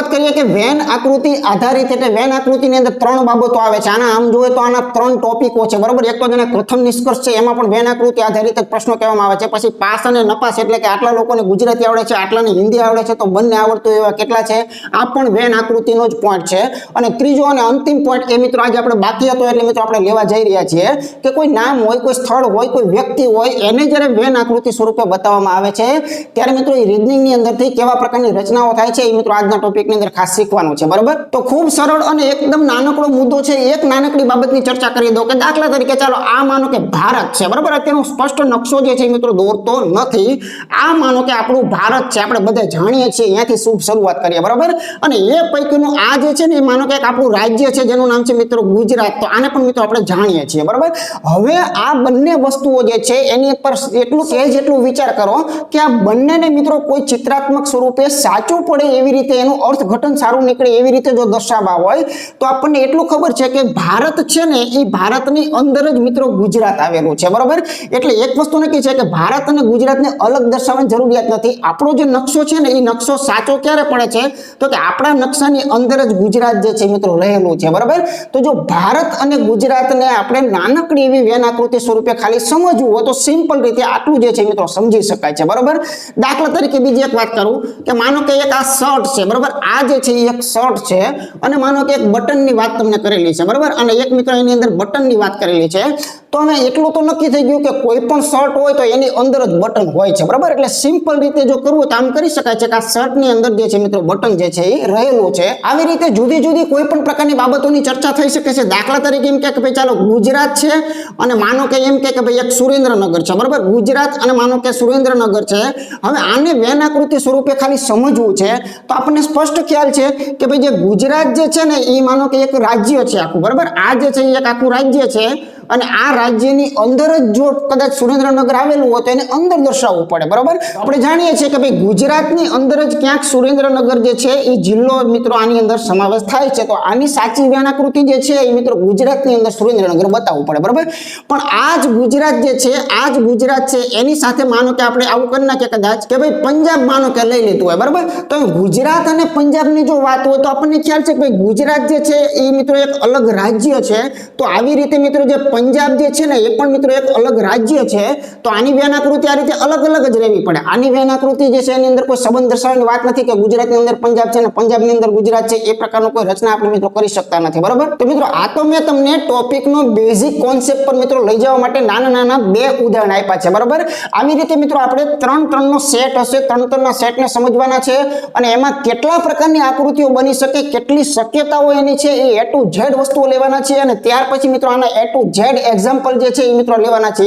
શરૂઆત કરીએ કે વેન આકૃતિ આધારિત એટલે વેન આકૃતિની અંદર ત્રણ બાબતો આવે છે. આના આમ જોઈએ તો આના ત્રણ ટોપિકો છે, બરાબર. એક તો જેને પ્રથમ નિષ્કર્ષ છે એમાં પણ વેન આકૃતિ આધારિત જ પ્રશ્નો કહેવામાં આવે છે. પછી પાસ અને નપાસ એટલે કે આટલા લોકોને ગુજરાતી આવડે છે, આટલાને હિન્દી આવડે છે, તો બંને આવડતું એવા કેટલા છે, આ પણ વેન આકૃતિનો જ પોઈન્ટ છે. અને ત્રીજો અને અંતિમ પોઈન્ટ એ મિત્રો આજે આપણે બાકી હતો એટલે મિત્રો આપણે લેવા જઈ રહ્યા છીએ કે કોઈ નામ હોય, કોઈ સ્થળ હોય, કોઈ વ્યક્તિ હોય, એને જ્યારે વેન આકૃતિ સ્વરૂપે બતાવવામાં આવે છે ત્યારે મિત્રો એ રીઝનિંગની અંદરથી કેવા પ્રકારની રચનાઓ થાય છે એ મિત્રો આજના ટોપિકની અંદર ખાસ શીખવાનું છે, બરાબર. તો ખૂબ સરળ અને એકદમ નાનકડો મુદ્દો છે. એક નાનકડી બાબતની ચર્ચા કરી દો કે દાખલા તરીકે ચાલો આ માનો કે ભારત છે, બરાબર. અત્યારનો સ્પષ્ટ નકશો જે છે મિત્રો દોરતો નથી. આ માનો કે આપણું ભારત છે, આપણે બધા જાણીએ છીએ, અહીંયાથી શુભ શરૂઆત કરીએ, બરાબર. અને એ પૈકીનું આ જે છે ને એ માનો કે આપણું રાજ્ય છે જેનું નામ છે મિત્રો ગુજરાત. તો આને પણ મિત્રો આપણે જાણીએ છીએ, બરાબર. હવે આ બંને વસ્તુઓ જે છે એની પર એટલું સહેજ એટલું વિચાર કરો કે આ બંનેને મિત્રો કોઈ ચિત્રાત્મક સ્વરૂપે સાચું પડે એવી રીતે એનું અર્થઘટન સારું નીકળે એવી રીતે જો દર્શાવવા હોય તો આપણને એટલું ખબર છે કે ભારત છે ને એ ભારતની અંદર જ મિત્રો ગુજરાત આવેલું છે, બરાબર. એટલે એક વસ્તુ નક્કી છે કે ભારત અને ગુજરાતને અલગ દર્શાવવાની જરૂરિયાત નથી. આપણો જે નકશો છે ને એ નકશો સાચો ક્યારે પડે છે તો કે આપણા નકશાની અંદર જ ગુજરાત જે છે મિત્રો રહેલું છે, બરાબર. તો જો ભારત અને ગુજરાતને આપણે નાનકડી એવી વેન આકૃતિ સ્વરૂપે ખાલી સમજવું હોય તો સિમ્પલ રીતે આટલું જે છે મિત્રો સમજી શકાય છે, બરાબર. દાખલા તરીકે બીજી એક વાત કરું કે માનો કે એક આ શર્ટ છે, બરાબર. આ જે છે એ એક શર્ટ છે અને માનો કે એક બટનની વાત તમને કરેલી છે, બરાબર. અને એક મિત્રો એની અંદર બટનની વાત કરેલી છે. તો હવે એટલું તો નક્કી થઈ ગયું કે કોઈ પણ શર્ટ હોય તો એની અંદર જ બટન હોય છે, બરાબર. એટલે સિમ્પલ રીતે જો કરવું તો આમ કરી શકાય છે કે આ શર્ટની અંદર જે છે મિત્રો બટન જે છે એ રહેલું છે. આવી રીતે જુદી જુદી કોઈ પણ પ્રકારની બાબતોની ચર્ચા થઈ શકે છે. દાખલા તરીકે એમ કે ભાઈ ચાલો ગુજરાત છે અને માનો કે એમ કે ભાઈ એક સુરેન્દ્રનગર છે, બરાબર. ગુજરાત અને માનો કે સુરેન્દ્રનગર છે. હવે આને વેન આકૃતિ સ્વરૂપે ખાલી સમજવું છે તો આપણને સ્પષ્ટ ખ્યાલ છે કે ભાઈ જે ગુજરાત જે છે ને એ માનો કે એક રાજ્ય છે આખું, બરાબર. આ જે છે એ એક આખું રાજ્ય છે અને આ રાજ્યની અંદર જ જો કદાચ સુરેન્દ્રનગર આવેલું હોય તો એને અંદર દર્શાવવું પડે, બરાબર. આપણે જાણીએ છીએ કે ભાઈ ગુજરાતની અંદર જ ક્યાંક સુરેન્દ્રનગર જે છે એ જિલ્લો મિત્રો આની અંદર સમાવેશ થાય છે. તો આની સાચી વેન આકૃતિ જે છે એ મિત્રો ગુજરાતની અંદર સુરેન્દ્રનગર બતાવવું પડે, બરાબર. પણ આ જ ગુજરાત જે છે, આ જ ગુજરાત છે એની સાથે માનો કે આપણે આવું કરી નાખીએ કદાચ કે ભાઈ પંજાબ માનો કે લઈ લીધું હોય, બરાબર. તો ગુજરાત અને પંજાબની જો વાત હોય તો આપણને ખ્યાલ છે કે ભાઈ ગુજરાત જે છે એ મિત્રો એક અલગ રાજ્ય છે. તો આવી રીતે મિત્રો જે પંજાબ જે છે ને એ પણ મિત્રો એક અલગ રાજ્ય છે. તો આની વેન આકૃતિ આ રીતે અલગ અલગ જ રહેવી પડે. આની વેન આકૃતિ જે છે એની અંદર કોઈ સંબંધ દર્શાવવાની વાત નથી કે ગુજરાતની અંદર પંજાબ છે ને પંજાબની અંદર ગુજરાત છે. એ પ્રકારનો કોઈ રચના આપણે મિત્રો કરી શકતા નથી, બરાબર. તો મિત્રો આ તો મેં તમને ટોપિકનો બેઝિક કોન્સેપ્ટ પર મિત્રો લઈ જવા માટે નાના નાના બે ઉદાહરણ આપ્યા છે, બરાબર. આવી રીતે મિત્રો આપણે ત્રણનો સેટ હશે, ત્રણના સેટને સમજવાના છે અને એમાં કેટલા પ્રકારની આકૃતિઓ બની શકે, કેટલી શક્યતાઓ એની છે એ A to Z વસ્તુઓ લેવાના છે અને ત્યાર પછી મિત્રો આના A to Z એક્ઝામ્પલ જે છે એ મિત્રો લેવાના છે.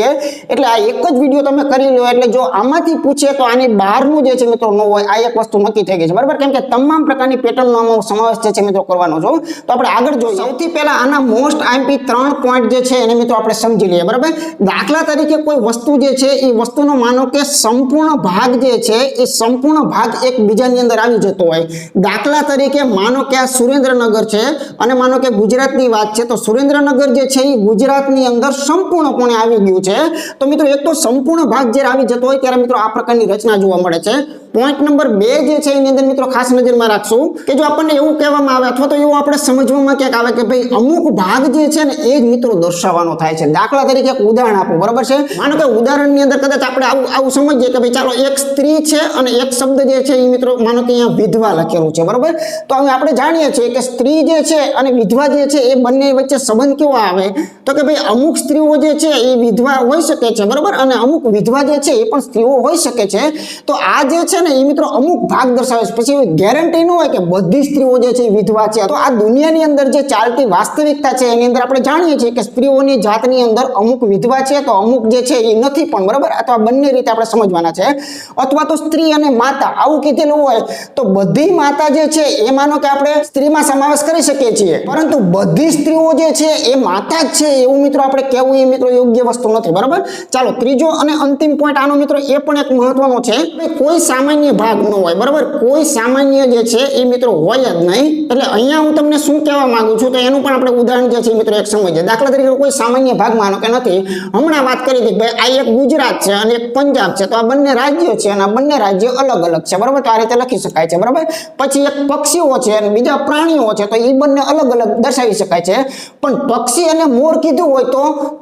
એટલે આ એક જ વિડીયો તમે કરી લો એટલે જો આમાંથી પૂછે તો આની બહારનું જે છે મિત્રો ન હોય, આ એક વસ્તુ નક્કી થઈ ગઈ છે, બરાબર. કેમ કે તમામ પ્રકારની પેટર્નનો આમાં સમાવેશ જે છે મિત્રો કરવાનો છો. તો આપણે આગળ જોઈએ. સૌથી પહેલા આના મોસ્ટ આઈએમપી 3 પોઈન્ટ જે છે એને મિત્રો આપણે સમજી લઈએ, બરાબર. દાખલા તરીકે કોઈ વસ્તુ જે છે એ વસ્તુનો માનો કે સંપૂર્ણ ભાગ જે છે એ સંપૂર્ણ ભાગ એક બીજાની અંદર આવી જતો હોય. દાખલા તરીકે માનો કે આ સુરેન્દ્રનગર છે અને માનો કે ગુજરાતની વાત છે તો સુરેન્દ્રનગર જે છે એ ગુજરાતની અંદર સંપૂર્ણપણે આવી ગયું છે. તો મિત્રો એક તો સંપૂર્ણ ભાગ જ્યારે આવી જતો હોય ત્યારે મિત્રો આ પ્રકારની રચના જોવા મળે છે. પોઈન્ટ નંબર 2 જે છે એની અંદર મિત્રો ખાસ નજરમાં રાખશું કે જો આપણને એવું કહેવામાં આવે અથવા તો એવું આપણે સમજવામાં ક્યાંક આવે કે ભાઈ અમુક ભાગ જે છે ને એ જ મિત્રો દર્શાવવાનો થાય છે. દાખલા તરીકે એક ઉદાહરણ આપો, બરાબર છે. માનો કે ઉદાહરણની અંદર કદાચ આપણે આવું સમજીએ કે ભાઈ ચાલો એક સ્ત્રી છે અને એક શબ્દ જે છે એ મિત્રો માનો કે અહીંયા વિધવા લખેલું છે, બરાબર. તો હવે આપણે જાણીએ છીએ કે સ્ત્રી જે છે અને વિધવા જે છે એ બંને વચ્ચે સંબંધ કેવો આવે તો કે ભાઈ અમુક સ્ત્રીઓ જે છે એ વિધવા હોઈ શકે છે, બરાબર. અને અમુક વિધવા જે છે એ પણ સ્ત્રીઓ હોઈ શકે છે. તો આ જે છે ને એ મિત્રો અમુક ભાગ દર્શાવે છે. પછી ગેરંટી ન હોય કે બધી સ્ત્રીઓ જે છે વિધવા છે. તો આ દુનિયાની અંદર જે ચાલતી વાસ્તવિકતા છે એની અંદર આપણે જાણીએ છીએ કે સ્ત્રીઓની જાતની અંદર અમુક વિધવા છે તો અમુક જે છે એ નથી પણ, બરાબર. અથવા બંને રીતે આપણે સમજવાના છે. અથવા તો સ્ત્રી અને માતા આવું કીધેલું હોય તો બધી માતા જે છે એ માનો કે આપણે સ્ત્રીમાં સમાવેશ કરી શકીએ છીએ, પરંતુ બધી સ્ત્રીઓ જે છે એ માતા જ છે એવું મિત્રો આપણે કહેવું એ મિત્રો યોગ્ય વસ્તુ નથી, બરાબર. ચાલો ત્રીજો અને અંતિમ પોઈન્ટ આનો મિત્રો એ પણ એક મહત્વનો છે. કોઈ સામાન્ય સામાન્ય ભાગ ન હોય, બરાબર, કોઈ સામાન્ય જે છે એ મિત્રો હોય જ નહીં. એટલે અહીંયા હું તમને શું કહેવા માંગુ છું તો એનું પણ આપણે ઉદાહરણ જે છે મિત્રો એક સમજીએ. દાખલા તરીકે કોઈ સામાન્ય ભાગ માનો કે નથી, હમણાં વાત કરી હતી ભાઈ આ એક ગુજરાત છે અને એક પંજાબ છે, તો આ બંને રાજ્યો છે અને આ બંને રાજ્યો અલગ અલગ છે, બરાબર, તો આ રીતે લખી શકાય છે, બરાબર. પછી એક પક્ષીઓ છે અને બીજા પ્રાણીઓ છે, તો એ બંને અલગ અલગ દર્શાવી શકાય છે. પણ પક્ષી અને મોર કીધું હોય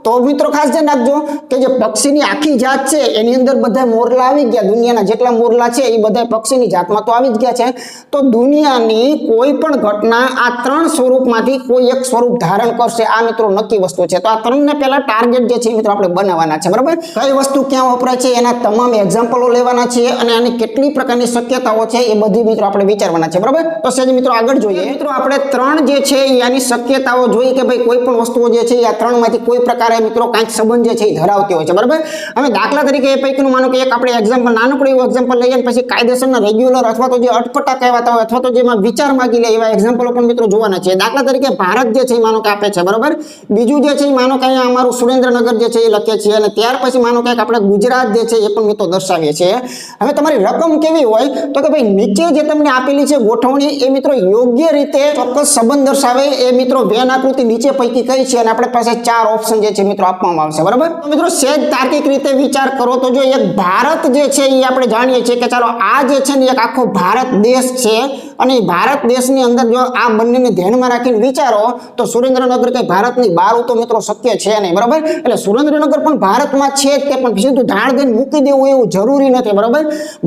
તો મિત્રો ખાસ ધ્યાન રાખજો કે જે પક્ષીની આખી જાત છે એની અંદર બધા મોરલા આવી ગયા, દુનિયાના જેટલા મોરલા છે એ બધા પક્ષીની જાતમાં તો આવી જ ગયા છે. તો દુનિયાની કોઈ પણ ઘટના આ ત્રણ સ્વરૂપમાંથી કોઈ એક સ્વરૂપ ધારણ કરશે, આ મિત્રો નક્કી વસ્તુ છે. તો આ ત્રણને પહેલા ટાર્ગેટ જે છે મિત્રો આપણે બનાવવાના છે, બરાબર. કઈ વસ્તુ ક્યાં વપરાય છે એના તમામ એક્ઝામ્પલો લેવાના છે અને આની કેટલી પ્રકારની શક્યતાઓ છે એ બધી મિત્રો આપણે વિચારવાના છે, બરાબર. તો સેજ મિત્રો આગળ જોઈએ. મિત્રો આપણે ત્રણ જે છે એની શક્યતાઓ જોઈ કે ભાઈ કોઈ પણ વસ્તુઓ જે છે આ ત્રણમાંથી કોઈ પ્રકારે મિત્રો કાંઈક સંબંધ જે છે એ ધરાવતી હોય છે, બરાબર. હવે દાખલા તરીકે એ પૈકીનું માનો કે એક આપણે એક્ઝામ્પલ નાનકડું એવું એક્ઝામ્પલ લઈએ અને પછી કાયદેસરના રેગ્યુલર અથવા તો જે અટપટા કહેવાતા હોય અથવા તો જેમાં વિચાર માંગી લે એવા એક્ઝામ્પલો પણ મિત્રો જોવાના છે. દાખલા તરીકે ભારત જે છે એ માનો કે આપે છે, બરાબર. બીજું જે છે એ માનો કે અહીંયા અમારું સુરેન્દ્રનગર જે છે એ લખીએ છીએ અને ત્યાર પછી માનો કે આપણે ગુજરાત જે છે એ પણ મિત્રો દર્શાવીએ છીએ. હવે તમારી રકમ કેવી હોય તો કે ભાઈ નીચે જે તમને આપેલી છે ગોઠવણી એ મિત્રો યોગ્ય રીતે ચોક્કસ સંબંધ દર્શાવે એ મિત્રો વેન આકૃતિ નીચે પૈકી કઈ છે અને આપણે પાસે ચાર ઓપ્શન જે છે મિત્રો આપવામાં આવશે, બરાબર. તો મિત્રો સહેજ તાર્કિક રીતે વિચાર કરો તો જો એક ભારત જે છે એ આપણે જાણીએ છીએ કે ચાલો આ જે છે ને એક આખો ભારત દેશ છે અને ભારત દેશની અંદર જો આ બંનેને ધ્યાનમાં રાખીને વિચારો તો સુરેન્દ્રનગર કઈ ભારતની બહાર તો મિત્રો શક્ય છે નહીં, બરાબર. એટલે સુરેન્દ્રનગર પણ ભારતમાં છે જ, તે પણ સીધું ધાણ દઈને મૂકી દેવું એવું જરૂરી નથી, બરાબર.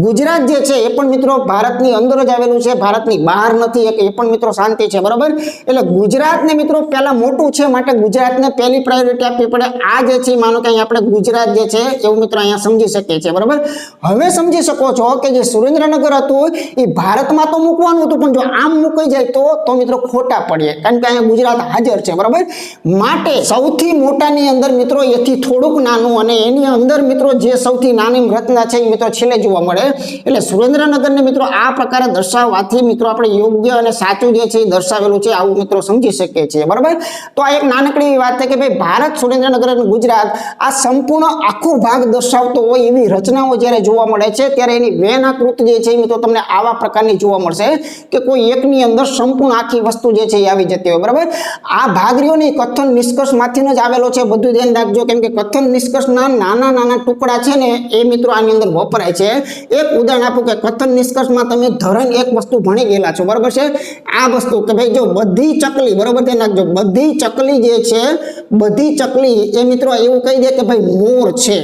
ગુજરાત જે છે એ પણ મિત્રો ભારતની અંદર જ આવેલું છે, ભારતની બહાર નથી, એ પણ મિત્રો શાંતિ છે, બરાબર. એટલે ગુજરાતને મિત્રો પહેલા મોટું છે માટે ગુજરાતને પહેલી પ્રાયોરિટી આપવી પડે. આ જે છે માનો કે અહીંયા આપણે ગુજરાત જે છે એવું મિત્રો અહીંયા સમજી શકીએ છીએ, બરાબર. હવે સમજી શકો છો કે જે સુરેન્દ્રનગર હતું એ ભારતમાં તો મૂકવાનું હતું પણ જો આમ મૂકાઈ જાય તો મિત્રો ખોટા પડીએ કારણ કે અહીંયા ગુજરાત હાજર છે, બરાબર. માટે સૌથી મોટાની અંદર મિત્રો એથી થોડુંક નાનું અને એની અંદર મિત્રો જે સૌથી નાની રચના છે એ મિત્રો છેલ્લે જોવા મળે. એટલે સુરેન્દ્રનગરને મિત્રો આ પ્રકારે દર્શાવવાથી મિત્રો આપણે યોગ્ય અને સાચું જે છે એ દર્શાવેલું છે આવું મિત્રો સમજી શકીએ છીએ, બરાબર. તો આ એક નાનકડી વાત છે કે ભાઈ ભારત, સુરેન્દ્રનગર અને ગુજરાત આ સંપૂર્ણ આખો ભાગ દર્શાવતો હોય એવી રચનાઓ જ્યારે જોવા મળે છે ત્યારે એની વેન આકૃતિ જે છે એ મિત્રો તમને આવા પ્રકારની જોવા મળશે કે કોઈ એકની અંદર સંપૂર્ણ આખી વસ્તુ જે છે એ આવી જતી હોય, બરાબર. આ ભાગરીઓની કથન નિષ્કર્ષમાંથી જ આવેલો છે, બધું ધ્યાન રાખજો કેમ કે કથન નિષ્કર્ષના નાના નાના ટુકડા છે ને એ મિત્રો આની અંદર વપરાય છે. એક ઉદાહરણ આપું કે કથન નિષ્કર્ષમાં તમે ધોરણ એક વસ્તુ ભણી ગયેલા છો, બરાબર છે. આ વસ્તુ કે ભાઈ જો બધી ચકલી, બરાબર ધ્યાન રાખજો, બધી ચકલી જે છે બધી ચકલી એ મિત્રો એવું કહી દે કે ભાઈ મોર છે.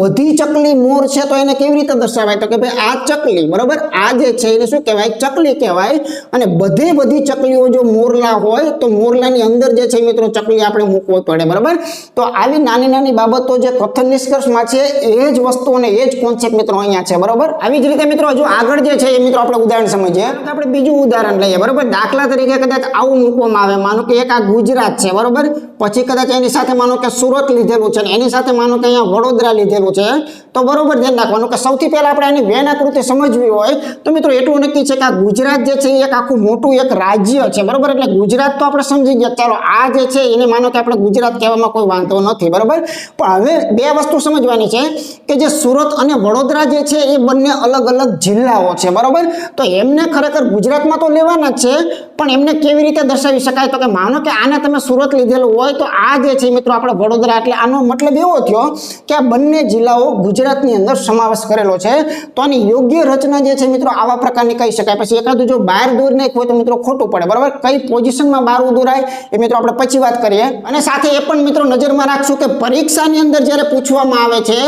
બધી ચકલી મોર છે તો એને કેવી રીતે દર્શાવાય તો કે ભાઈ આ ચકલી, બરાબર, આ જે છે એને શું કહેવાય, ચકલી કહેવાય. અને બધી ચકલીઓ જો મોરલા હોય તો મોરલાની અંદર જે છે મિત્રો ચકલી આપણે મૂકવો પડે, બરાબર. તો આવી નાની નાની બાબતો જે કથન નિષ્કર્ષમાં છે એ જ વસ્તુ અને એ જ કોન્સેપ્ટ મિત્રો અહીંયા છે, બરાબર. આવી જ રીતે મિત્રો હજુ આગળ જે છે એ મિત્રો આપણે ઉદાહરણ સમજીએ. આપણે બીજું ઉદાહરણ લઈએ, બરાબર. દાખલા તરીકે કદાચ આવું મૂકવામાં આવે, માનો કે એક આ ગુજરાત છે, બરાબર, પછી કદાચ એની સાથે માનો કે સુરત લીધેલું છે એની સાથે માનો કે અહીંયા વડોદરા લીધેલું છે, તો બરોબર ધ્યાન રાખવાનું કે સૌથી પહેલા આપણે એની વેન આકૃતિ સમજવી હોય તો મિત્રો એટલું નક્કી છે કે આ ગુજરાત જે છે એક આખું મોટું એક રાજ્ય છે, બરાબર. એટલે ગુજરાત તો આપણે સમજી ગયા, ચાલો આ જે છે એને માનો કે આપણે ગુજરાત કહેવામાં કોઈ વાંધો નથી, બરાબર. પણ હવે બે વસ્તુ સમજવાની છે કે જે સુરત અને વડોદરા જે છે એ બંને અલગ અલગ જિલ્લાઓ છે, બરાબર. તો એમને ખરેખર ગુજરાતમાં તો લેવાના જ છે પણ એમને કેવી રીતે દર્શાવી શકાય તો કે માનો કે આને તમે સુરત લીધેલું હોય તો આ જે છે મિત્રો આપણે વડોદરા, એટલે આનો મતલબ એવો થયો કે આ બંને જિલ્લાઓ ગુજરાતની અંદર સમાવેશ કરેલો છે. તો આની યોગ્ય રચના જે છે મિત્રો આવા પ્રકારની કહી શકાય. પછી એકાદું જો બહાર દૂર નહીં હોય તો મિત્રો ખોટું પડે, બરાબર. કઈ પોઝિશનમાં બહાર દોરાય એ મિત્રો આપણે પછી વાત કરીએ. અને સાથે એ પણ મિત્રો નજરમાં રાખશું કે પરીક્ષાની અંદર જ્યારે પૂછવામાં આવે છે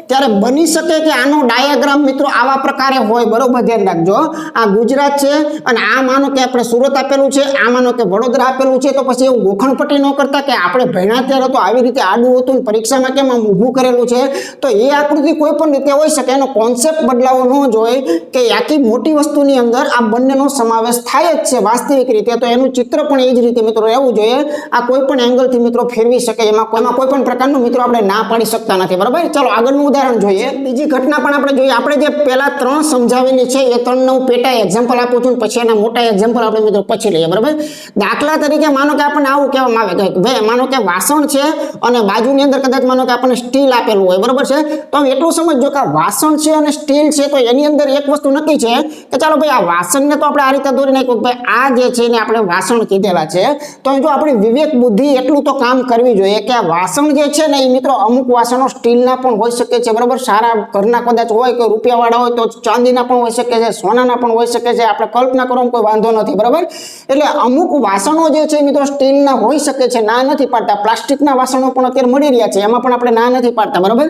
ત્યારે બની શકે કે આનો ડાયાગ્રામ મિત્રો આવા પ્રકારે હોય, બરોબર ધ્યાન રાખજો. આ ગુજરાત છે અને આ માનો કે આપણે સુરત આપેલું છે, આ માનો કે વડોદરા આપેલું છે, તો પછી એવું ગોખણપટ્ટી ન કરતા કે આપણે ભણ્યા ત્યારે તો આવી રીતે આડું હતું પરીક્ષામાં કેમ આમ ઊભું કરેલું છે, તો એ આકૃતિ કોઈ પણ રીતે હોઈ શકે. એનો કોન્સેપ્ટ બદલાવો ન જોઈએ કે આખી મોટી વસ્તુની અંદર આ બંનેનો સમાવેશ થાય જ છે વાસ્તવિક રીતે, તો એનું ચિત્ર પણ એ જ રીતે મિત્રો રહેવું જોઈએ. આ કોઈ પણ એંગલથી મિત્રો ફેરવી શકે, એમાં કોઈ પણ પ્રકારનું મિત્રો આપણે ના પાડી શકતા નથી, બરાબર. ચાલો આગળનું ઉદાહરણ જોઈએ. બીજી ઘટના પણ આપણે જોઈએ. આપણે જે પહેલા ત્રણ સમજાવેલી છે એ ત્રણનું પેટા એક્ઝામ્પલ આપું છું પછી એના મોટા એક્ઝામ્પલ આપણે મિત્રો પછી લઈએ, બરાબર. દાખલા તરીકે માનો કે આપણને આવું કહેવામાં આવે કે ભાઈ માનો કે વાસણ છે અને બાજુની અંદર કદાચ માનો કે આપણને સ્ટીલ આપેલું હોય, બરાબર છે. તો એટલું સમજજો કે આ વાસણ છે અને સ્ટીલ છે, તો એની અંદર એક વસ્તુ નક્કી છે કે ચાલો ભાઈ આ વાસણને તો આપણે આ રીતે દોરી નાખ્યું, ભાઈ આ જે છે એને આપણે વાસણ કીધેલા છે. તો જો આપણી વિવેક બુદ્ધિ એટલું તો કામ કરવી જોઈએ કે આ વાસણ જે છે ને એ મિત્રો અમુક વાસણો સ્ટીલના પણ હોઈ શકે છે, બરાબર. સારા ઘરના કદાચ હોય કે રૂપિયાવાળા હોય તો ચાંદીના પણ હોઈ શકે છે, સોનાના પણ હોઈ શકે છે, આપણે કલ્પના કરવામાં કોઈ વાંધો નથી, બરાબર. એટલે અમુક વાસણો જે છે મિત્રો સ્ટીલના હોઈ શકે છે, ના નથી પાડતા. પ્લાસ્ટિકના વાસણો પણ અત્યારે મળી રહ્યા છે, એમાં પણ આપણે ના નથી પાડતા, બરાબર.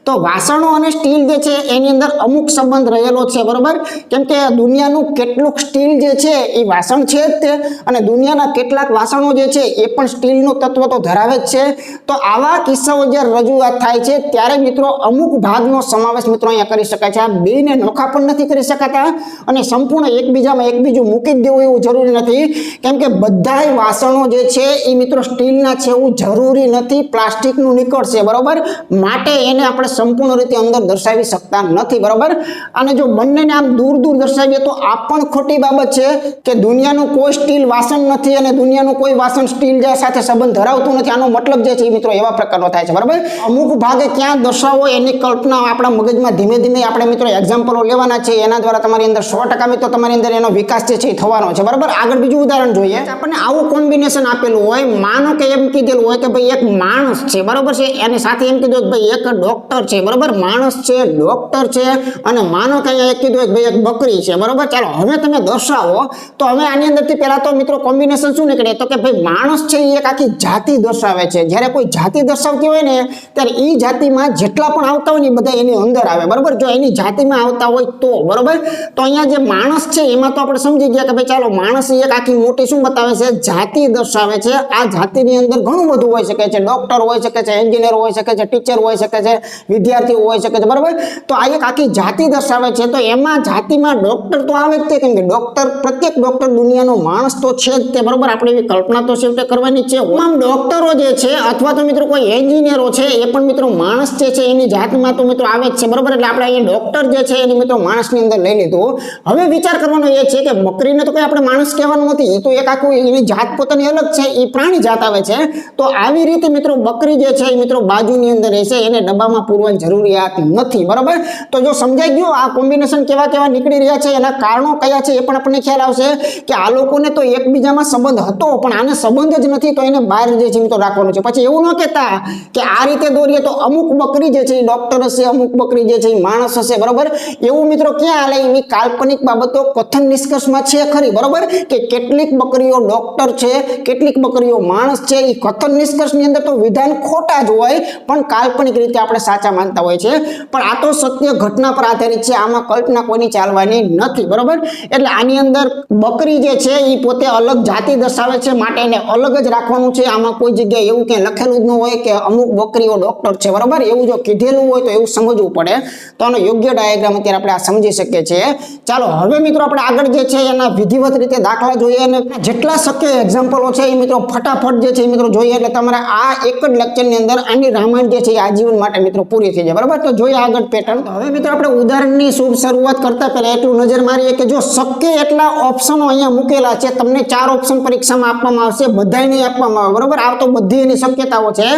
તો વાસણો અને સ્ટીલ જે છે એની અંદર અમુક સંબંધ રહેલો છે, બરાબર. કેમ કે દુનિયાનું કેટલુંક સ્ટીલ જે છે એ વાસણ છે જ તે, અને દુનિયાના કેટલાક વાસણો જે છે એ પણ સ્ટીલનું તત્વ તો ધરાવે જ છે. તો આવા કિસ્સાઓ જ્યારે રજૂઆત થાય છે ત્યારે મિત્રો અમુક ભાગનો સમાવેશ મિત્રો અહીંયા કરી શકાય છે. આ બેને નોખા પણ નથી કરી શકાતા અને સંપૂર્ણ એકબીજામાં એકબીજું મૂકી જ દેવું એવું જરૂરી નથી, કેમ કે બધાય વાસણો જે છે એ મિત્રો સ્ટીલના છે એવું જરૂરી નથી, પ્લાસ્ટિકનું નીકળશે, બરાબર. માટે એને આપણે સંપૂર્ણ રીતે અંદર દર્શાવી શકતા નથી, બરાબર. અને જો બંનેને આમ દૂર દૂર દર્શાવીએ તો આ પણ ખોટી બાબત છે કે દુનિયાનું કોઈ સ્ટીલ વાસણ નથી અને દુનિયાનું કોઈ વાસણ સ્ટીલ સાથે સંબંધ ધરાવતું નથી. આનો મતલબ જે છે એ મિત્રો એવા પ્રકારનો થાય છે, બરાબર. અમુક ભાગે ક્યાં દર્શાવો એની કલ્પના આપણા મગજમાં ધીમે ધીમે આપણે મિત્રો એક્ઝામ્પલો લેવાના છે, એના દ્વારા તમારી અંદર 100% મિત્રો તમારી અંદર એનો વિકાસ જે છે એ થવાનો છે, બરાબર. આગળ બીજું ઉદાહરણ જોઈએ. આપણને આવું કોમ્બિનેશન આપેલું હોય, માનો કે એમ કીધેલું હોય કે ભાઈ એક માણસ છે, બરાબર છે, એની સાથે એમ કીધું કે ભાઈ એક ડોક્ટર છે, બરાબર. માણસ છે, ડોક્ટર છે, અને માનો કે અહીંયા એક કીધું કે ભાઈ એક બકરી છે, બરાબર. ચાલો હવે તમે દર્શાવો. તો હવે આની અંદરથી પહેલા તો મિત્રો કોમ્બિનેશન શું નીકળે તો કે ભાઈ માણસ છે એ એક આખી જાતિ દર્શાવે છે. જ્યારે કોઈ જાતિ દર્શાવતી હોય ને ત્યારે એ જાતિમાં જેટલા પણ આવતા હોય ને બધા એની અંદર આવે, બરાબર. જો એની જાતિમાં આવતા હોય તો, બરાબર. તો અહીંયા જે માણસ છે એમાં તો આપણે સમજી ગયા કે ભાઈ ચાલો માણસ એક આખી મોટી શું બતાવે છે, જાતિ દર્શાવે છે. આ જાતિની અંદર ઘણું બધું હોઈ શકે છે, ડોક્ટર હોઈ શકે છે, એન્જિનિયર હોઈ શકે છે, ટીચર હોઈ શકે છે, વિદ્યાર્થી હોઈ શકે છે, બરાબર. તો આ એક આખી જાતિ દર્શાવે છે. તો એમાં જાતિમાં ડોક્ટર તો આવે જ તે, કેમ કે ડોક્ટર પ્રત્યેક ડોક્ટર દુનિયાનો માણસ તો છે જ તે, બરાબર. આપણે એવી કલ્પના તો છે કરવાની છે. તમામ ડોક્ટરો જે છે અથવા તો મિત્રો કોઈ એન્જિનિયરો છે એ પણ મિત્રો માણસ જે છે એની જાતમાં તો મિત્રો આવે જ છે, બરાબર. એટલે આપણે અહીંયા ડોક્ટર જે છે એની મિત્રો માણસની અંદર લઈ લીધું. હવે વિચાર કરવાનો એ છે કે બકરીને તો કોઈ આપણે માણસ કહેવાનું નથી, એ તો એક આખું એની જાત પોતાની અલગ છે, એ પ્રાણી જાત આવે છે. તો આવી રીતે મિત્રો બકરી જે છે એ મિત્રો બાજુની અંદર રહેશે, એને ડબ્બામાં પૂરવાની જરૂરિયાત નથી, બરાબર. તો જો સમજાઈ ગયું આ કોમ્બિનેશન કેવા કેવા નીકળી રહ્યા છે, એના કારણો કયા છે એ પણ આપણને ખ્યાલ આવશે કે આ લોકોને તો એકબીજામાં સંબંધ હતો પણ આને સંબંધ જ નથી, તો એને બહાર જે છે મિત્રો રાખવાનું છે. પછી એવું ન કહેતા કે આ રીતે દોરીએ તો અમુક બકરી જે છે એ ડોક્ટર હશે, અમુક બકરી જે છે એ માણસ હશે, બરાબર. એવું મિત્રો ક્યાં હાલે, એવી કાલ્પનિક બાબતો કથન નિષ્કર્ષમાં છે ખરી, બરાબર. કે કેટલીક બકરીઓ ડોક્ટર છે, કેટલીક બકરીઓ માણસ છે. એ કથન નિષ્કર્ષની અંદર તો વિધાન ખોટા જ હોય પણ કાલ્પનિક રીતે આપણે સાચા માનતા હોય છે, પણ આ તો સત્ય ઘટના પર આધારિત છે, આમાં કલ્પના કોઈની ચાલવાની નથી, બરાબર. એટલે આની અંદર બકરી જે છે એ પોતે અલગ જાતિ દર્શાવે છે, માટે એને અલગ જ રાખવાનું છે. આમાં કોઈ જગ્યાએ એવું ક્યાંય લખેલું જ ન હોય કે અમુક બકરીઓ ડોક્ટર છે, બરાબર. એવું જો કીધેલું હોય તો એવું સમજવું પડે. તો આનો યોગ્ય ડાયાગ્રામ અત્યારે આપણે આ સમજી શકીએ છીએ. ચાલો હવે મિત્રો આપણે આગળ જે છે એના વિધિવત રીતે દાખલા જોઈએ અને જેટલા શક્ય એક્ઝામ્પલો છે એ મિત્રો ફટાફટ જે છે એ મિત્રો જોઈએ, એટલે તમારે આ એક જ લેક્ચરની અંદર આની રામાયણ જે છે એ આજીવન માટે મિત્રો પૂરી થઈ જાય, બરાબર. તો જોઈએ આગળ પેટર્ન. હવે મિત્રો આપણે ઉદાહરણની શુભ શરૂઆત કરતા પહેલા એટલું નજર મારીએ કે જો શક્ય એટલા ઓપ્શનો અહીંયા મૂકેલા છે, તમને 4 ઓપ્શન પરીક્ષામાં આપવામાં આવશે, બધાય નહીં આપવામાં આવે, બરાબર. આ તો બધી એની શક્યતાઓ છે.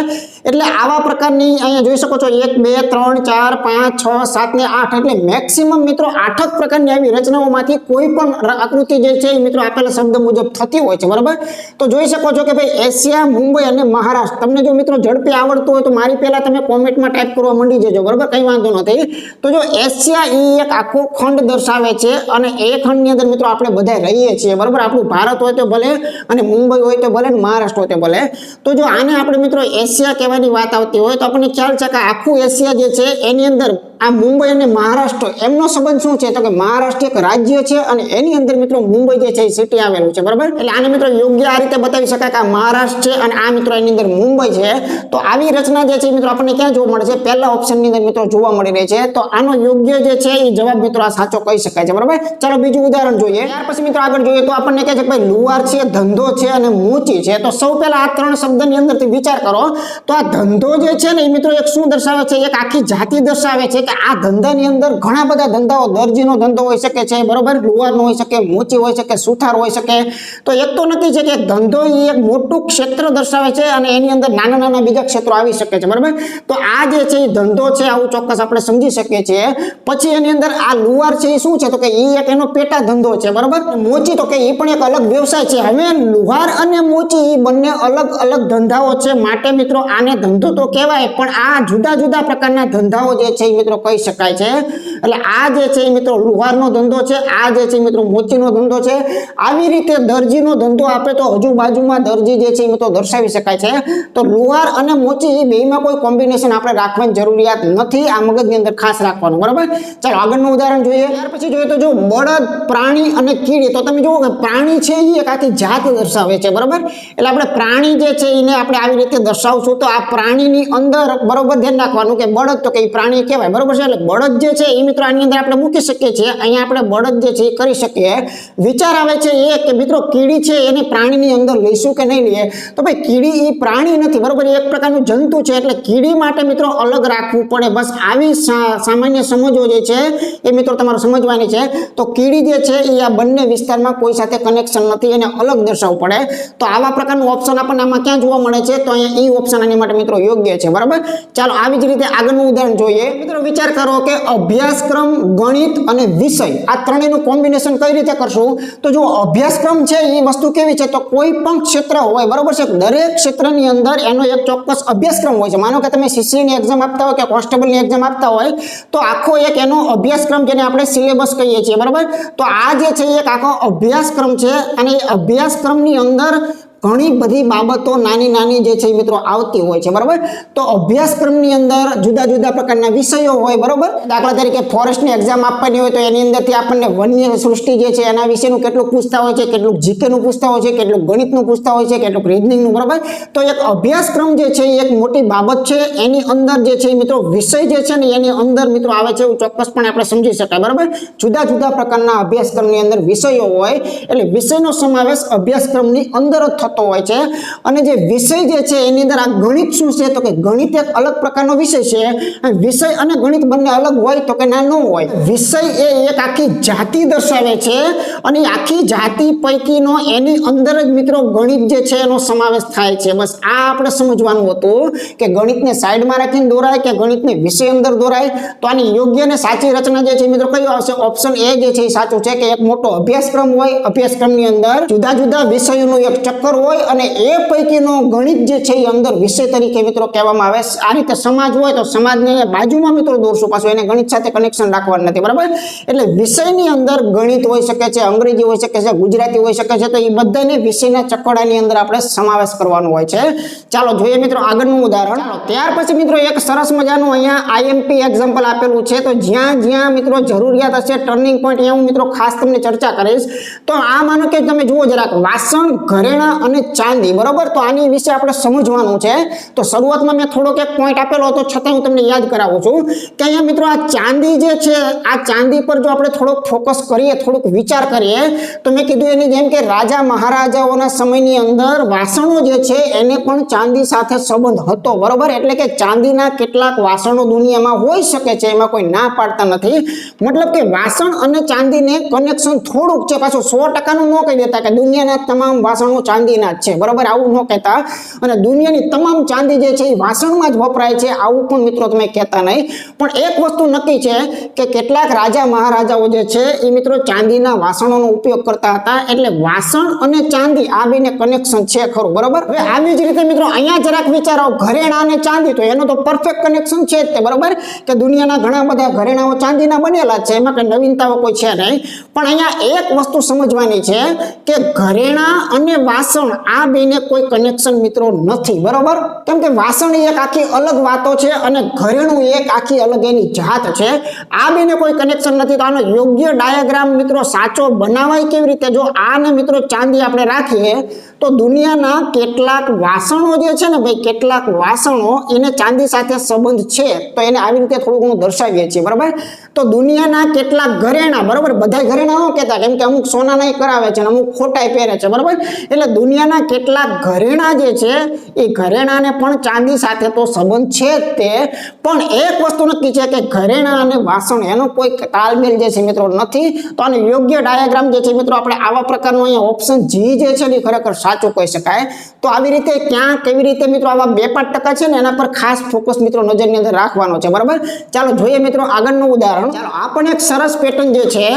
એટલે આવા પ્રકારની અહીંયા જોઈ શકો છો 1 2 3 4 5 6 7 ને 8, એટલે મેક્સિમમ મિત્રો 8 પ્રકારની આવી રચનાઓમાંથી કોઈ પણ આકૃતિ જે છે એ મિત્રો આપેલા શબ્દ મુજબ થતી હોય છે, બરાબર. તો જોઈ શકો છો કે ભાઈ એશિયા, મુંબઈ અને મહારાષ્ટ્ર. તમને જો મિત્રો ઝડપી આવડતું હોય તો મારી પહેલા તમે કોમેન્ટમાં ટાઈપ કરવા માંડી જજો, બરાબર. કંઈ વાંધો નથી. તો જો એશિયા એ એક આખો ખંડ દર્શાવે છે અને એ ખંડની અંદર મિત્રો આપણે બધા રહીએ છીએ, બરાબર. આપણું ભારત હોય તો ભલે અને મુંબઈ હોય તો ભલે અને મહારાષ્ટ્ર હોય તો ભલે. તો જો આને આપણે મિત્રો એશિયા કહેવાની વાત આવતી હોય તો આપણને ખ્યાલ છે કે આખું એશિયા જે છે એની અંદર આ મુંબઈ અને મહારાષ્ટ્ર એમનો સંબંધ શું છે તો કે મહારાષ્ટ્ર એક રાજ્ય છે અને એની અંદર મિત્રો મુંબઈ જે છે એ સિટી આવેલું છે, બરાબર. એટલે આને મિત્રો યોગ્ય આ રીતે બતાવી શકાય કે આ મહારાષ્ટ્ર છે અને આ મિત્રો એની અંદર મુંબઈ છે. તો આવી રચના જે છે મિત્રો આપણને ક્યાં જોવા મળે છે, પહેલા ઓપ્શનની અંદર મિત્રો જોવા મળી રહી છે. તો આનો યોગ્ય જે છે એ જવાબ મિત્રો આ સાચો કહી શકાય છે, બરાબર. ચાલો બીજું ઉદાહરણ જોઈએ. ત્યાર પછી મિત્રો આગળ જોઈએ તો આપણને કહે છે કે ભાઈ લુહાર છે, ધંધો છે અને મૂચી છે. તો સૌ પહેલા આ 3 શબ્દની અંદરથી વિચાર કરો તો આ ધંધો જે છે ને એ મિત્રો એક શું દર્શાવે છે, એક આખી જાતિ દર્શાવે છે કે આ ધંધાની અંદર ઘણા બધા ધંધાઓ, દરજીનો ધંધો હોઈ શકે છે, બરોબર, લુહારનો હોઈ શકે, મોચી હોઈ શકે, સુથાર હોઈ શકે. તો એક તો નક્કી છે કે ધંધો એ એક મોટું ક્ષેત્ર દર્શાવે છે અને એની અંદર નાના નાના બીજા ક્ષેત્રો આવી શકે છે, બરોબર. તો આ જે છે એ ધંધો છે, આવું ચોક્કસ આપણે સમજી શકીએ છીએ. પછી એની અંદર આ લુહાર છે એ શું છે, તો કે એ એક એનો પેટા ધંધો છે, બરોબર. મોચી તો કે એ પણ એક અલગ વ્યવસાય છે. હવે લુહાર અને મોચી એ બંને અલગ અલગ ધંધાઓ છે, માટે મિત્રો આને ધંધો તો કહેવાય, પણ આ જુદા જુદા પ્રકારના ધંધાઓ જે છે એ મિત્રો કહી શકાય છે. એટલે આ જે છે એ મિત્રો લુહારનો ધંધો છે, આ જે છે મિત્રો મોચીનો ધંધો છે. આવી રીતે દરજીનો ધંધો આપે તો હજુ બાજુમાં દરજી જે છે એ મિત્રો દર્શાવી શકાય છે. તો લુહાર અને મોચી એ બેમાં કોઈ કોમ્બિનેશન આપણે રાખવાની જરૂરિયાત નથી, આ મગજની અંદર ખાસ રાખવાનું, બરાબર. ચાલો આગળનું ઉદાહરણ જોઈએ. ત્યાર પછી જોઈએ તો જો બળદ, પ્રાણી અને કીડી. તો તમે જુઓ કે પ્રાણી છે એ એક આખી જાત દર્શાવે છે, બરાબર. એટલે આપણે પ્રાણી જે છે એને આપણે આવી રીતે દર્શાવશું. તો આ પ્રાણીની અંદર બરોબર ધ્યાન રાખવાનું કે બળદ તો કે પ્રાણી કહેવાય, બરોબર છે. એટલે બળદ જે છે એ મિત્રો આની અંદર આપણે મૂકી શકીએ છીએ. અહીંયા આપણે બળદ જે છે એ કરી શકીએ. વિચાર આવે છે એ કે મિત્રો કીડી છે એને પ્રાણીની અંદર લઈશું કે નહીં લઈએ. તો ભાઈ કીડી એ પ્રાણી નથી, બરોબર, એ એક પ્રકારનું જંતુ છે. એટલે કીડી માટે મિત્રો અલગ રાખવું પડે. બસ આવી સામાન્ય સમજો જે છે એ મિત્રો તમારે સમજવાની છે. તો કીડી જે છે એ આ બંને વિસ્તારમાં કોઈ સાથે કનેક્શન નથી, એને અલગ દર્શાવવું પડે. તો આવા પ્રકારનું ઓપ્શન આપણને આમાં ક્યાં જોવા મળે છે, તો અહીંયા ઈ ઓપ્શન આની માટે મિત્રો યોગ્ય છે, બરાબર. ચાલો આવી જ રીતે આગળનું ઉદાહરણ જોઈએ. મિત્રો વિચાર કરો કે અભ્યાસક્રમ, ગણિત અને વિષય, આ ત્રણેયનું કોમ્બિનેશન કઈ રીતે કરશું. તો જો અભ્યાસક્રમ છે એ વસ્તુ કેવી છે, તો કોઈ પણ ક્ષેત્ર હોય, બરોબર છે, દરેક ક્ષેત્રની અંદર એનો એક ચોક્કસ અભ્યાસક્રમ હોય છે. માનો કે તમે સીસીની એક્ઝામ આપતા હોય કે કોન્સ્ટેબલની એક્ઝામ આપતા હોય, તો આખો એક એનો અભ્યાસક્રમ જેને આપણે સિલેબસ કહીએ છીએ, બરાબર. તો આ જે છે એક આખો અભ્યાસક્રમ છે અને એ અભ્યાસક્રમની અંદર ઘણી બધી બાબતો નાની નાની જે છે મિત્રો આવતી હોય છે, બરાબર. તો અભ્યાસક્રમની અંદર જુદા જુદા પ્રકારના વિષયો હોય, બરાબર. દાખલા તરીકે ફોરેસ્ટની એક્ઝામ આપવાની હોય તો એની અંદરથી આપણને વન્ય સૃષ્ટિ જે છે એના વિશેનું કેટલું પૂછતા હોય છે, કેટલું જીકેનું પૂછતા હોય છે, કેટલું ગણિતનું પૂછતા હોય છે, કેટલું રીઝનિંગનું, બરાબર. તો એક અભ્યાસક્રમ જે છે એ એક મોટી બાબત છે. એની અંદર જે છે મિત્રો વિષય જે છે ને એની અંદર મિત્રો આવે છે એવું ચોક્કસપણે આપણે સમજી શકાય, બરાબર. જુદા જુદા પ્રકારના અભ્યાસક્રમની અંદર વિષયો હોય એટલે વિષયનો સમાવેશ અભ્યાસક્રમની અંદર જ થતો હોય છે. અને જે વિષય જે છે એની અંદર આ ગણિત શું છે, તો કે ગણિત એક અલગ પ્રકારનો વિષય છે. વિષય અને ગણિત બંને અલગ હોય તો કે ના ન હોય. વિષય એ એક આખી જાતિ દર્શાવે છે અને આખી જાતિ પૈકીનો એની અંદર જ મિત્રો ગણિત જે છે એનો સમાવેશ થાય છે. બસ આ આપણે સમજવાનું હતું કે ગણિતને સાઈડમાં રાખીને દોરાય કે ગણિતને વિષય અંદર દોરાય. તો આની યોગ્ય અને સાચી રચના જે છે મિત્રો કયો આવશે, ઓપ્શન એ જે છે એ સાચું છે કે એક મોટો અભ્યાસક્રમ હોય, અભ્યાસક્રમની અંદર જુદા જુદા વિષયોનું એક ચક્કર હોય અને એ પૈકીનો ગણિત જે છે એ અંદર વિષય તરીકે મિત્રો કહેવામાં આવે. આ રીતે સમાજ હોય તો સમાજને બાજુમાં મિત્રો દોરશું, પાછું એને ગણિત સાથે કનેક્શન રાખવાનું નથી, બરાબર. એટલે વિષયની અંદર ગણિત હોઈ શકે છે, અંગ્રેજી હોઈ શકે છે, ગુજરાતી હોઈ શકે છે. તો એ બધાને વિષયના ચક્કડાની અંદર આપણે સમાવેશ કરવાનો હોય છે. ચાલો જોઈએ મિત્રો આગળનું ઉદાહરણ. ત્યાર પછી મિત્રો એક સરસ મજાનું અહીંયા આઈએમપી એક્ઝામ્પલ આપેલું છે. તો જ્યાં જ્યાં મિત્રો જરૂરિયાત હશે, ટર્નિંગ પોઈન્ટ, અહીંયા હું મિત્રો ખાસ તમને ચર્ચા કરીશ. તો આ માનો કે તમે જુઓ જરાક વાસણ, ઘરેણા અને ચાંદી, બરોબર. તો આની વિશે આપણે સમજવાનું છે. તો શરૂઆતમાં મેં થોડોક એક પોઈન્ટ આપેલો હતો, છતાં હું તમને યાદ કરાવું છું કે અહીંયા મિત્રો આ ચાંદી જે છે, આ ચાંદી પર જો આપણે થોડોક ફોકસ કરીએ, થોડુંક વિચાર કરીએ, તો મેં કીધું એની જેમ કે રાજા મહારાજાઓના સમયની અંદર વાસણો જે છે એને પણ ચાંદી સાથે સંબંધ હતો, બરોબર. એટલે કે ચાંદીના કેટલાક વાસણો દુનિયામાં હોઈ શકે છે, એમાં કોઈ ના પાડતા નથી. મતલબ કે વાસણ અને ચાંદીને કનેક્શન થોડુંક છે. પાછું 100% ન કહી દેતા કે દુનિયાના તમામ વાસણો ચાંદીના છે, બરોબર, આવું ન કહેતા. અને દુનિયાની તમામ ચાંદી જે છે એ વાસણમાં જ વપરાય છે, આવું પણ મિત્રો તમે કહેતા નહીં. પણ એક વસ્તુ નક્કી છે કે કેટલાક રાજા મહારાજાઓ જે છે એ મિત્રો ચાંદીના વાસણોનો ઉપયોગ કરતા હતા. એટલે વાસણ અને ચાંદી આ બેને કનેક્શન છે ખરું, બરોબર. હવે આવી જ રીતે મિત્રો અહીંયા જરાક વિચારો, ઘરેણા અને ચાંદી, તો એનો તો પરફેક્ટ કનેક્શન છે જ તે, બરોબર. કે દુનિયાના ઘણા બધા ઘરેણાઓ ચાંદીના બનેલા છે, એમાં કઈ નવીનતાઓ કોઈ છે નહીં. પણ અહીંયા એક વસ્તુ સમજવાની છે કે ઘરેણા અને વાસણ આ બેને કોઈ કનેક્શન મિત્રો નથી, બરોબર. કેમ કે વાસણ એક આખી અલગ વાતો છે અને ઘરેણું એક આખી અલગ એની જાત છે. આ બેને કોઈ કનેક્શન નથી. તો આનો યોગ્ય ડાયાગ્રામ મિત્રો સાચો બનાવાય કેવી રીતે, જો આને મિત્રો ચાંદી આપણે રાખીએ તો દુનિયાના કેટલાક વાસણો જે છે ને ભાઈ, કેટલાક વાસણો એને ચાંદી સાથે સંબંધ છે, તો એને આવી રીતે થોડું ઘણું દર્શાવીએ છીએ, બરાબર. તો દુનિયાના કેટલાક ઘરેણા, બરોબર, બધા ઘરેણા ન કહેતા, કેમ કે અમુક સોનાના કરાવે છે અને અમુક ખોટાઈ પહેરે છે, બરોબર. એટલે દુનિયાના કેટલાક ઘરેણા જે છે એ ઘરેણાને પણ ચાંદી સાથે તો સંબંધ છે જ તે, પણ એક વસ્તુ નક્કી છે કે ઘરેણા અને વાસણ એનો કોઈ તાલમેલ જે છે મિત્રો નથી. તો આનો યોગ્ય ડાયાગ્રામ જે છે મિત્રો આપણે આવા પ્રકારનો અહીંયા ઓપ્શન જી જે છે એ ખરેખર સાચું કહી શકાય. તો આવી રીતે ક્યાં કેવી રીતે મિત્રો આવા 2-5% છે ને એના પર ખાસ ફોકસ મિત્રો નજરની અંદર રાખવાનો છે, બરાબર. ચાલો જોઈએ મિત્રો આગળનું ઉદાહરણ. ચાલો આ પણ એક સરસ પેટર્ન જે છે,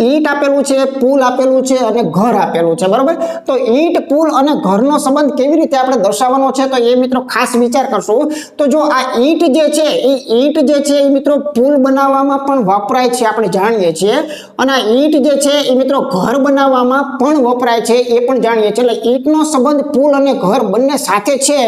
ઈંટ આપેલું છે, પુલ આપેલું છે અને ઘર આપેલું છે, બરાબર. તો ઈંટ, પુલ અને ઘરનો સંબંધ કેવી રીતે આપણે દર્શાવવાનો છે તો એ મિત્રો ખાસ વિચાર કરશું. તો જો આ ઈંટ જે છે એ મિત્રો પુલ બનાવવામાં પણ વપરાય છે, આપણે જાણીએ છીએ, અને આ ઈંટ જે છે એ મિત્રો ઘર બનાવવામાં પણ વપરાય છે, એ પણ જાણીએ છીએ. એટલે ઈંટનો સંબંધ પુલ અને ઘર બંને સાથે છે,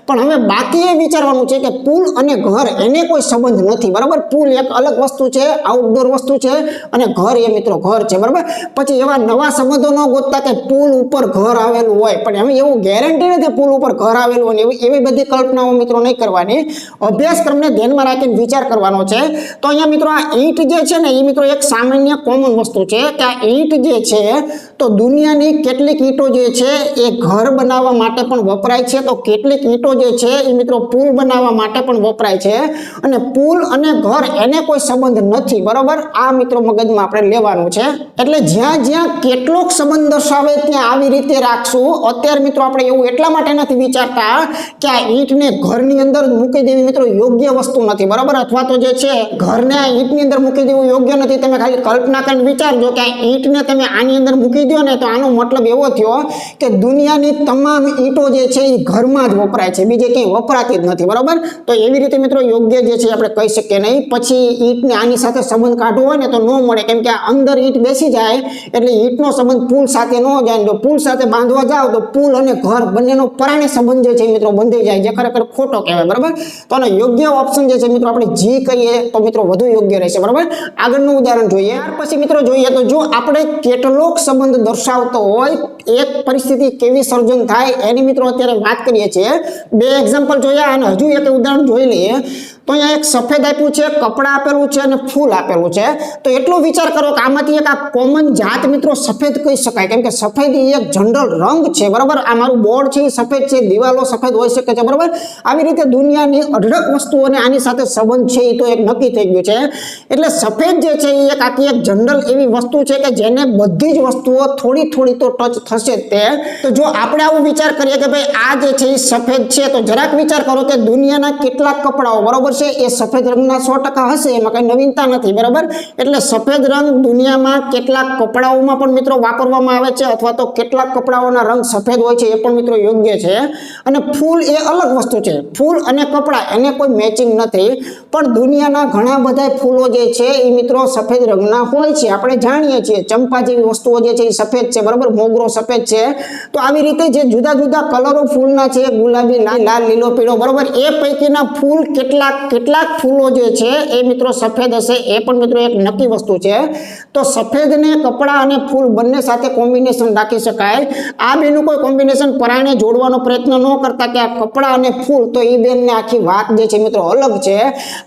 પણ હવે બાકી એ વિચારવાનું છે કે પુલ અને ઘર એને કોઈ સંબંધ નથી, બરાબર. પુલ એક અલગ વસ્તુ છે, આઉટડોર વસ્તુ છે, અને ઘર એ મિત્રો ઘર છે, બરાબર. પછી એવા નવા સંબંધો ન ગોતતા કે પુલ ઉપર ઘર આવેલું હોય, પણ એમ એવું ગેરંટી નથી પુલ ઉપર ઘર આવેલું હોય, એવી બધી કલ્પનાઓ મિત્રો નહીં કરવાની. અભ્યાસક્રમને ધ્યાનમાં રાખીને વિચાર કરવાનો છે. તો અહીંયા મિત્રો આ ઈંટ જે છે ને એ મિત્રો એક સામાન્ય કોમન વસ્તુ છે કે આ ઈંટ જે છે તો દુનિયાની કેટલીક ઈંટો જે છે એ ઘર બનાવવા માટે પણ વપરાય છે, તો કેટલીક ઈંટો જે છે એ મિત્રો પુલ બનાવવા માટે પણ વપરાય છે, અને પુલ અને ઘર એને કોઈ સંબંધ નથી, બરાબર. આ મિત્રો મગજમાં આપણે લેવાનું છે. એટલે જ્યાં જ્યાં કેટલોક સંબંધ દર્શાવે ત્યાં આવી રીતે રાખશું. અત્યારે મિત્રો આપણે એવું એટલા માટે નથી વિચારતા કે આ ઈંટને ઘરની અંદર મૂકી દેવી મિત્રો યોગ્ય વસ્તુ નથી, બરાબર. અથવા તો જે છે ઘરને આ ઈંટની અંદર મૂકી દેવું યોગ્ય નથી. તમે ખાલી કલ્પના કરીને વિચારજો કે આ ઈંટને તમે આની અંદર મૂકી દો ને તો આનો મતલબ એવો થયો કે દુનિયાની તમામ ઈંટો જે છે એ ઘરમાં જ વપરાય છે, બીજે ક્યાંય વપરાતી જ નથી, બરાબર. તો એવી રીતે મિત્રો યોગ્ય જે છે આપણે કહી શકીએ નહીં. પછી ઈંટને આની સાથે સંબંધ કાઢવો હોય ને તો ન મળે, કેમ કે અંદર ઈંટ બેસી જાય એટલે ઈંટનો સંબંધ પુલ સાથે ન જાય. જો પુલ સાથે બાંધવા જાવ તો પુલ અને ઘર બંનેનો પરાણે સંબંધ જે છે મિત્રો બંધાઈ જાય, જે ખરેખર ખોટો કહેવાય, બરાબર. તો આનો યોગ્ય ઓપ્શન જે છે મિત્રો આપણે જી કહીએ તો મિત્રો વધુ યોગ્ય રહેશે, બરાબર. આગળનું ઉદાહરણ જોઈએ. ત્યાર પછી મિત્રો જોઈએ તો જો આપણે કેટલોક સંબંધ દર્શાવતો હોય એક પરિસ્થિતિ કેવી સર્જન થાય એની મિત્રો અત્યારે વાત કરીએ છીએ. 2 એક્ઝામ્પલ જોયા અને હજુ એક ઉદાહરણ જોઈ લઈએ. તો અહીંયા એક સફેદ આપ્યું છે, કપડા આપેલું છે અને ફૂલ આપેલું છે. તો એટલો વિચાર કરો કે આમાંથી એક આ કોમન જાત મિત્રો સફેદ કહી શકાય, કેમ કે સફેદ એ એક જનરલ રંગ છે, બરાબર. આ મારું બોર્ડ છે એ સફેદ છે, દિવાલો સફેદ હોઈ શકે છે, બરાબર. આવી રીતે દુનિયાની અઢળક વસ્તુઓને આની સાથે સંબંધ છે એ તો એક નક્કી થઈ ગયું છે. એટલે સફેદ જે છે એ એક આખી એક જનરલ એવી વસ્તુ છે કે જેને બધી જ વસ્તુઓ થોડી થોડી તો ટચ થશે તે. તો જો આપણે આવું વિચાર કરીએ કે ભાઈ આ જે છે એ સફેદ છે, તો જરાક વિચાર કરો કે દુનિયાના કેટલાક કપડાઓ, બરાબર છે, એ સફેદ રંગના 100% હશે, એમાં કઈ નવીનતા નથી, બરાબર. એટલે સફેદ રંગ દુનિયામાં કેટલાક કપડાઓમાં પણ મિત્રો વાપરવામાં આવે છે, અથવા તો કેટલાક કપડાઓના રંગ સફેદ હોય છે, એ પણ મિત્રો યોગ્ય છે. અને ફૂલ એ અલગ વસ્તુ છે, ફૂલ અને કપડા એને કોઈ મેચિંગ નથી, પણ દુનિયાના ઘણા બધા ફૂલો જે છે એ મિત્રો સફેદ રંગના હોય છે, આપણે જાણીએ છીએ. ચંપા જેવી વસ્તુઓ જે છે એ સફેદ છે, બરાબર. મોગરો સફેદ છે. તો આવી રીતે જે જુદા જુદા કલરો ફૂલના છે, ગુલાબી, લાલ, લીલો, પીળો, બરાબર, એ પૈકીના ફૂલ કેટલાક ફૂલો જે છે એ મિત્રો સફેદ હશે, એ પણ મિત્રો એક નક્કી વસ્તુ છે. તો સફેદને કપડા અને ફૂલ બંને સાથે કોમ્બિનેશન રાખી શકાય. આ બેનું કોઈ કોમ્બિનેશન પરાણે જોડવાનો પ્રયત્ન ન કરતા કે આ કપડા અને ફૂલ, તો એ બેનને આખી વાત જે છે મિત્રો અલગ છે.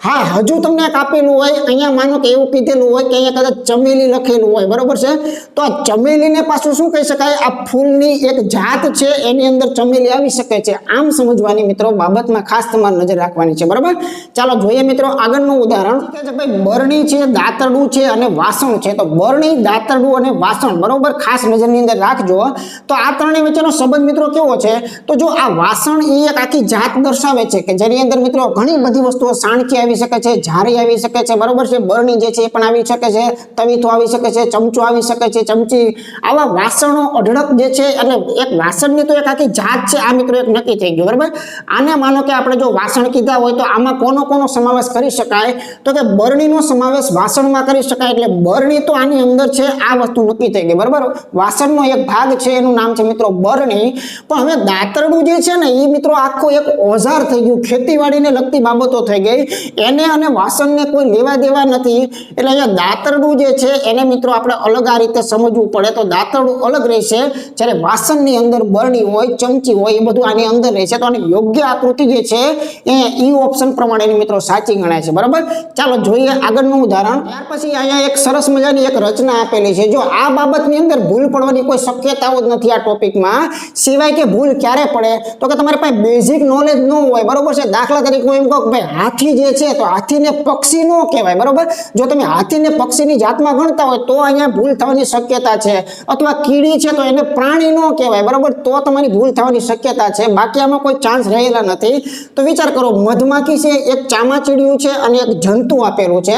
હા, હજુ તમને એક આપેલું હોય, અહીંયા માનો કે એવું કીધેલું હોય કે અહીંયા કદાચ ચમેલી લખેલું હોય, બરાબર છે. તો આ ચમેલીને પાછું શું કહી શકાય, આ ફૂલની એક જાત છે, એની અંદર ચમેલી આવી શકે છે. આમ સમજવાની મિત્રો બાબતમાં ખાસ તમારે નજર રાખવાની છે, બરાબર. ચાલો જોઈએ મિત્રો આગળનું ઉદાહરણ. ભાઈ બરણી છે, દાંતરડું છે અને વાસણ છે. તો બરણી, દાંતરડું અને વાસણ, બરોબર, ખાસ નજરની અંદર રાખજો. તો આ ત્રણેય વચ્ચેનો સંબંધ મિત્રો કેવો છે, તો જો આ વાસણ એ એક આખી જાત દર્શાવે છે કે જેની અંદર મિત્રો ઘણી બધી વસ્તુઓ, સાણકી આવી શકે છે, ઝારી આવી શકે છે, બરોબર છે. બરણી જે છે એ પણ આવી શકે છે, તવીથો આવી શકે છે, ચમચો આવી શકે છે, ચમચી. આવા વાસણો અઢળક જે છે, એટલે એક વાસણની તો એક આખી જાત છે, આ મિત્રો એક નક્કી થઈ ગયું, બરાબર. આને માનો કે આપણે જો વાસણ કીધા હોય તો આમાં કોનો સમાવેશ કરી શકાય, તો કે બરણીનો સમાવેશ વાસણમાં કરી શકાય. એટલે બરણી તો આની અંદર છે, આ વસ્તુ નક્કી થઈ ગઈ, બરાબર. વાસણનો એક ભાગ છે, એનું નામ છે મિત્રો બરણી. પણ હવે દાંતરડું જે છે ને એ મિત્રો આખો એક ઓજાર થઈ ગયું, ખેતીવાડીને લગતી બાબતો થઈ ગઈ, એને અને વાસણને કોઈ લેવા દેવા નથી. એટલે અહીંયા દાંતરડું જે છે એને મિત્રો આપણે અલગ આ રીતે સમજવું પડે. તો દાંતરડું અલગ રહેશે, જ્યારે વાસણની અંદર બરણી હોય, ચમચી હોય, એ બધું આની અંદર રહેશે. તો આની યોગ્ય આકૃતિ જે છે એ ઈ ઓપ્શન પ્રમાણે માટેની મિત્રો સાચી ગણાય છે, બરાબર। ચાલો જોઈએ આગળનું ઉદાહરણ। ત્યાર પછી અહીંયા એક સરસ મજાની એક રચના આપેલી છે। જો આ બાબતની અંદર ભૂલ પડવાની કોઈ શક્યતાઓ જ નથી આ ટોપિકમાં, સિવાય કે ભૂલ ક્યારે પડે તો કે તમારી પાસે બેઝિક નોલેજ ન હોય, બરોબર છે। દાખલા તરીકે હું એમ કહું કે ભાઈ હાથી જે છે તો હાથીને પક્ષી ન કહેવાય, બરોબર। જો તમે હાથીને પક્ષીની જાતમાં ગણતા હોય તો અહીંયા ભૂલ થવાની શક્યતા છે, અથવા કીડી છે તો એને પ્રાણી ન કહેવાય, બરોબર, તો તમારી ભૂલ થવાની શક્યતા છે, બાકી આમાં કોઈ ચાન્સ રહેલા નથી। તો વિચાર કરો, મધમાખી છે, એક ચામાચીડિયું છે અને એક જંતુ આપેલું છે।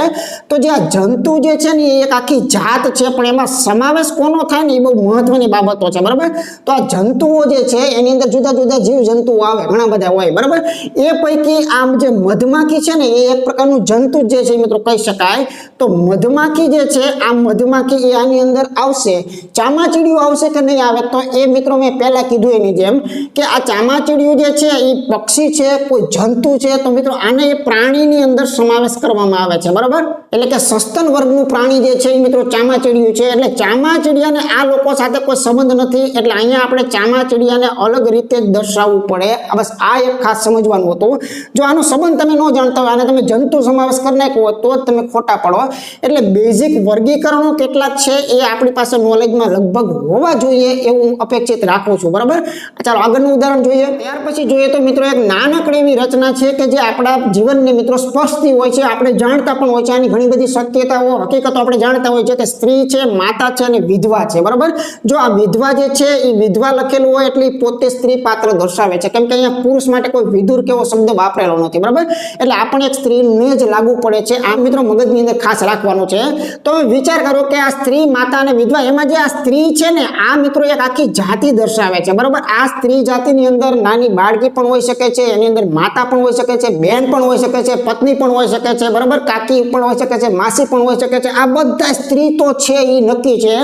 તો જે આ જંતુ જે છે ને એ એક આખી જાત છે, પણ એમાં સમાવેશ કોનો થાય ને એ બહુ મહત્વની બાબતો છે, બરાબર। તો આ જંતુઓ જે છે એની અંદર જુદા જુદા જીવ જંતુઓ આવે, ઘણા બધા હોય, બરાબર। એ પૈકી આમ જે મધમાખી છે ને એ એક પ્રકારનું જંતુ જે છે મિત્રો કહી શકાય। તો મધમાખી જે છે આ મધમાખી એ આની અંદર આવશે, ચામાચીડિયું આવશે કે નહીં આવે તો એ મિત્રો મેં પહેલા કીધું એની જેમ કે આ ચામાચીડિયું જે છે એ પક્ષી છે, કોઈ જંતુ છે, તો મિત્રો આને એ પ્રાણીની અંદર સમાવેશ કરવામાં આવે છે, બરાબર। એટલે કે સસ્તન વર્ગનું પ્રાણી જે છે એ મિત્રો ચામાચીડિયું છે, એટલે ચામાચીડિયાને આ લોકો સાથે કોઈ સંબંધ નથી, એટલે અહીંયા આપણે ચામાચીડિયાને અલગ રીતે જ દર્શાવવું પડે, બસ આ એક ખાસ સમજવાનું હતું। જો આનો સંબંધ તમે ન જાણતા હોય અને તમે જંતુ સમાવેશ કરી નાખ્યો હોય તો જ તમે ખોટા પડો, એટલે બેઝિક વર્ગીકરણો કેટલાક છે એ આપણી પાસે નોલેજમાં લગભગ હોવા જોઈએ એવું અપેક્ષિત રાખું છું, બરાબર। ચાલો આગળનું ઉદાહરણ જોઈએ। ત્યાર પછી જોઈએ તો મિત્રો એક નાનકડી એવી રચના છે કે જે આપણા જીવનને મિત્રો સ્પર્શતી હોય છે, આપણે જાણતા પણ હોય છે, આની ઘણી બધી શક્યતાઓ હકીકતો આપણે જાણતા હોય છે કે સ્ત્રી છે, માતા છે અને વિધવા છે, બરાબર। જો આ વિધવા જે છે એ વિધવા લખેલું હોય એટલે પોતે સ્ત્રી પાત્ર દર્શાવે છે, કેમ કે અહીંયા પુરુષ માટે કોઈ વિધુર કેવો શબ્દ વાપરેલો નથી, બરાબર। એટલે આપણે એક સ્ત્રીને જ લાગુ પડે છે, આ મિત્રો મગજની અંદર ખાસ રાખવાનું છે। તો વિચાર કરો કે આ સ્ત્રી, માતા અને વિધવા, એમાં જે આ સ્ત્રી છે ને આ મિત્રો એક આખી જાતિ દર્શાવે છે, બરાબર। આ સ્ત્રી જાતિની અંદર નાની બાળકી પણ હોઈ શકે છે, એની અંદર માતા પણ હોઈ શકે છે, બેન પણ હોઈ શકે છે, પત્ની પણ હોઈ શકે છે, બરાબર, કાકી પણ હોઈ શકે છે, માસી પણ હોઈ શકે છે, આ બધા સ્ત્રી તો છે એ નક્કી છે।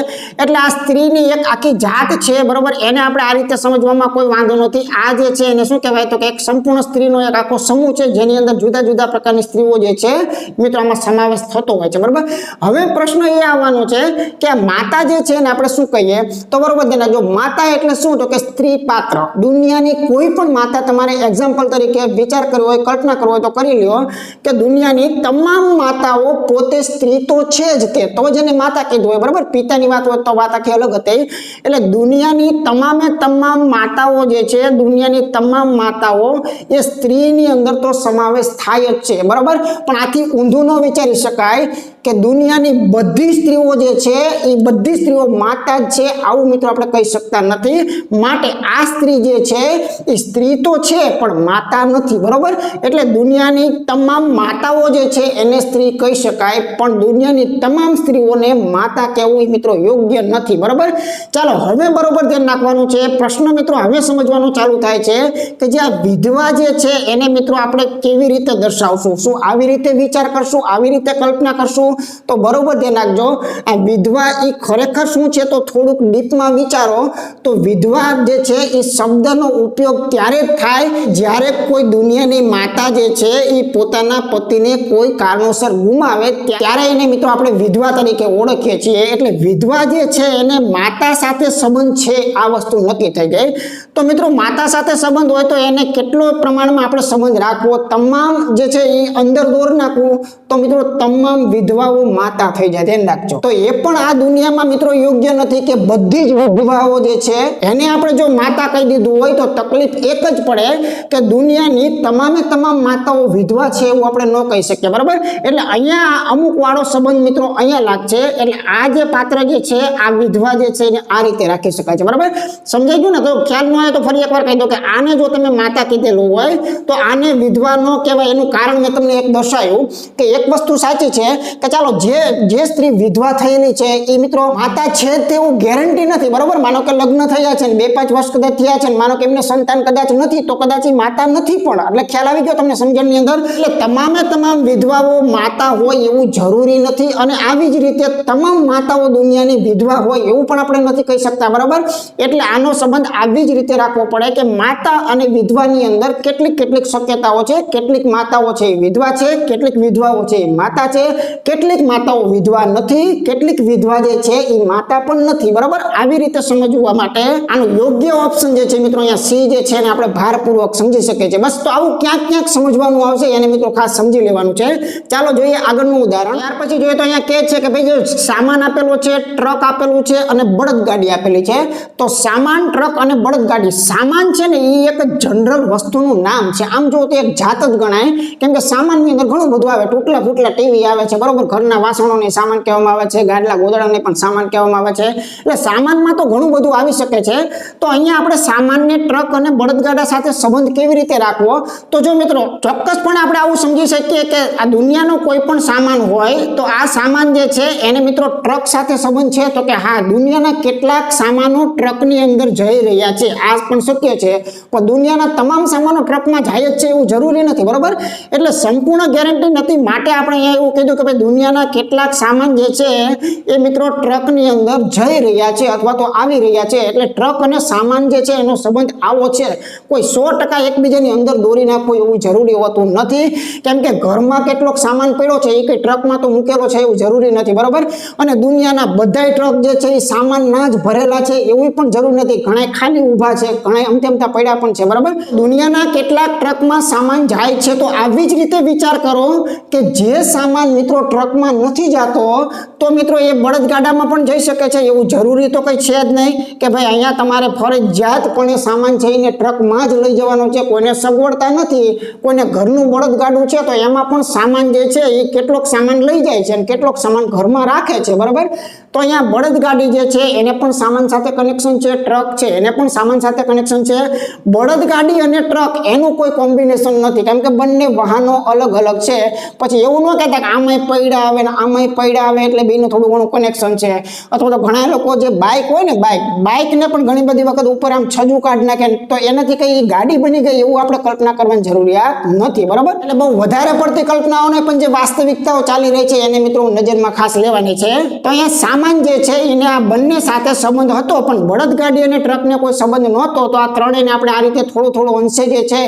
એટલે આ સ્ત્રીની એક આખી જાત છે, બરાબર, એને આપણે આ રીતે સમજવામાં કોઈ વાંધો નથી। આ જે છે એને શું કહેવાય તો કે એક સંપૂર્ણ સ્ત્રીનો એક આખો સમૂહ છે જેની અંદર જુદા જુદા પ્રકારની સ્ત્રીઓ જે છે મિત્રો આમાં સમાવેશ થતો હોય છે, બરાબર। હવે પ્રશ્ન એ આવવાનો છે કે આ માતા જે છે ને આપણે શું કહીએ તો બરોબર છે, જો માતા એટલે શું તો કે સ્ત્રી પાત્ર, દુનિયાની કોઈ પણ માતા, તમારે એક્ઝામ્પલ તરીકે વિચાર કરવો હોય, કલ્પના કરવો હોય તો કરી લ્યો કે દુનિયાની તમામ માતાઓ પોતે સ્ત્રી તો છે જ, તે તો જેને માતા કીધું હોય, બરાબર। પિતાની વાત હોય તો વાત આખી અલગ હતી। એટલે દુનિયાની તમામે તમામ માતાઓ જે છે, દુનિયાની તમામ માતાઓ એ સ્ત્રીની અંદર તો સમાવેશ થાય જ છે, બરાબર। પણ આથી ઊંધું ન વિચારી શકાય કે દુનિયાની બધી સ્ત્રીઓ જે છે એ બધી સ્ત્રીઓ માતા જ છે, આવું મિત્રો આપણે કહી શકતા નથી। માટે આ સ્ત્રી જે છે એ સ્ત્રી તો છે પણ માતા નથી, બરોબર। એટલે દુનિયાની તમામ માતાઓ જે છે એને સ્ત્રી કહી શકાય, પણ દુનિયાની તમામ સ્ત્રીઓને માતા કહેવું મિત્રો યોગ્ય નથી, બરોબર। ચાલો હવે બરોબર ધ્યાન રાખવાનું છે, પ્રશ્ન મિત્રો હવે સમજવાનું ચાલુ થાય છે કે જે આ વિધવા જે છે એને મિત્રો આપણે કેવી રીતે દર્શાવશું, શું આવી રીતે વિચાર કરશું, આવી રીતે કલ્પના કરશું, તો બરોબર ધ્યાન રાખજો। આ વિધવા એ ખરેખર શું છે તો થોડુંક ડીપમાં વિચારો તો વિધવા જે છે એ શબ્દનો ઉપયોગ ત્યારે થાય જ્યારે કોઈ દુનિયાની માતા જે છે એ પોતાના પતિને કોઈ કારણોસર ગુમાવે ત્યારે એને મિત્રો આપણે વિધવા તરીકે ઓળખીએ છીએ। એટલે વિધવા જે છે એને માતા સાથે સંબંધ છે આ વસ્તુ નક્કી થઈ ગઈ। તો મિત્રો માતા સાથે સંબંધ હોય તો એને કેટલો પ્રમાણમાં આપણે સંબંધ રાખવો, તમામ જે છે એ અંદર દોર નાખવું તો મિત્રો તમામ વિધવાઓ માતા થઈ જાય, ધ્યાન રાખજો। તો એ પણ આ દુનિયામાં મિત્રો યોગ્ય નથી કે બધી જ વિધવાઓ જે છે એને આપણે જો માતા કહી દીધું હોય તો તકલીફ એક જ પડે કે દુનિયાની તમામે તમામ માતાઓ વિધવા છે એવું આપણે ન કહી શકીએ, બરાબર। એટલે અહીંયા અમુક વાળો સંબંધ મિત્રો અહીંયા લાગશે, એટલે આ જે પાત્ર જે છે આ વિધવા જે છે એને આ રીતે રાખી શકાય છે, બરાબર। સમજાઈ ગયું ને? તો ખ્યાલ ન આવે તો ફરી એકવાર કહી દો કે આને જો તમે માતા કીધેલું હોય તો આને વિધવા ન કહેવાય। એનું કારણ મેં તમને એક દર્શાવ્યું કે એક વસ્તુ સાચી છે કે ચાલો જે સ્ત્રી વિધવા થયેલી છે એ મિત્રો માતા છે તેવું ગેરંટી નથી, બરોબર। માનો કે લગ્ન થયા છે, 2-5 વર્ષ કદાચ થયા છે, માનો કે એમને સંતાન કદાચ નથી તો કદાચ એ માતા નથી પણ, એટલે ખ્યાલ આવી ગયો તમને સમજણની અંદર। એટલે તમામે તમામ વિધવાઓ માતા હોય એવું જરૂરી નથી, અને આવી જ રીતે તમામ માતાઓ દુનિયાની વિધવા હોય એવું પણ આપણે નથી કહી શકતા, બરાબર। એટલે આનો સંબંધ આવી જ રીતે રાખવો પડે કે માતા અને વિધવાની અંદર કેટલીક શક્યતાઓ છે, કેટલીક માતાઓ છે એ વિધવા છે, કેટલીક વિધવાઓ છે એ માતા છે, કેટલીક માતાઓ વિધવા નથી, કેટલીક વિધવા જે છે એ માતા પણ નથી, બરાબર? આવી રીતે સમજવા માટે આનો યોગ્ય ઓપ્શન જે છે મિત્રો અહીંયા સી જે છે ને આપણે ભારપૂર્વક સમજી શકીએ છીએ. બસ તો આવું ક્યાંક ક્યાંક સમજવાનું આવશે, એને મિત્રો ખાસ સમજી લેવાનું છે. ચાલો જોઈએ આગળનું ઉદાહરણ. ત્યાર પછી જોઈએ તો અહીંયા કે છે કે ભાઈ જો સામાન આપેલો છે, ટ્રક આપેલું છે અને બળદગાડી આપેલી છે. તો સામાન, ટ્રક અને બળદગાડી, સામાન છે ને એ એક જનરલ વસ્તુનું નામ છે. આમ જો તો એક જાત જ ગણાય, કેમ કે સામાનની અંદર ઘણું બધું આવે. તૂટલા ફૂટલા ટીવી આવે છે, બરોબર? ઘરના વાસણોને સામાન કહેવામાં આવે છે, ગાડલા ગોદડાને પણ સામાન કહેવામાં આવે છે. એટલે સામાનમાં તો ઘણું બધું આવી શકે છે. તો અહીંયા આપણે સામાનને ટ્રક અને બળદગાડા સાથે સંબંધ કેવી રીતે રાખવો? તો જો મિત્રો ચોક્કસપણે આપણે આવું સમજી શકીએ કે આ દુનિયાનો કોઈ પણ સામાન હોય તો આ સામાન જે છે એને મિત્રો ટ્રક સાથે સંબંધ છે. તો કે હા, દુનિયાના કેટલાક સામાનો ટ્રકની અંદર જઈ રહ્યા છે, આ પણ શક્ય છે. પણ દુનિયાના તમામ સામાનો ટ્રકમાં જાય જ છે એવું જરૂરી નથી, બરોબર? એટલે સંપૂર્ણ ગેરંટી નથી. માટે આપણે અહીંયા એવું કીધું કે ભાઈ દુનિયાના કેટલાક સામાન જે છે એ મિત્રો ટ્રકની અંદર જઈ રહ્યા છે અથવા તો આવી રહ્યા છે. એટલે ટ્રક અને સામાન જે છે એનો સંબંધ આવો છે. કોઈ 100% એકબીજાની અંદર દોરી નાખવું એવું જરૂરી હોતું નથી, કેમ કે ઘરમાં કેટલોક સામાન પડ્યો છે એ કઈ ટ્રકમાં તો મૂકેલો છે એવું જરૂરી નથી, બરોબર? અને દુનિયાના બધાય ટ્રક જે છે એ સામાનના જ ભરેલા છે એવું પણ જરૂર નથી. ઘણા ખાલી ઊભા છે, ઘણા અમથેમથા પડ્યા પણ છે, બરાબર? દુનિયાના કેટલાક ટ્રકમાં સામાન જાય છે. તો આવી જ રીતે વિચાર કરો કે જે સામાન મિત્રો ટ્રકમાં નથી જતો તો મિત્રો એ બળદગાડામાં પણ જઈ શકે છે. એવું જરૂરી તો કઈ છે જ નહીં કે ભાઈ અહીંયા તમારે ફરજિયાતપણે સામાન જઈને ટ્રકમાં જ લઈ જવાનો છે. કોઈને સગવડતા નથી, કોઈને ઘરનું બળદગાડું છે તો એમાં પણ સામાન જે છે એ કેટલોક સામાન લઈ જાય છે અને કેટલોક સામાન ઘરમાં રાખે છે, બરાબર? તો અહીંયા બળદગાડી જે છે એને પણ સામાન સાથે કનેક્શન છે, ટ્રક છે એને પણ સામાન સાથે કનેક્શન છે. બળદગાડી અને ટ્રક એનું કોઈ કોમ્બિનેશન નથી, કેમ કે બંને વાહનો અલગ અલગ છે. પછી એવું ન કહેતા કે આમાંય પૈડા આવે ને આમાંય પૈડા આવે એટલે બેનું થોડું ઘણું કનેક્શન છે. અથવા તો ઘણા લોકો જે બાઇક હોય ને, બાઇકને પણ ઘણી બધી વખત ઉપર આમ છજુ કાઢ નાખે તો એનાથી કઈ ગાડી બની ગઈ એવું આપણે કલ્પના કરવાની જરૂરિયાત નથી, બરાબર? એટલે બહુ વધારે પડતી કલ્પનાઓને પણ જે વાસ્તવિકતાઓ ચાલી રહી છે એને મિત્રો નજરમાં ખાસ લેવાની છે. તો અહીંયા સામાન જે છે એને આ બંને સાથે સંબંધ હતો, પણ બળદગાડી અને ટ્રકને કોઈ સંબંધ નહોતો. તો આ ત્રણેયને આપણે આ રીતે થોડું અંશે જે છે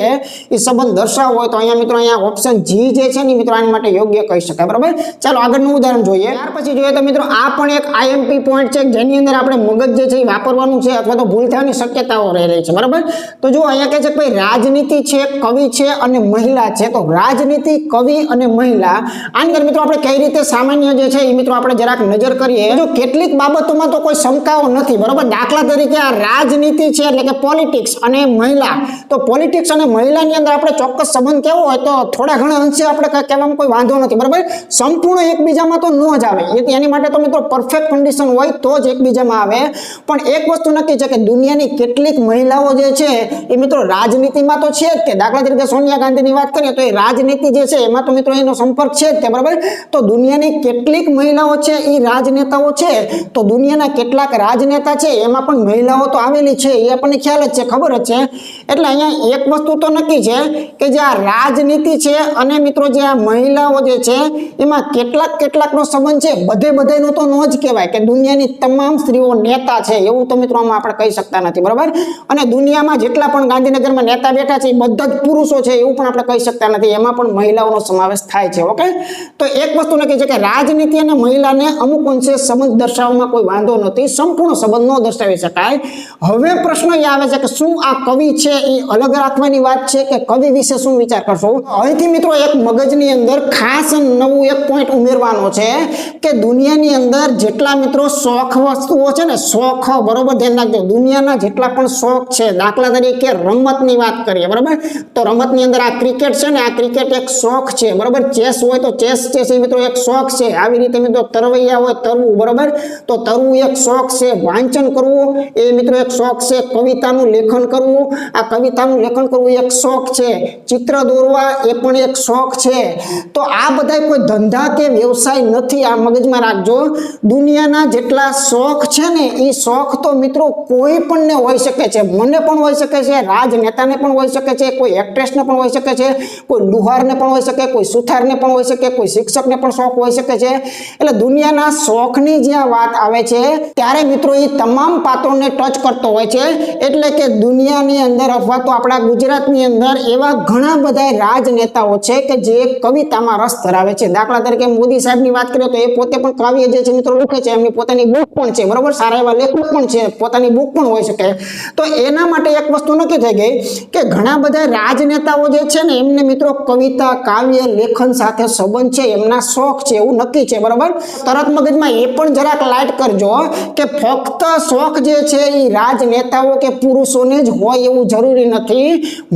એ સંબંધ દર્શાવવો હોય તો અહીંયા મિત્રો અહીંયા ઓપ્શન જી જે છે ને મિત્રો આની માટે યોગ્ય કહી શકાય, બરાબર? ચાલો આગળનું ઉદાહરણ જોઈએ. ત્યાર પછી જોઈએ તો મિત્રો આ પણ એક આઈએમપી પોઈન્ટ છે જેની અંદર આપણે મગજ જે છે એ વાપરવાનું છે અથવા તો ભૂલ થવાની શક્યતાઓ રહેલી છે, બરાબર? તો જો અહીંયા કહે છે કે ભાઈ રાજનીતિ છે, કવિ છે અને મહિલા છે. તો રાજનીતિ, કવિ અને મહિલા, આની અંદર મિત્રો આપણે કઈ રીતે સામાન્ય જે છે એ મિત્રો આપણે જરાક નજર કરીએ. જો કેટલીક બાબતોમાં તો કોઈ શંકાઓ નથી, બરાબર? દાખલા તરીકે આ રાજનીતિ છે એટલે કે પોલિટિક્સ અને મહિલા, તો પોલિટિક્સ અને મહિલાની અંદર આપણે ચોક્કસ સંબંધ કેવો હોય તો થોડા ઘણા અંશે આપણે કહેવામાં કોઈ વાંધો નથી, બરાબર? સંપૂર્ણ એકબીજામાં તો ન જ આવે, એની માટે તો મિત્રો પરફેક્ટ કન્ડિશન હોય તો જ એકબીજામાં આવે. પણ એક વસ્તુ નક્કી છે કે દુનિયાની કેટલીક મહિલાઓ જે છે એ મિત્રો રાજનીતિમાં તો છે જ તે. દાખલા તરીકે સોનિયા ગાંધીની વાત કરીએ તો એ રાજનીતિ જે છે એમાં તો મિત્રો એનો સંપર્ક છે જ તે, બરાબર? તો દુનિયાની કેટલીક મહિલાઓ છે એ રાજનેતાઓ છે. તો દુનિયાના કેટલાક રાજનેતા છે એમાં પણ મહિલાઓ તો આવેલી છે, એ આપણને ખ્યાલ જ છે, ખબર જ છે. એટલે અહીંયા એક વસ્તુ તો નક્કી છે કે જે આ રાજનીતિ છે અને મિત્રો જે આ મહિલાઓ જે છે એમાં કેટલાકનો સંબંધ છે. બધાનો તો ન જ કહેવાય કે દુનિયાની તમામ સ્ત્રીઓ નેતા છે એવું તો મિત્રો આમાં આપણે કહી શકતા નથી, બરાબર? અને દુનિયામાં જેટલા પણ ગાંધીનગરમાં નેતા બેઠા છે એ બધા જ પુરુષો છે એવું પણ આપણે કહી શકતા નથી, એમાં પણ મહિલાઓનો સમાવેશ થાય છે, ઓકે? તો એક વસ્તુ નક્કી છે કે રાજનીતિ અને મહિલાને અમુક અંશે સંબંધ દર્શાવવામાં કોઈ વાંધો નથી, સંપૂર્ણ સંબંધ ન દર્શાવી શકાય. હવે પ્રશ્ન એ આવે છે કે શું આ કવિ છે એ અલગ રાખવાની વાત છે કે કવિ વિશે શું વિચાર કરશો? અહીંથી મિત્રો એક મગજની અંદર ખાસ નવું એક પોઈન્ટ ઉમેરવાનો છે કે દુનિયાની અંદર જેટલા મિત્રો શોખ વસ્તુઓ છે ને, શોખ, બરોબર? ધ્યાન રાખજો, દુનિયાના જેટલા પણ શોખ છે, દાખલા તરીકે રમતની વાત કરીએ, બરાબર? તો રમતની અંદર આ ક્રિકેટ છે ને, આ ક્રિકેટ એક શોખ છે, બરાબર? ચેસ હોય તો ચેસ છે મિત્રો એક શોખ છે. આવી રીતે મિત્રો તરવૈયા હોય, તરવું, બરાબર? તો તરવું એક શોખ છે. વાંચન કરવું એ મિત્રો એક શોખ છે. કવિતાનું લેખન કરવું, આ કવિતાનું લેખન કરવું એક શોખ છે. ચિત્ર દોરવા એ પણ એક શોખ છે. તો આ બધા કોઈ ધંધા કે વ્યવસાય નથી, આ મગજમાં રાખજો. દુનિયાના જેટલા શોખ છે ને એ શોખ તો મિત્રો કોઈ પણ ને હોઈ શકે છે, મને પણ હોઈ શકે છે, રાજનેતાને પણ હોઈ શકે છે, કોઈ એક્ટ્રેસને પણ હોઈ શકે છે, કોઈ લુહારને પણ હોઈ શકે, કોઈ સુથારને પણ હોઈ શકે, કોઈ શિક્ષકને પણ શોખ હોઈ શકે છે. એટલે દુનિયાના શોખની જ્યાં વાત આવે છે ત્યારે મિત્રો એ તમામ પાત્રોને ટચ કરતો હોય છે. એટલે કે દુનિયાની અંદર અથવા તો આપણા ગુજરાતની અંદર એવા ઘણા બધા રાજનેતાઓ છે કે જે કવિતામાં રસ ધરાવે છે. દાખલા તરીકે તરીકે મોદી સાહેબની વાત કરીએ તો એ પોતે પણ કાવ્ય જે છે મિત્રો લખે છે, એમની પોતાની બુક પણ છે, બરોબર, સારા એવા લેખક પણ છે, પોતાની બુક પણ હોઈ શકે. તો એના માટે એક વસ્તુ નક્કી થઈ ગઈ કે ઘણા બધા રાજનેતાઓ જે છે ને એમને મિત્રો કવિતા, કાવ્ય, લેખન સાથે સંબંધ છે, એમના શોખ છે, એવું નક્કી છે, બરોબર. તરત મગજમાં એ પણ જરાક લાઈટ કરજો કે ફક્ત શોખ જે છે એ રાજનેતાઓ કે પુરુષોને જ હોય એવું જરૂરી નથી.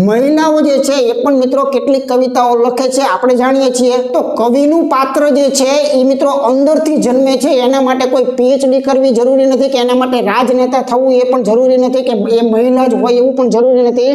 મહિલાઓ જે છે એ પણ મિત્રો કેટલીક કવિતાઓ લખે છે, આપણે જાણીએ છીએ. તો કવિનું પાત્ર જે છે એ મિત્રો અંદરથી જન્મે છે, એના માટે કોઈ પીએચડી કરવી જરૂરી નથી કે એના માટે રાજનેતા થવું એ પણ જરૂરી નથી કે એ મહિલા જ હોય એવું પણ જરૂરી નથી.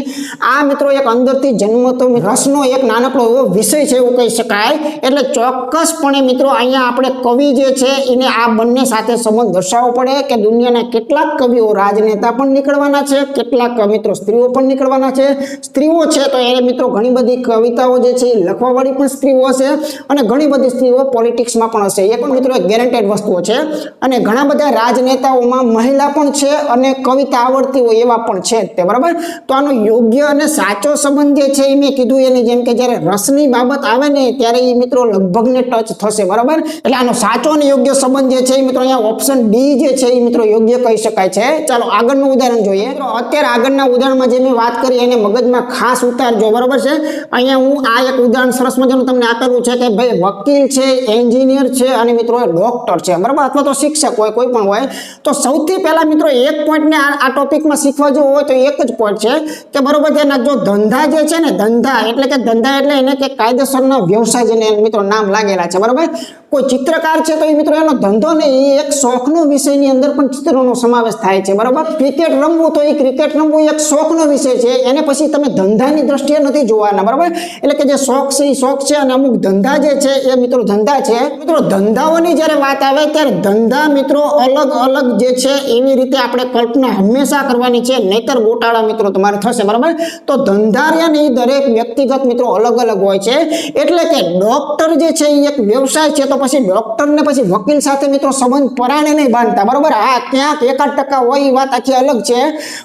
આ મિત્રો એક અંદરથી જન્મતો રસનો એક નાનકડો એવો વિષય છે એવું કહી શકાય. એટલે ચોક્કસપણે મિત્રો અહીંયા આપણે કવિ જે છે એને આ બંને સાથે સંબંધ દર્શાવવો પડે કે દુનિયાના કેટલાક કવિઓ રાજનેતા પણ નીકળવાના છે, કેટલાક મિત્રો સ્ત્રીઓ પણ નીકળવાના છે. સ્ત્રીઓ છે તો એને મિત્રો ઘણી બધી કવિતાઓ જે છે એ લખવાવાળી પણ સ્ત્રીઓ હશે અને ઘણી બધી સ્ત્રીઓ પોલિટિક્સમાં પણ હશે, એ પણ મિત્રો એક ગેરંટેડ વસ્તુઓ છે. અને ઘણા બધા રાજનેતાઓમાં મહિલા પણ છે અને કવિતા આવડતી હોય એવા પણ છે તે, બરાબર. તો આનો યોગ્ય અને સાચો સંબંધ જે છે એ મેં કીધું એની જેમ કે જ્યારે રસની બાબત આવે ને ત્યારે એ મિત્રો લગભગ ને ટચ થશે, બરાબર. એટલે આનો સાચો અને યોગ્ય સંબંધ જે છે એ મિત્રો અહીંયા ઓપ્શન ડી જે છે એ મિત્રો યોગ્ય કહી શકાય છે. ચાલો આગળનું ઉદાહરણ જોઈએ. અત્યારે આગળના ઉદાહરણમાં જે મેં વાત કરી એને મગજમાં ખાસ ઉતારજો, બરાબર છે. અહીંયા હું આ એક ઉદાહરણ સરસ મજાનું તમને આપેલું છે કે ભાઈ વકીલ છે, એન્જિનિયર છે અને મિત્રો ડોક્ટર છે, બરાબર, અથવા તો શિક્ષક હોય, કોઈ પણ હોય. તો સૌથી પહેલા મિત્રો એક પોઈન્ટને આ ટોપિકમાં શીખવા જેવું હોય તો એક જ પોઈન્ટ છે કે બરોબર છે ને, જો ધંધા જે છે ને, ધંધા એટલે એને કે કાયદેસરના વ્યવસાય જેને મિત્રો નામ લાગેલા છે, બરાબર. કોઈ ચિત્રકાર છે તો એ મિત્રો એનો ધંધો ને એ એક શોખનો વિષયની અંદર પણ ચિત્રોનો સમાવેશ થાય છે, બરાબર. ક્રિકેટ રમવું તો એ ક્રિકેટ રમવું એક શોખનો વિષય છે, એને પછી તમે ધંધાની દ્રષ્ટિએ નથી જોવાના, બરાબર. એટલે કે જે શોખ છે એ શોખ છે અને અમુક ધંધા જે છે એ મિત્રો ધંધા છે. મિત્રો ધંધાઓની જ્યારે વાત આવે ત્યારે ધંધા મિત્રો અલગ અલગ જે છે એવી રીતે આપણે કલ્પના હંમેશા કરવાની છે, નહીતર ગોટાળા મિત્રો તમારે થશે, બરાબર. તો ધંધા ને એ દરેક વ્યક્તિગત મિત્રો અલગ અલગ હોય છે. એટલે કે ડોક્ટર જે છે એ એક વ્યવસાય છે, તો પછી ડોક્ટર ને પછી વકીલ સાથે મિત્રો સંબંધ પરાણે નહીં બાંધતા, બરાબર. હા, ક્યાંક 1% હોય એ વાત આખી અલગ છે,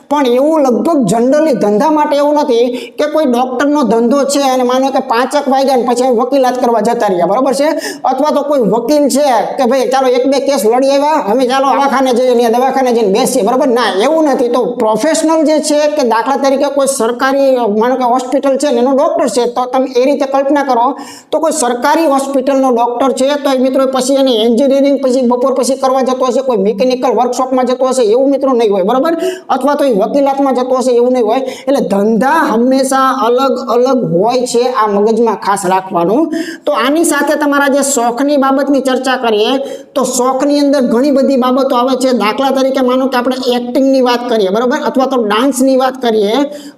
પણ એવું લગભગ જનરલી ધંધા માટે એવું નથી કે કોઈ ડોક્ટરનો ધંધો છે અને માનો કે 5 વાગ્યા પછી વકીલાત કરવા જતા રહ્યા, બરાબર છે. અથવા તો કોઈ વકીલ છે કે ભાઈ ચાલો 1-2 કેસ લડી આવ્યા, હવે ચાલો દવાખાને જઈએ, દવાખાને જઈને બેસીએ, બરાબર. ના, એવું નથી. તો પ્રોફેશનલ જે છે કે દાખલા તરીકે કોઈ સરકારી માનો કે હોસ્પિટલ છે ને એનો ડોક્ટર છે, તો તમે એ રીતે કલ્પના કરો તો કોઈ સરકારી હોસ્પિટલનો ડોક્ટર છે તો એ મિત્રો પછી એને એન્જિનિયરિંગ પછી બપોર પછી કરવા જતો હશે, કોઈ મિકેનિકલ વર્કશોપમાં જતો હશે, એવું મિત્રો નહીં હોય, બરાબર. અથવા તો એ વકીલાતમાં જતો હશે, એવું નહીં હોય. એટલે ધંધા હંમેશા અલગ અલગ હોય છે, આ મગજમાં ખાસ રાખવાનું. તો આની સાથે તમારા જે શોખની બાબતની ચર્ચા કરીએ તો શોખની અંદર ઘણી બધી બાબતો આવે છે. દાખલા તરીકે માનો કે આપણે એક્ટિંગની વાત કરીએ, બરાબર, અથવા તો ડાન્સની વાત કરીએ,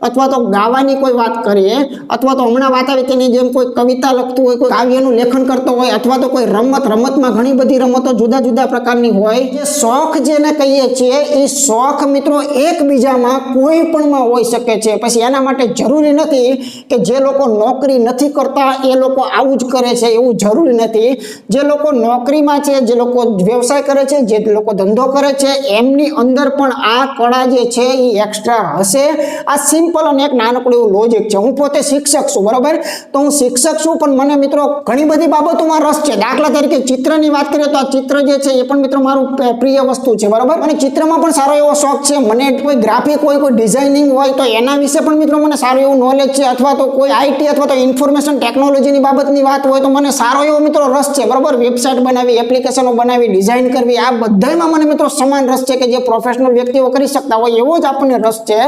અથવા તો ગાવાની કોઈ વાત કરીએ, અથવા તો હમણાં વાત આવી તેની જેમ કોઈ કવિતા લખતું હોય, કોઈ કાવ્યનું લેખન કરતો હોય, અથવા તો કોઈ રમતમાં ઘણી બધી રમતો જુદા જુદા પ્રકારની હોય. જે શોખ જેને કહીએ છીએ એ શોખ મિત્રો એકબીજામાં કોઈ પણમાં હોઈ શકે છે. પછી એના માટે જરૂરી નથી કે જે લોકો નોકરી નથી કરતા એ લોકો આવું જ કરે છે, એવું જરૂરી નથી. જે લોકો નોકરીમાં છે, જે લોકો વ્યવસાય કરે છે, જે લોકો ધંધો કરે છે, એમની અંદર પણ આ કળા જે છે એ એક્સ્ટ્રા હશે. આ સિમ્પલ અને એક નાનકડું એવું લોજિક છે. હું પોતે શિક્ષક છું, બરાબર. તો હું શિક્ષક છું પણ મને મિત્રો ઘણી બધી બાબતોમાં રસ છે. દાખલા તરીકે ચિત્રની વાત કરીએ તો આ ચિત્ર જે છે એ પણ મિત્રો મારું પ્રિય વસ્તુ છે, બરાબર. અને ચિત્રમાં પણ સારો એવો શોખ છે મને. કોઈ ગ્રાફિક હોય, કોઈ ડિઝાઇનિંગ હોય તો એના વિશે પણ મિત્રો મને સારું એવું નોલેજ છે. અથવા તો કોઈ આઈટી અથવા તો ઇન્ફોર્મેશન ટેકનોલોજીની બાબતની વાત હોય તો મને સારો એવો મિત્રો રસ છે, બરાબર. વેબસાઇટ બનાવી, એપ્લિકેશનો બનાવી, ડિઝાઇન કરવી, આ બધામાં મને મિત્રો સમાન રસ છે કે જે પ્રોફેશનલ વ્યક્તિઓ કરી શકતા હોય એવો જ આપણને રસ છે.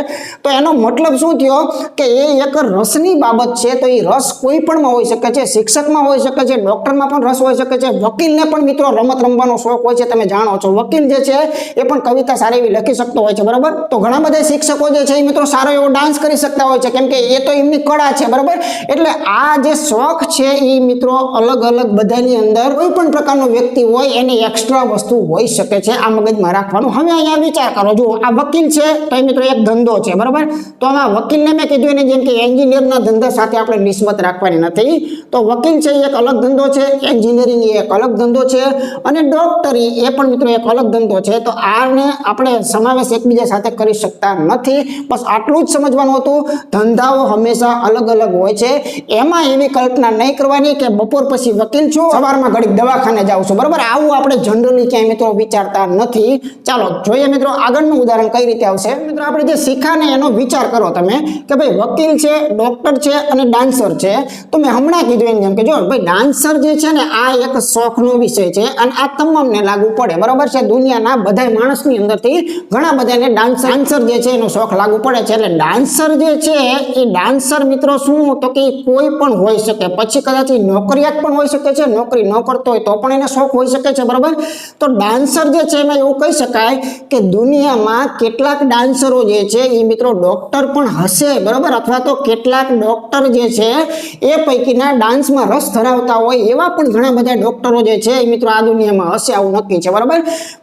તો એનો મતલબ શું થયો કે એ એક રસની બાબત છે. તો એ રસ કોઈ પણમાં હોઈ શકે છે, શિક્ષકમાં હોઈ શકે છે, ડોક્ટરમાં પણ રસ હોઈ શકે છે, વકીલને પણ મિત્રો રમત રમવાનો શોખ હોય છે, તમે જાણો છો. વકીલ જે છે એ પણ કવિતા સારી એવી લખી શકતો હોય છે, બરાબર. તો ઘણા બધા શિક્ષકો જે છે એ મિત્રો સારો એવો ડાન્સ કરી શકતા હોય છે, કેમ કે એ તો એમની કળા છે, બરાબર. એટલે આ જે શોખ છે એ મિત્રો અલગ અલગ બધાની અંદર કોઈ પણ પ્રકારનો વ્યક્તિ હોય એની એક્સ્ટ્રા વસ્તુ હોઈ શકે છે, આ મગજમાં રાખવાનું. હવે અહીંયા વિચાર કરો, જો આ વકીલ છે તો એ મિત્રો એક ધંધો છે, બરાબર. તો આમાં વકીલને મેં કીધું એને જેમ કે એન્જિનિયરના ધંધા સાથે આપણે નિસ્બત રાખવાની નથી. તો વકીલ છે એક અલગ ધંધો છે, એન્જિનિયરિંગ એન્જિનિયરિંગ એ એક અલગ ધંધો છે અને ડોક્ટરી એ પણ મિત્રો એક અલગ ધંધો છે. તો આને આપણે સમાવેશ એકબીજા સાથે કરી શકતા નથી. બસ આટલું જ સમજવાનું હતું. ધંધાઓ હંમેશા અલગ અલગ હોય છે. એમાં એવી કલ્પના નહીં કરવાની કે બપોર પછી વકીલ છું, સવારમાં ઘડીક દવાખાને જાઉં છું, બરાબર. આવું આપણે જનરલી ક્યાંય મિત્રો વિચારતા નથી. ચાલો જોઈએ મિત્રો આગળનું ઉદાહરણ કઈ રીતે આવશે. મિત્રો આપણે જે શીખાને એનો વિચાર કરો તમે કે ભાઈ વકીલ છે, ડોક્ટર છે અને ડાન્સર છે. તો મેં હમણાં કીધું એમ જેમ કે જો ભાઈ ડાન્સર જે છે ને આ એક શોખનો વિષય છે અને આ તમામને લાગુ પડે, બરાબર છે. દુનિયાના બધા માણસની અંદરથી ઘણા બધાને ડાન્સર જે છે એનો શોખ લાગુ પડે છે. એટલે ડાન્સર જે છે એ ડાન્સર મિત્રો શું તો કે કોઈ પણ હોઈ શકે. પછી કદાચ નોકરિયાત પણ હોઈ શકે છે, નોકરી ન કરતો હોય તો પણ એને શોખ હોઈ શકે છે, બરાબર. તો ડાન્સર જે છે એમાં એવું કહી શકાય કે દુનિયામાં કેટલાક ડાન્સરો જે છે એ મિત્રો ડોક્ટર પણ હશે, બરાબર. અથવા તો કેટલાક ડોક્ટર જે છે એ પૈકીના ડાન્સમાં રસ ધરાવતા હોય એવા પણ ઘણા બધા ડોક્ટરો જે છે એ મિત્રો આ દુનિયામાં હશે, આવું નક્કી છે, બરાબર.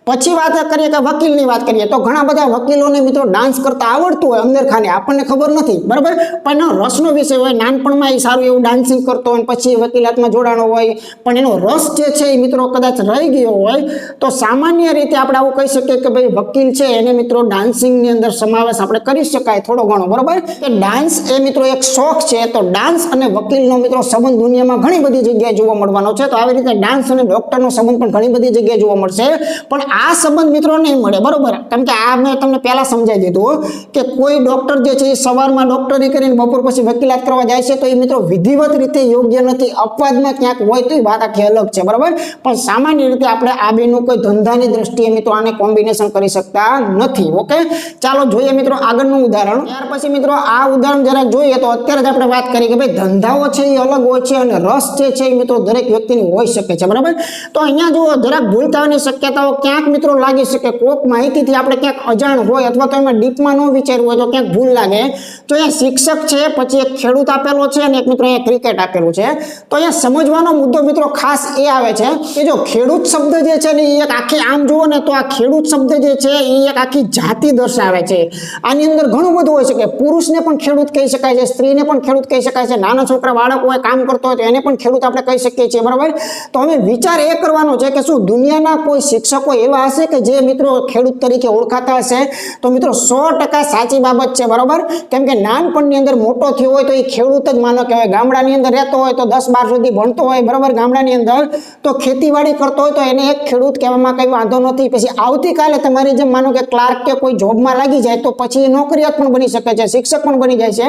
પછી વાત કરીએ કે વકીલની વાત કરીએ તો ઘણા બધા વકીલોને મિત્રો ડાન્સ કરતા આવડતું હોય અંદર ખાને, આપણને ખબર નથી, બરાબર. પણ એનો રસનો વિષય હોય, નાનપણમાં એ સારું એવું ડાન્સિંગ કરતો હોય પછી વકીલાતમાં જોડાણો હોય, પણ એનો રસ જે છે એ મિત્રો કદાચ રહી ગયો હોય તો સામાન્ય રીતે આપણે આવું કહી શકીએ કે ભાઈ વકીલ છે એને મિત્રો ડાન્સિંગની અંદર સમાવેશ આપણે કરી શકાય થોડો ઘણો, બરાબર. કે ડાન્સ એ મિત્રો એક શોખ છે. તો ડાન્સ અને વકીલનો મિત્રો સંબંધ દુનિયામાં ઘણી બધી જગ્યાએ જોવા મળવાનો છે. તો આવી રીતે ડાન્સ અને ડોક્ટરનો સંબંધ પણ ઘણી બધી જગ્યાએ જોવા મળશે. પણ આ સંબંધ મિત્રો નહીં મળે, બરોબર. કેમ કે આ મેં તમને પહેલા સમજાવી દીધું કે કોઈ ડોક્ટર જે છે એ સવારમાં ડોક્ટરી કરીને બપોર પછી વકીલાત કરવા જાય છે તો એ મિત્રો વિધિવત રીતે યોગ્ય નથી. અપવાદમાં ક્યાંક હોય તો એ વાત આખી અલગ છે, બરાબર. પણ સામાન્ય રીતે આપણે આ બેનું કોઈ ધંધાની દ્રષ્ટિએ મિત્રો આને કોમ્બિનેશન કરી શકતા નથી. ઓકે, ચાલો જોઈએ મિત્રો આગળનું ઉદાહરણ. ત્યાર પછી મિત્રો આ ઉદાહરણ જરા જોઈએ તો અત્યારે જ આપણે વાત કરી કે ભાઈ ધંધાઓ છે એ અલગ હોય છે અને રસ જે છે એ મિત્રો દરેક વ્યક્તિની હોઈ શકે છે, બરાબર. તો અહીંયા જુઓ જરાક ભૂલ થવાની શક્યતાઓ ક્યાંક મિત્રો લાગી શકે. કોઈક માહિતીથી આપણે ક્યાંક અજાણ હોય અથવા તો એમાં ડીપમાં ન વિચાર્યું હોય તો ક્યાંક ભૂલ લાગે. તો અહીંયા શિક્ષક છે, પછી એક ખેડૂત આપેલો છે અને એક મિત્રો અહીંયા ક્રિકેટ આપેલું છે. તો અહીંયા સમજવાનો મુદ્દો મિત્રો ખાસ એ આવે છે કે જો ખેડૂત શબ્દ જે છે ને એ એક આખી આમ જુઓ ને તો આ ખેડૂત શબ્દ જે છે એ એક આખી જાતિ દર્શાવે છે. આની અંદર ઘણું બધું હોય છે કે પુરુષને પણ ખેડૂત કહી શકાય છે, સ્ત્રીને પણ ખેડૂત કહી શકાય છે, નાના છોકરા બાળક હોય કામ કરતો હોય તો એને પણ ખેડૂત આપણે કહી શકીએ છીએ, બરાબર. તો હવે વિચાર એ કરવાનો છે કે શું દુનિયાના કોઈ શિક્ષકો એવા હશે કે જે મિત્રો ખેડૂત તરીકે ઓળખાતા હશે? તો મિત્રો 100% સાચી બાબત છે, બરાબર. કેમ કે નાનપણની અંદર મોટો થયો હોય તો એ ખેડૂત જ માનો કહેવાય. ગામડાની અંદર રહેતો હોય તો 10-12 સુધી ભણતો હોય, બરાબર, ગામડાની અંદર તો ખેતીવાડી કરતો હોય તો એને એક ખેડૂત કહેવામાં કંઈ વાંધો નથી. પછી આવતીકાલે તમારી જેમ માનો કે ક્લાર્ક કે કોઈ જોબમાં લાગી જાય તો પછી એ નોકરિયાત પણ બની શકે છે, શિક્ષક પણ બની જાય છે.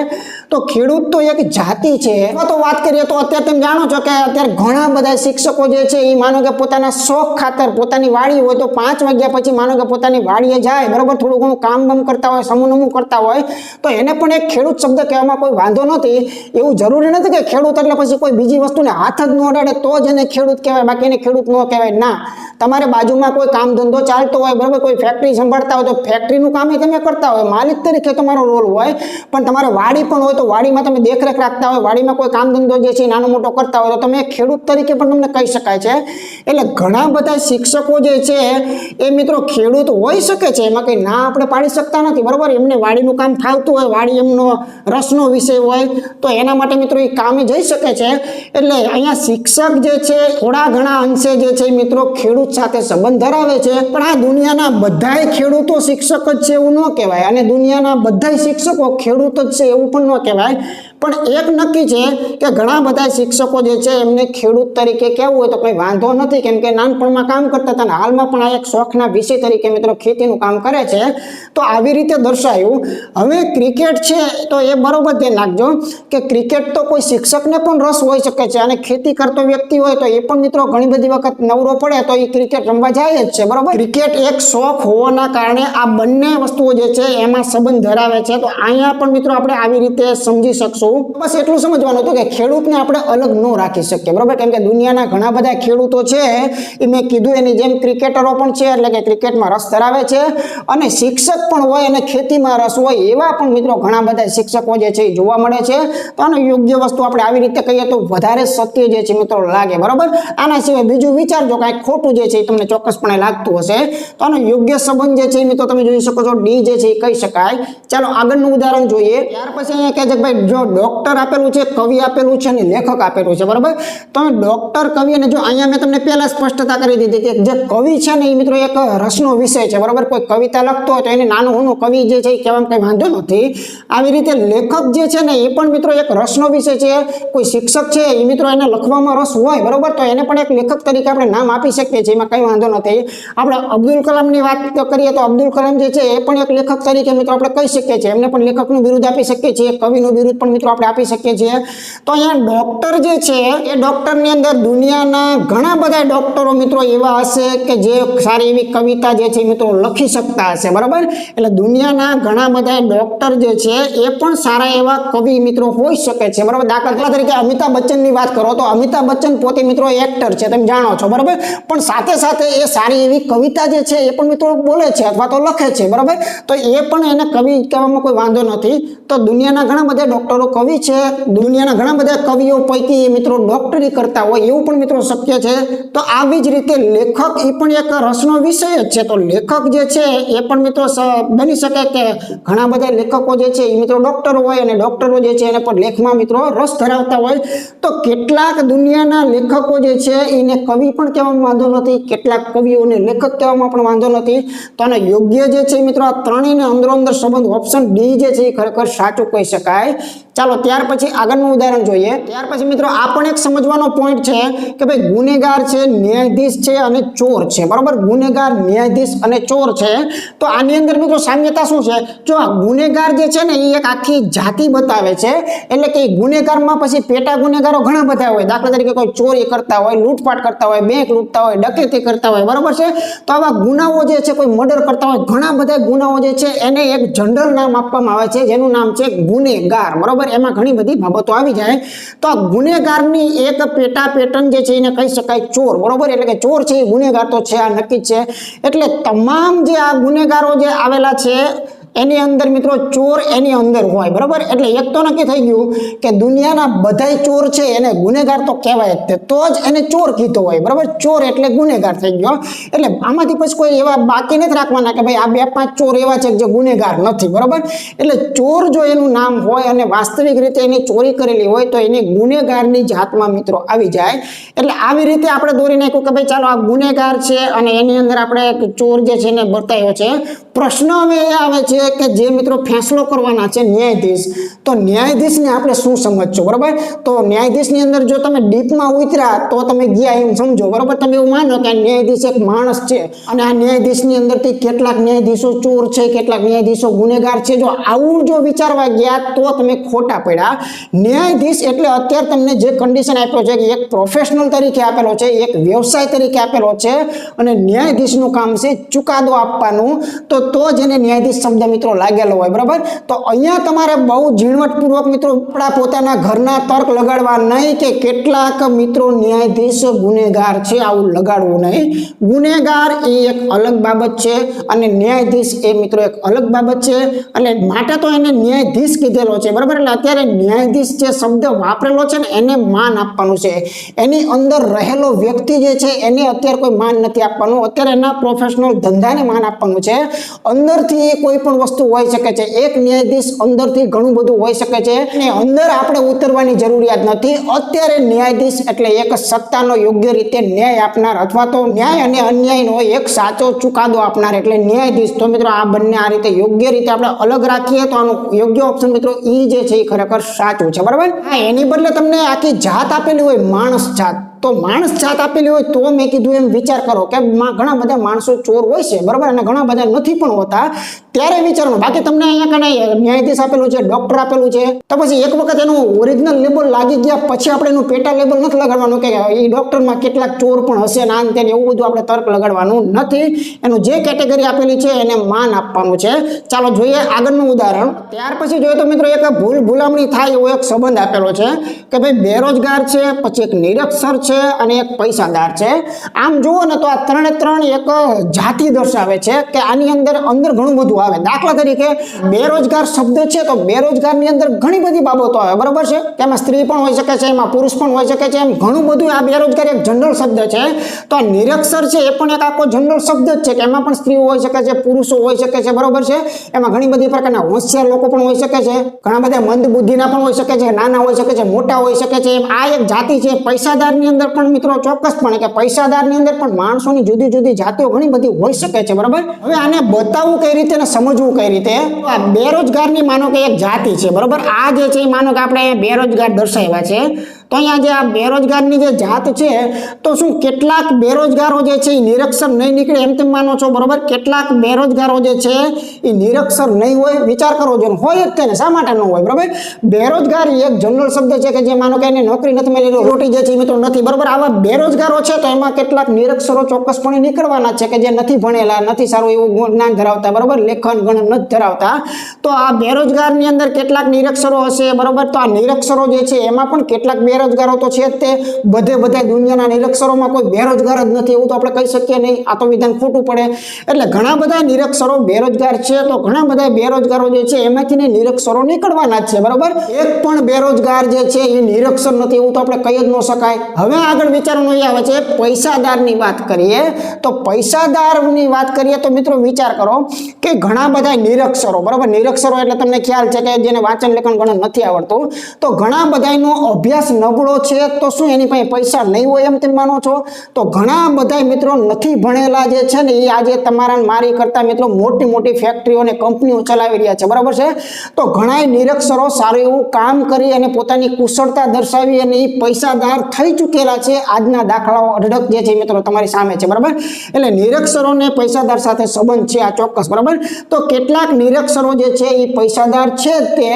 તો ખેડૂત તો એક જાતિ છે. તો વાત કરીએ તો અત્યારે તમે જાણો છો કે અત્યારે ઘણા બધા શિક્ષકો જે છે એ માનો કે પોતાના શોખ ખાતર પોતાની વાડી હોય તો 5 વાગ્યા પછી માનો કે પોતાની વાડીએ જાય, બરાબર, થોડું ઘણું કામ બામ કરતા હોય, સમૂહ કરતા હોય તો એને પણ એક ખેડૂત શબ્દ કહેવામાં કોઈ વાંધો નથી. એવું જરૂરી નથી કે ખેડૂત એટલે પછી કોઈ બીજી વસ્તુને હાથ જ ન અડાડે તો જ એને ખેડૂત કહેવાય, બાકી એને ખેડૂત ન કહેવાય. ના, તમારે બાજુમાં કોઈ કામ ધંધો ચાલતો હોય, બરાબર, કોઈ ફેક્ટરી સંભાળતા હોય તો ફેક્ટરીનું કામ તમે કરતા હોય, માલિક તરીકે તમારો રોલ હોય. પણ તમારે વાડી પણ હોય તો વાડીમાં તમે દેખરેખ રાખતા હોય, વાડીમાં કોઈ કામ ધંધો જે છે નાનો મોટો કરતા હોય તો તમે ખેડૂત તરીકે પણ તમને કહી શકાય છે. એટલે ઘણા બધા શિક્ષકો જે છે એ મિત્રો ખેડૂત હોઈ શકે છે, એમાં કંઈ ના આપણે પાડી શકતા નથી, બરાબર. એમને વાડીનું કામ ફાવતું હોય, વાડી એમનો રસનો વિષય હોય તો એના માટે મિત્રો એ કામે જઈ શકે છે. એટલે અહીંયા શિક્ષક જે છે થોડા ઘણા અંશે જે છે મિત્રો ખેડૂત સાથે સંબંધ ધરાવે છે. પણ આ દુનિયાના બધાય ખેડૂતો શિક્ષક જ છે એવું ન કહેવાય અને દુનિયાના બધાય શિક્ષકો ખેડૂત જ છે એવું પણ ન કહેવાય. પણ એક નક્કી છે કે ઘણા બધા શિક્ષકો જે છે એમને ખેડૂત તરીકે કહેવું હોય તો કંઈ વાંધો નથી, કેમ કે નાનપણમાં કામ કરતા હતા અને હાલમાં પણ આ એક શોખના વિષય તરીકે મિત્રો ખેતીનું કામ કરે છે. તો આવી રીતે દર્શાયું. હવે ક્રિકેટ છે તો એ બરોબર ધ્યાન રાખજો કે ક્રિકેટ તો કોઈ શિક્ષકને પણ રસ હોઈ શકે છે અને ખેતી કરતો વ્યક્તિ હોય તો એ પણ મિત્રો ઘણી બધી વખત નવરો પડે તો એ ક્રિકેટ રમવા જાય જ છે, બરોબર. ક્રિકેટ એક શોખ હોવાના કારણે આ બંને વસ્તુઓ જે છે એમાં સંબંધ ધરાવે છે. તો અહીંયા પણ મિત્રો આપણે આવી રીતે સમજી શકશું. બસ એટલું સમજવાનું હતું કે ખેડૂતને આપણે અલગ ન રાખી શકીએ, બરોબર. કેમ કે દુનિયાના ઘણા બધા ખેડૂતો છે એ મેં કીધું એની જેમ ક્રિકેટરો પણ છે, એટલે કે ક્રિકેટમાં રસ ધરાવે છે અને શિક્ષક પણ હોય અને ખેતીમાં રસ હોય એવા પણ મિત્રો ઘણા બધા શિક્ષકો જે છે એ જોવા મળે છે. તો આનો યોગ્ય વસ્તુ આપણે આવી રીતે કહીએ તો વધારે સત્ય જે છે મિત્રો લાગે, બરોબર. આના સિવાય બીજું વિચારજો કાંઈક ખોટું જે છે એ તમને ચોક્કસપણે લાગતું હશે તો આનો યોગ્ય સંબંધ જે છે મિત્રો તમે જોઈ શકો છો ડી જે છે એ કહી શકાય. ચાલો આગળનું ઉદાહરણ જોઈએ. ત્યાર પછી અહીંયા કહે છે કે ભાઈ જો ડોક્ટર આપેલું છે, કવિ આપેલું છે અને લેખક આપેલું છે, બરાબર. તો ડોક્ટર, કવિ અને જો અહીંયા મેં તમને પહેલા સ્પષ્ટતા કરી દીધી કે જે કવિ છે ને એ મિત્રો એક રસનો વિષય છે, બરાબર. કોઈ કવિતા લખતો હોય તો એને નાનું હોનું કવિ જે છે એ કહેવામાં કંઈ વાંધો નથી. આવી રીતે લેખક જે છે ને એ પણ મિત્રો એક રસનો વિષય છે. કોઈ શિક્ષક છે એ મિત્રો એને લખવામાં રસ હોય, બરાબર, તો એને પણ એક લેખક તરીકે આપણે નામ આપી શકીએ છીએ, એમાં કંઈ વાંધો નથી. આપણે અબ્દુલ કલામની વાત કરીએ તો અબ્દુલ કલામ જે છે એ પણ એક લેખક તરીકે મિત્રો આપણે કહી શકીએ છીએ, એમને પણ લેખકનું બિરુદ આપી શકીએ છીએ, કવિનું બિરુદ પણ મિત્રો આપણે આપી શકીએ છીએ. તો અહીંયા ડોક્ટર જે છે એ ડોક્ટરની અંદર દુનિયાના ઘણા બધા ડોક્ટરો મિત્રો એવા હશે કે જે સારી એવી કવિતા જે છે મિત્રો લખી શકતા હશે, બરાબર. એટલે દુનિયાના ઘણા બધા ડોક્ટર જે છે એ પણ સારા એવા કવિ મિત્રો હોઈ શકે છે, બરાબર. દાખલા તરીકે અમિતાભ બચ્ચનની વાત કરો તો અમિતાભ બચ્ચન પોતે મિત્રો એક્ટર છે, તમે જાણો છો, બરાબર, પણ સાથે સાથે એ સારી એવી કવિતા જે છે એ પણ મિત્રો બોલે છે અથવા તો લખે છે, બરાબર. તો એ પણ એને કવિ કહેવામાં કોઈ વાંધો નથી. તો દુનિયાના ઘણા બધા ડોક્ટરો કવિ છે, દુનિયાના ઘણા બધા કવિઓ પૈકી મિત્રો ડોક્ટરી કરતા હોય એવું પણ મિત્રો શક્ય છે. તો આવી જ રીતે લેખક એ પણ એક રસનો વિષય જ છે. તો લેખક જે છે એ પણ મિત્રો બની શકે કે ઘણા બધા લેખકો જે છે એ મિત્રો ડોક્ટરો હોય અને ડોક્ટરો જે છે એને પણ લેખમાં મિત્રો રસ ધરાવતા હોય. તો કેટલાક દુનિયાના લેખકો જે છે એને કવિ પણ કહેવામાં વાંધો નથી, કેટલાક કવિઓને લેખક કહેવામાં પણ વાંધો નથી. તો આને યોગ્ય જે છે મિત્રો આ ત્રણેયને અંદરો અંદર સંબંધ ઓપ્શન ડી જે છે એ ખરેખર સાચું કહી શકાય. ચાલો ત્યાર પછી આગળનું ઉદાહરણ જોઈએ. ત્યાર પછી મિત્રો આ પણ એક સમજવાનો પોઈન્ટ છે કે ભાઈ ગુનેગાર છે, ન્યાયાધીશ છે અને ચોર છે, બરાબર. ગુનેગાર, ન્યાયાધીશ અને ચોર છે. તો આની અંદર મિત્રો સામ્યતા શું છે? જો આ ગુનેગાર જે છે ને એ એક આખી જાતિ બતાવે છે, એટલે કે ગુનેગારમાં પછી પેટા ગુનેગારો ઘણા બધા હોય. દાખલા તરીકે કોઈ ચોરી કરતા હોય, લૂંટફાટ કરતા હોય, બેંક લૂંટતા હોય, ડકેતી કરતા હોય, બરાબર છે. તો આવા ગુનાઓ જે છે, કોઈ મર્ડર કરતા હોય, ઘણા બધા ગુનાઓ જે છે એને એક જનરલ નામ આપવામાં આવે છે જેનું નામ છે ગુનેગાર, બરાબર. એમાં ઘણી બધી બાબતો આવી જાય. તો આ ગુનેગારની એક પેટા પેટર્ન જે છે એને કહી શકાય ચોર, બરાબર. એટલે કે ચોર છે એ ગુનેગાર તો છે, આ નક્કી છે. એટલે તમામ જે આ ગુનેગારો જે આવેલા છે એની અંદર મિત્રો ચોર એની અંદર હોય, બરાબર. એટલે એક તો નક્કી થઈ ગયું કે દુનિયાના બધાય ચોર છે એને ગુનેગાર તો કહેવાય જ, તો જ એને ચોર કીધો હોય, બરાબર. ચોર એટલે ગુનેગાર થઈ ગયો. એટલે આમાંથી પછી કોઈ એવા બાકી નથી રાખવાના કે ભાઈ આ 2-5 ચોર એવા છે જે ગુનેગાર નથી, બરાબર. એટલે ચોર જો એનું નામ હોય અને વાસ્તવિક રીતે એની ચોરી કરેલી હોય તો એની ગુનેગારની જાતમાં મિત્રો આવી જાય. એટલે આવી રીતે આપણે દોરી નાખ્યું કે ભાઈ ચાલો આ ગુનેગાર છે અને એની અંદર આપણે ચોર જે છે એને બતાવ્યો છે. પ્રશ્ન હવે એ આવે છે કે જે મિત્રો ફેંસલો કરવાના છે ન્યાયાધીશ, તો ન્યાયાધીશને આપણે શું સમજছো, બરાબર. તો ન્યાયાધીશની અંદર જો તમે ડીપમાં ઉતર્યા તો તમે ગયા એમ સમજો, બરાબર. તમે એવું માનો કે ન્યાયાધીશ એક માણસ છે અને આ ન્યાયાધીશની અંદરથી કેટલાક ન્યાયાધીશો ચોર છે, કેટલાક ન્યાયાધીશો ગુનેગાર છે. જો આવું જો વિચારવા ગયા તો તમે ખોટા પડ્યા. ન્યાયાધીશ એટલે અત્યારે તમને જે કન્ડિશન આપ્યો છે કે એક પ્રોફેશનલ તરીકે આપેલો છે, એક વ્યવસાય તરીકે આપેલો છે અને ન્યાયાધીશનું કામ છે ચુકાદો આપવાનું. તો જ એને ન્યાયાધીશ શબ્દ મિત્રો લાગેલો હોય, બરાબર. તો અહીંયા તમારે બહુ ઝીણવટપૂર્વક મિત્રો આપણા પોતાના ઘરના તર્ક લગાડવા નહીં કે કેટલાક મિત્રો ન્યાયાધીશ ગુનેગાર છે આવું લગાડવું નહીં. ગુનેગાર એ એક અલગ બાબત છે અને ન્યાયાધીશ એ મિત્રો એક અલગ બાબત છે. એટલે માટે તો એને ન્યાયાધીશ કીધેલો છે, બરાબર. એટલે અત્યારે ન્યાયાધીશ જે શબ્દ વાપરેલો છે ને એને માન આપવાનું છે. એની અંદર રહેલો વ્યક્તિ જે છે એને અત્યારે કોઈ માન નથી આપવાનું, અત્યારે એના પ્રોફેશનલ ધંધાને માન આપવાનું છે. અંદરથી કોઈ પણ વસ્તુ હોઈ શકે છે. એક ન્યાયાધીશ અંદરથી ઘણું બધું હોઈ શકે છે અને અંદર આપણે ઉતરવાની જરૂરિયાત નથી. અત્યારે ન્યાયાધીશ એટલે એક સત્તાનો યોગ્ય રીતે ન્યાય આપનાર અથવા તો ન્યાય અને અન્યાયનો એક સાચો ચુકાદો આપનાર એટલે ન્યાયાધીશ. તો મિત્રો આ બંને આ રીતે યોગ્ય રીતે આપણે અલગ રાખીએ તો આનું યોગ્ય ઓપ્શન મિત્રો ઈ જે છે એ ખરેખર સાચું છે, બરાબર. હા, એની બદલે તમને આખી જાત આપેલી હોય, માણસ જાત, તો માણસ જાત આપેલી હોય તો મેં કીધું એમ વિચાર કરો કે ઘણા બધા માણસો ચોર હોય છે, બરાબર, અને ઘણા બધા નથી પણ હોતા, ત્યારે વિચારવાનું. બાકી તમને અહીંયા કને ન્યાયાધીશ આપેલું છે, ડોક્ટર આપેલું છે, તો પછી એક વખત એનું ઓરિજિનલ લેબલ લાગી ગયા પછી આપણે એનું પેટા લેબલ નથી લગાડવાનું કે એ ડોક્ટરમાં કેટલાક ચોર પણ હશે ને આન તેને એવું બધું આપણે તર્ક લગાડવાનું નથી. એનું જે કેટેગરી આપેલી છે એને માન આપવાનું છે. ચાલો જોઈએ આગળનું ઉદાહરણ. ત્યાર પછી જોઈએ તો મિત્રો એક ભૂલામણી થાય એવો એક સંબંધ આપેલો છે કે ભાઈ બેરોજગાર છે, પછી એક નિરક્ષર છે અને એક પૈસાદાર છે. આમ જુઓ ને તો આ ત્રણે ત્રણ એક જાતિ દર્શાવે છે કે આની અંદર ઘણું બધું આવે. દાખલા તરીકે બેરોજગાર શબ્દ છે તો બેરોજગારની અંદર ઘણી બધી બાબતો આવે, બરાબર છે. એમાં સ્ત્રી પણ હોઈ શકે છે, એમાં પુરુષ પણ હોઈ શકે છે, એમ ઘણું બધું. આ બેરોજગાર એક જનરલ શબ્દ છે. તો આ નિરક્ષર છે એ પણ એક આખો જનરલ શબ્દ જ છે કે એમાં પણ સ્ત્રીઓ હોઈ શકે છે, પુરુષો હોઈ શકે છે, બરાબર છે. એમાં ઘણી બધી પ્રકારના હોશિયાર લોકો પણ હોઈ શકે છે, ઘણા બધા મંદ બુદ્ધિના પણ હોઈ શકે છે, નાના હોઈ શકે છે, મોટા હોઈ શકે છે. આ એક જાતિ છે. પૈસાદારની અંદર પણ મિત્રો ચોક્કસપણે કે પૈસાદારની અંદર પણ માણસોની જુદી જુદી જાતિઓ ઘણી બધી હોઈ શકે છે, બરાબર. હવે આને બતાવવું કઈ રીતે અને સમજવું કઈ રીતે? આ બેરોજગારની માનો કે એક જાતિ છે, બરાબર. આ જે છે માનો કે આપણે બેરોજગાર દર્શાવ્યા છે. તો અહીંયા જે આ બેરોજગારની જે જાત છે તો શું કેટલાક બેરોજગારો જે છે એ નિરક્ષર નહીં નીકળે એમ તેમ માનો છો, બરોબર? કેટલાક બેરોજગારો જે છે એ નિરક્ષર નહીં હોય? વિચાર કરો છો. હોય જ તેને, શા માટે ન હોય, બરોબર? બેરોજગારી એક જનરલ શબ્દ છે કે જે માનો કે એને નોકરી નથી મળી, રોટી જે છે મિત્રો નથી, બરોબર. આવા બેરોજગારો છે તો એમાં કેટલાક નિરક્ષરો ચોક્કસપણે નીકળવાના છે કે જે નથી ભણેલા, નથી સારું એવું જ્ઞાન ધરાવતા, બરોબર, લેખન ગણન નથી ધરાવતા. તો આ બેરોજગારની અંદર કેટલાક નિરક્ષરો હશે, બરોબર. તો આ નિરક્ષરો જે છે એમાં પણ કેટલાક બેરોજગારો તો છે જ તે. બધા દુનિયાના નિરક્ષરોમાં કોઈ બેરોજગાર જ નથી એવું તો આપણે કહી શકીએ નહીં. આ તો વિધાન ખોટું પડે. એટલે ઘણા બધા નિરક્ષરો બેરોજગાર છે તો ઘણા બધા બેરોજગારો જે છે એમાંથી નિરક્ષરો નીકળવાના જ છે, બરોબર. એક પણ બેરોજગાર જે છે એ નિરક્ષર નથી એવું તો આપણે કહી જ ન શકાય. હવે આગળ વિચારવાનું એ આવે છે પૈસાદારની વાત કરીએ તો પૈસાદારની વાત કરીએ તો મિત્રો વિચાર કરો કે ઘણા બધા નિરક્ષરો, બરોબર. નિરક્ષરો એટલે તમને ખ્યાલ છે કે જેને વાંચન લેખન ગણન નથી આવડતું. તો ઘણા બધાનો અભ્યાસ નબળો છે તો શું એની પાસે પૈસા નહીં હોય એમ તેમ માનો છો? તો ઘણા બધા મિત્રો નથી ભણેલા જે છે ને એ આજે તમારા મારી કરતા મિત્રો મોટી મોટી ફેક્ટરીઓ અને કંપનીઓ ચલાવી રહ્યા છે, બરાબર છે. તો ઘણા નિરક્ષરો સારું એવું કામ કરી અને પોતાની કુશળતા દર્શાવી અને એ પૈસાદાર થઈ ચૂકેલા છે. આજના દાખલાઓ અઢળક જે છે મિત્રો તમારી સામે છે, બરાબર. એટલે નિરક્ષરોને પૈસાદાર સાથે સંબંધ છે આ ચોક્કસ, બરાબર. તો કેટલાક નિરક્ષરો જે છે એ પૈસાદાર છે તે,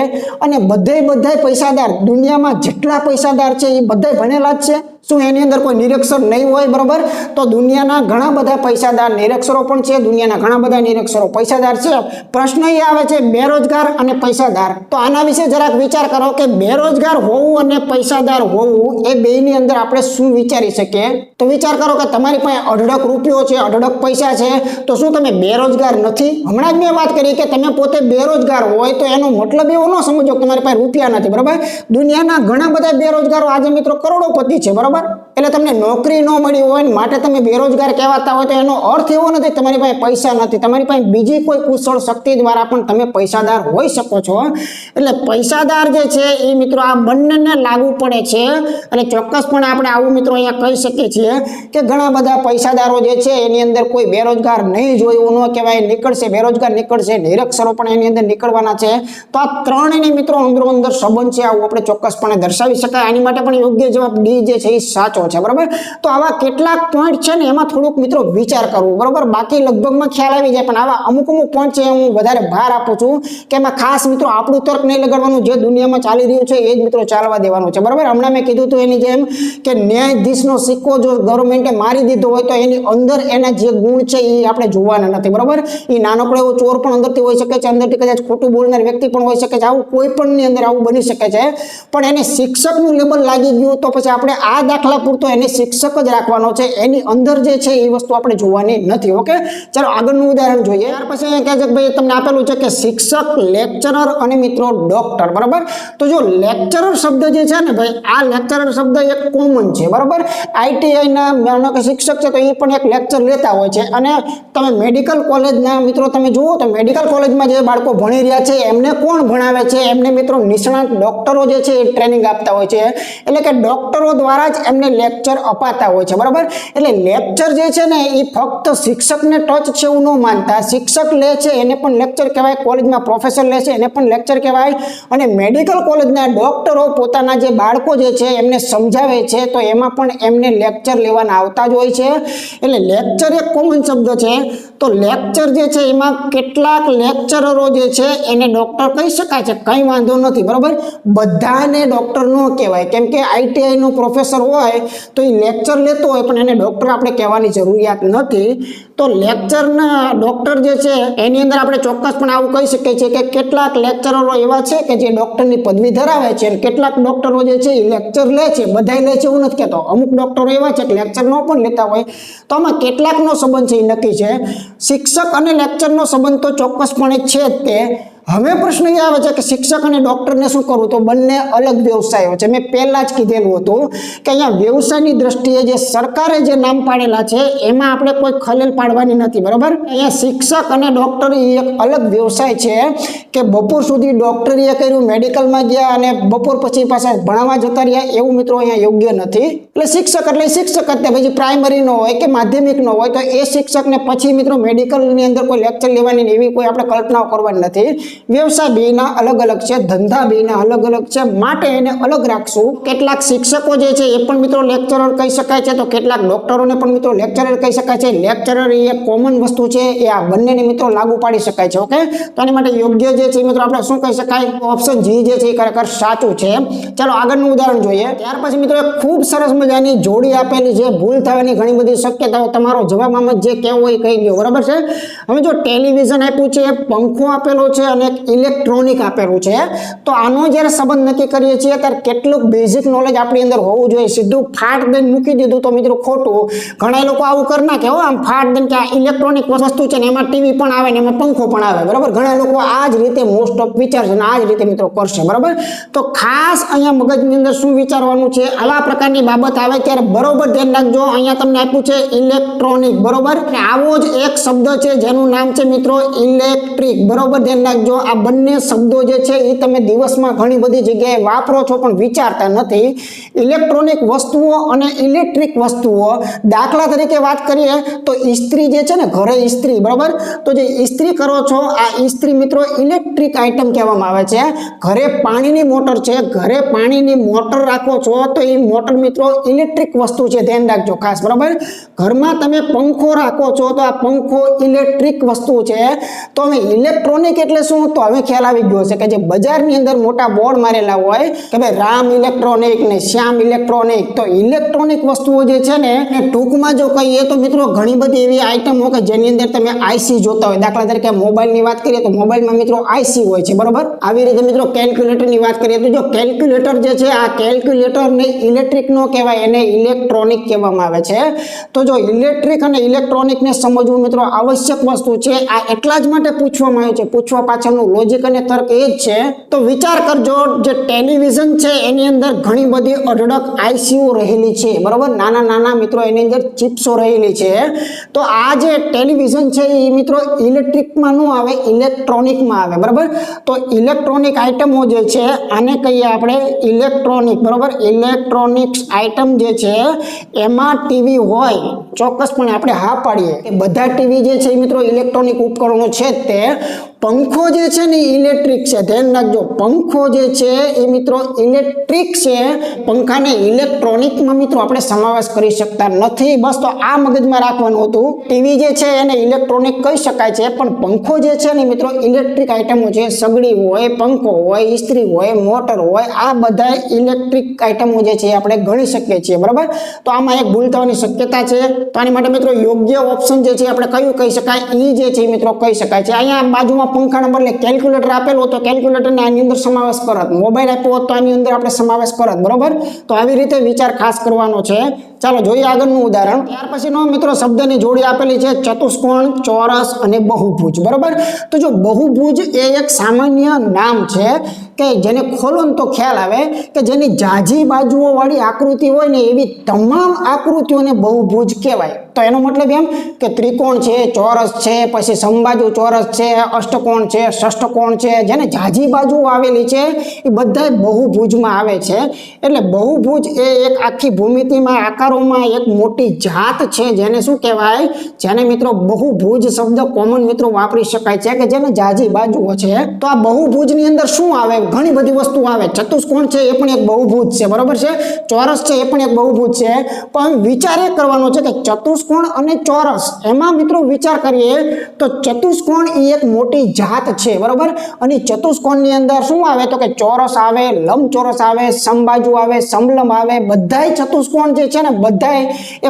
અને બધા પૈસાદાર દુનિયામાં જેટલા પૈસાદાર છે એ બધા ભણેલા જ છે. શું એની અંદર કોઈ નિરક્ષર નહીં હોય, બરોબર? તો દુનિયાના ઘણા બધા પૈસાદાર નિરક્ષરો પણ છે, દુનિયાના ઘણા બધા નિરક્ષરો પૈસાદાર છે. પ્રશ્ન એ આવે છે બેરોજગાર અને પૈસાદાર. તો આના વિશે જરાક વિચાર કરો કે બેરોજગાર હોવું અને પૈસાદાર હોવું એ બેની અંદર આપણે શું વિચારી શકીએ? તો વિચાર કરો કે તમારી પાસે અઢળક રૂપિયો છે, અઢળક પૈસા છે, તો શું તમે બેરોજગાર નથી? હમણાં જ મેં વાત કરી કે તમે પોતે બેરોજગાર હોય તો એનો મતલબ એવો ન સમજો કે તમારી પાસે રૂપિયા નથી, બરોબર. દુનિયાના ઘણા બધા બેરોજગારો આજે મિત્રો કરોડોપતિ છે, બરોબર. એટલે તમને નોકરી ન મળી હોય માટે તમે બેરોજગાર કહેવાતા હોય તો એનો અર્થ એવો નથી તમારી પાસે પૈસા નથી. તમારી પાસે બીજી કોઈ કુશળ શક્તિ દ્વારા પણ તમે પૈસાદાર હોઈ શકો છો. એટલે પૈસાદાર જે છે એ મિત્રો આ બંનેને લાગુ પડે છે. અને ચોક્કસપણે આપણે આવું મિત્રો અહીંયા કહી શકીએ છીએ કે ઘણા બધા પૈસાદારો જે છે એની અંદર કોઈ બેરોજગાર નહીં જોય એવું ન કહેવાય. નીકળશે, બેરોજગાર નીકળશે, નિરક્ષરો પણ એની અંદર નીકળવાના છે. તો આ ત્રણેય મિત્રો અંદર સંબંધ છે આવું આપણે ચોક્કસપણે દર્શાવી શકાય. આની માટે પણ યોગ્ય જવાબ ડી જે છે એ સાચો છે, બરાબર. તો આવા કેટલાક પોઈન્ટ છે ને એમાં થોડુંક મિત્રો વિચાર કરવું, બરાબર. બાકી લગભગમાં ખ્યાલ આવી જાય, પણ આવા અમુક પોઈન્ટ છે હું વધારે ભાર આપું છું કે એમાં ખાસ મિત્રો આપણું તર્ક નહીં લગાડવાનું. જે દુનિયામાં ચાલી રહ્યું છે એ જ મિત્રો ચાલવા દેવાનું છે, બરાબર. હમણાં મેં કીધું હતું એની જેમ કે ન્યાયાધીશનો સિક્કો જો ગવર્મેન્ટે મારી દીધો હોય તો એની અંદર એના જે ગુણ છે એ આપણે જોવાના નથી, બરાબર. એ નાનકડો એવો ચોર પણ અંદરથી હોઈ શકે છે, અંદરથી કદાચ ખોટું બોલનાર વ્યક્તિ પણ હોઈ શકે છે. આવું કોઈ પણની અંદર આવું બની શકે છે. પણ એને શિક્ષકનું લેબલ લાગી ગયું તો પછી આપણે આ દાખલા પૂરતો એને શિક્ષક જ રાખવાનો છે. એની અંદર જે છે એ વસ્તુ આપણે જોવાની નથી. ઓકે, ચાલો આગળનું ઉદાહરણ જોઈએ. ત્યાર પછી કહે છે કે ભાઈ તમને આપેલું છે કે શિક્ષક, લેક્ચરર અને મિત્રો ડોક્ટર, બરાબર. તો જો લેક્ચરર શબ્દ જે છે ને ભાઈ, આ લેક્ચરર શબ્દ એક કોમન છે, બરાબર. આઈટીઆઈના માનો કે શિક્ષક છે તો એ પણ એક લેક્ચર લેતા હોય છે. અને તમે મેડિકલ કોલેજના મિત્રો તમે જુઓ તો મેડિકલ કોલેજમાં જે બાળકો ભણી રહ્યા છે એમને કોણ ભણાવે છે? એમને મિત્રો નિષ્ણાત ડોક્ટરો જે છે એ ટ્રેનિંગ આપતા હોય છે. એટલે કે ડોક્ટરો દ્વારા જ એમને લેક્ચર અપાતા હોય છે, બરાબર. એટલે લેક્ચર જે છે ને એ ફક્ત શિક્ષકને ટચ છે એવું ન માનતા. શિક્ષક લે છે એને પણ લેક્ચર કહેવાય, કોલેજમાં પ્રોફેસર લે છે એને પણ લેક્ચર કહેવાય. અને મેડિકલ કોલેજના ડોક્ટરો પોતાના જે બાળકો જે છે એમને સમજાવે છે તો એમાં પણ એમને લેક્ચર લેવાના આવતા જ હોય છે. એટલે લેક્ચર એક કોમન શબ્દ છે. તો લેક્ચર જે છે એમાં કેટલાક લેક્ચરરો જે છે એને ડોક્ટર કહી શકાય છે, કંઈ વાંધો નથી, બરાબર. બધાને ડોક્ટર ન કહેવાય, કેમ કે આઈટીઆઈ નો પ્રોફેસર હોય તો એ લેક્ચર લેતો હોય પણ એને ડૉક્ટર આપણે કહેવાની જરૂરિયાત નથી. તો લેક્ચરના ડૉક્ટર જે છે એની અંદર આપણે ચોક્કસપણે આવું કહી શકીએ છીએ કે કેટલાક લેક્ચરરો એવા છે કે જે ડૉક્ટરની પદવી ધરાવે છે અને કેટલાક ડૉક્ટરો જે છે એ લેક્ચર લે છે, બધાય લે છે એવું નથી કહેતો. અમુક ડૉક્ટરો એવા છે કે લેક્ચર ન પણ લેતા હોય. તો આમાં કેટલાકનો સંબંધ છે એ નક્કી છે. શિક્ષક અને લેક્ચરનો સંબંધ તો ચોક્કસપણે છે જ તે. હવે પ્રશ્ન એ આવે છે કે શિક્ષક અને ડૉક્ટરને શું કરવું? તો બંને અલગ વ્યવસાયો છે. મેં પહેલાં જ કીધેલું હતું કે અહીંયા વ્યવસાયની દ્રષ્ટિએ જે સરકારે જે નામ પાડેલા છે એમાં આપણે કોઈ ખલેલ પાડવાની નથી, બરાબર. અહીંયા શિક્ષક અને ડૉક્ટર એ એક અલગ વ્યવસાય છે કે બપોર સુધી ડૉક્ટરીએ કર્યું, મેડિકલમાં ગયા અને બપોર પછી પાછા ભણાવવા જતા રહ્યા, એવું મિત્રો અહીંયા યોગ્ય નથી. એટલે શિક્ષક એટલે શિક્ષક જ, પછી પ્રાઇમરીનો હોય કે માધ્યમિકનો હોય તો એ શિક્ષકને પછી મિત્રો મેડિકલની અંદર કોઈ લેક્ચર લેવાની એવી કોઈ આપણે કલ્પનાઓ કરવાની નથી. વ્યવસાય બેના અલગ અલગ છે, ધંધા બેના અલગ અલગ છે, માટે એને અલગ રાખશું. કેટલાક શિક્ષકો જે છે એ પણ મિત્રો લેક્ચરર કહી શકાય છે, તો કેટલાક ડોક્ટરોને પણ મિત્રો લેક્ચરર કહી શકાય છે. લેક્ચરર એ એક કોમન વસ્તુ છે, એ આ બંનેને મિત્રો લાગુ પાડી શકાય છે. ઓકે, તો એની માટે યોગ્ય જે છે મિત્રો આપણે શું કહી શકાય? ઓપ્શન જી જે છે એ ખરેખર સાચું છે. ચાલો આગળનું ઉદાહરણ જોઈએ. ત્યાર પછી મિત્રો એક ખૂબ સરસ મજાની જોડી આપેલી છે. ભૂલ થવાની ઘણી બધી શક્યતાઓ, તમારો જવાબ આમાં જે કહેવો હોય કહી દો, બરાબર છે. હવે જો ટેલિવિઝન આપ્યું છે, પંખો આપેલો છે અને ઇલેક્ટ્રોનિક આપેલું છે, તો આનો જ્યારે સંબંધ નક્કી કરીએ છીએ ત્યારે કેટલું બેઝિક નોલેજ આપણી અંદર હોવું જોઈએ. સીધું ફાટ દઈને મૂકી દીધું તો મિત્રો ખોટું. ઘણા લોકો આવું કરી નાખે, આમ ફાટ દઈને કે આ ઇલેક્ટ્રોનિક વસ્તુ છે ને એમાં ટીવી પણ આવે ને એમાં પંખો પણ આવે, બરાબર. ઘણા લોકો આ જ રીતે મોસ્ટ ઓફ વિચારશે ને આ જ રીતે મિત્રો કરશે, બરાબર. તો ખાસ અહીંયા મગજની અંદર શું વિચારવાનું છે? આવા પ્રકારની બાબત આવે ત્યારે બરોબર ધ્યાન રાખજો. અહીંયા તમને આપ્યું છે ઇલેક્ટ્રોનિક, બરોબર. અને આવો જ એક શબ્દ છે જેનું નામ છે મિત્રો ઇલેક્ટ્રિક, બરોબર. ધ્યાન રાખજો. આ બંને શબ્દો જે છે એ તમે દિવસમાં ઘણી બધી જગ્યાએ વાપરો છો પણ વિચારતા નથી. ઇલેક્ટ્રોનિક વસ્તુઓ અને ઇલેક્ટ્રિક વસ્તુઓ, દાખલા તરીકે વાત કરીએ તો ઇસ્ત્રી જે છે ને, ઘરે ઇસ્ત્રી, બરાબર. તો જે ઇસ્ત્રી કરો છો આ ઇસ્ત્રી મિત્રો ઇલેક્ટ્રિક આઇટમ કહેવામાં આવે છે. ઘરે પાણીની મોટર છે, ઘરે પાણીની મોટર રાખો છો તો એ મોટર મિત્રો ઇલેક્ટ્રિક વસ્તુ છે, ધ્યાન રાખજો ખાસ, બરાબર. ઘરમાં તમે પંખો રાખો છો તો આ પંખો ઇલેક્ટ્રિક વસ્તુ છે. તો હવે ઇલેક્ટ્રોનિક એટલે શું? તો હવે ખ્યાલ આવી ગયો છે કે જે બજારની અંદર મોટા બોર્ડ મારેલા હોય કે ભાઈ રામ ઇલેક્ટ્રોનિક ને શ્યામ ઇલેક્ટ્રોનિક, તો ઇલેક્ટ્રોનિક વસ્તુઓ જે છે ને ટૂંકમાં જો કહીએ તો મિત્રો ઘણી બધી એવી આઇટમો કે જેની અંદર તમે આઈસી જોતા હોય. દાખલા તરીકે મોબાઈલની વાત કરીએ તો મોબાઈલમાં મિત્રો આઈસી હોય છે, બરોબર. આવી રીતે મિત્રો કેલ્ક્યુલેટરની વાત કરીએ તો જો કેલ્ક્યુલેટર જે છે આ કેલ્ક્યુલેટરને ઇલેક્ટ્રિક નો કહેવાય, એને ઇલેક્ટ્રોનિક કહેવામાં આવે છે. તો જો ઇલેક્ટ્રિક અને ઇલેક્ટ્રોનિકને સમજવું મિત્રો આવશ્યક વસ્તુ છે. આ એટલા જ માટે પૂછવામાં આવ્યું છે, પૂછવા પાછળનું લોજિક અને તર્ક એ જ છે. તો વિચાર કરજો, જે ટેલિવિઝન છે એની અંદર ઘણી બધી અઢળક આઈસીઓ રહેલી છે, બરોબર. નાના નાના મિત્રો એની અંદર ચિપ્સો રહેલી છે. તો આ જે ટેલિવિઝન છે એ મિત્રો ઇલેક્ટ્રિકમાં ન આવે, ઇલેક્ટ્રોનિકમાં આવે, બરાબર. તો ઇલેક્ટ્રોનિક આઇટમો જે છે આને કહીએ આપણે ઇલેક્ટ્રોનિક, બરાબર. ઇલેક્ટ્રોનિક્સ આઇટમ જે છે એમાં ટીવી હોય, ચોક્કસપણે આપણે હા પાડીએ કે બધા ટીવી જે છે એ મિત્રો ઇલેક્ટ્રોનિક ઉપકરણો છે જ તે. પંખો જે છે ને ઇલેક્ટ્રિક છે, ધ્યાન રાખજો. પંખો જે છે એ મિત્રો ઇલેક્ટ્રિક છે. પંખાને ઇલેક્ટ્રોનિકમાં મિત્રો આપણે સમાવેશ કરી શકતા નથી. બસ તો આ મગજમાં રાખવાનું હતું. ટીવી જે છે એને ઇલેક્ટ્રોનિક કહી શકાય છે, પણ પંખો જે છે ને મિત્રો ઇલેક્ટ્રિક આઇટમો છે. સગડી હોય, પંખો હોય, ઇસ્ત્રી હોય, મોટર હોય, આ બધા ઇલેક્ટ્રિક આઇટમો જે છે આપણે ગણી શકીએ છીએ, બરાબર. તો આમાં એક ભૂલ થવાની શક્યતા છે. તો આની માટે મિત્રો યોગ્ય ઓપ્શન જે છે આપણે કયું કહી શકાય? ઈ જે છે મિત્રો કહી શકાય છે. અહીંયા બાજુમાં પંખાના બદલે કેલ્ક્યુલેટર આપેલું તો કેલ્ક્યુલેટરને આની અંદર સમાવેશ કરત. મોબાઈલ આપ્યો તો આની અંદર આપણે સમાવેશ કરત, બરોબર. તો આવી રીતે વિચાર ખાસ કરવાનો છે. ચાલો જોઈએ આગળનું ઉદાહરણ. ત્યાર પછીનો મિત્રો શબ્દની જોડી આપેલી છે ચતુષ્કોણ, ચોરસ અને બહુભુજ, બરોબર. તો જો બહુભુજ એ એક સામાન્ય નામ છે કે જેને ખોલો ને તો ખ્યાલ આવે કે જેની જાજી બાજુઓ વાળી આકૃતિ હોય ને એવી તમામ આકૃતિઓને બહુભુજ કહેવાય. તો એનો મતલબ એમ કે ત્રિકોણ છે, ચોરસ છે, પછી સમબાજુ ચોરસ છે, અષ્ટકોણ છે, ષષ્ઠકોણ છે, જેને જાજી બાજુઓ આવેલી છે એ બધા બહુભુજમાં આવે છે. એટલે બહુભુજ એ એક આખી ભૂમિતિમાં આકારોમાં એક મોટી જાત છે, જેને શું કહેવાય? જેને મિત્રો બહુભુજ શબ્દ કોમન મિત્રો વાપરી શકાય છે કે જેને જાજી બાજુઓ છે. તો આ બહુભુજની અંદર શું આવે? ઘણી બધી વસ્તુ આવે. ચતુષ્કોણ છે એ પણ એક બહુભુજ છે, બરોબર છે. ચોરસ છે એ પણ એક બહુભુજ છે. પણ વિચાર એ કરવાનો છે કે ચતુષ્કોણ ચતુષ્કોણ અને ચોરસ એમાં મિત્રો વિચાર કરીએ તો ચતુષ્કોણ એ એક મોટી જાત છે, બરોબર। અને ચતુષ્કોણની અંદર શું આવે તો કે ચોરસ આવે, લંબચોરસ આવે, સમબાજુ આવે, સમલંબ આવે, બધાય ચતુષ્કોણ જે છે ને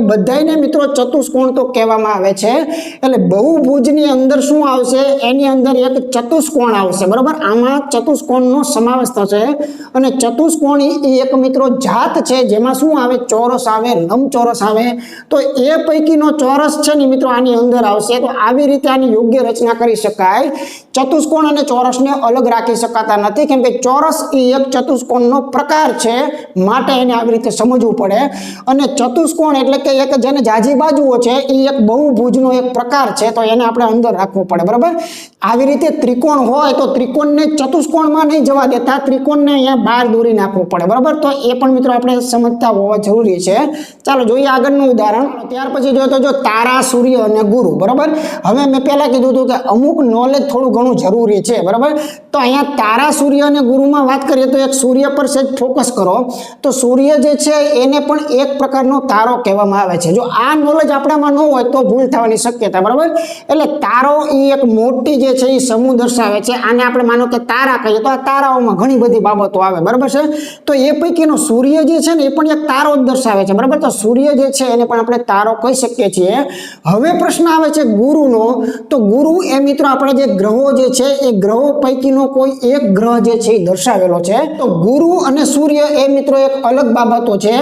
બધાયને મિત્રો ચતુષ્કોણ તો કહેવામાં આવે છે। એટલે બહુભુજની અંદર શું આવશે, એની અંદર એક ચતુષ્કોણ આવશે, બરોબર। આમાં ચતુષ્કોણનો સમાવેશ થશે અને ચતુષ્કોણ એ એક મિત્રો જાત છે જેમાં શું આવે, ચોરસ આવે, લંબચોરસ આવે। તો એ પૈકીનો ચોરસ છે ને મિત્રો આની અંદર આવશે। તો આવી રીતે આની યોગ્ય રચના કરી શકાય। ચતુષ્કોણ અને ચોરસને અલગ રાખી શકાતા નથી, કેમ કે ચોરસ એ એક ચતુષ્કોણનો પ્રકાર છે, માટે એને આવી રીતે સમજવું પડે। અને ચતુષ્કોણ એટલે કે એક જેને જાજી બાજુઓ છે એ એક બહુભુજનો એક પ્રકાર છે, તો એને આપણે અંદર રાખવો પડે, બરાબર। આવી રીતે ત્રિકોણ હોય તો ત્રિકોણને ચતુષ્કોણમાં નહીં જવા દેતા, ત્રિકોણને અહીંયા બહાર દોરી નાખવું પડે, બરાબર। તો એ પણ મિત્રો આપણે સમજતા હોવા જરૂરી છે। ચાલો જોઈએ આગળનું ઉદાહરણ। ત્યાર પછી જોઈએ તો જો તારા, સૂર્ય અને ગુરુ, બરાબર। હવે મેં પહેલા કીધું હતું કે અમુક નોલેજ થોડું ઘણું જરૂરી છે, બરાબર। તો અહીંયા તારા, સૂર્ય અને ગુરુમાં વાત કરીએ તો એક સૂર્ય પર સેજ ફોકસ કરો તો સૂર્ય જે છે એને પણ એક પ્રકારનો તારો કહેવામાં આવે છે। જો આ નોલેજ આપણામાં ન હોય તો ભૂલ થવાની શક્યતા, બરાબર। એટલે તારો એ એક મોટી જે છે એ સમૂહ દર્શાવે છે। આને આપણે માનો કે તારા કહીએ તો આ તારાઓમાં ઘણી બધી બાબતો આવે, બરાબર છે। તો એ પૈકીનો સૂર્ય જે છે ને એ પણ એક તારો જ દર્શાવે છે, બરાબર। તો સૂર્ય જે છે એને પણ આપણે તારો કહી શકીએ છીએ। હવે પ્રશ્ન આવે છે ગુરુનો, તો ગુરુ એ મિત્રો આપણા જે ગ્રહો જે છે એ ગ્રહો પૈકીનો કોઈ એક ગ્રહ જે છે એ દર્શાવેલો છે। તો ગુરુ અને સૂર્ય એ મિત્રો એક અલગ બાબતો છે।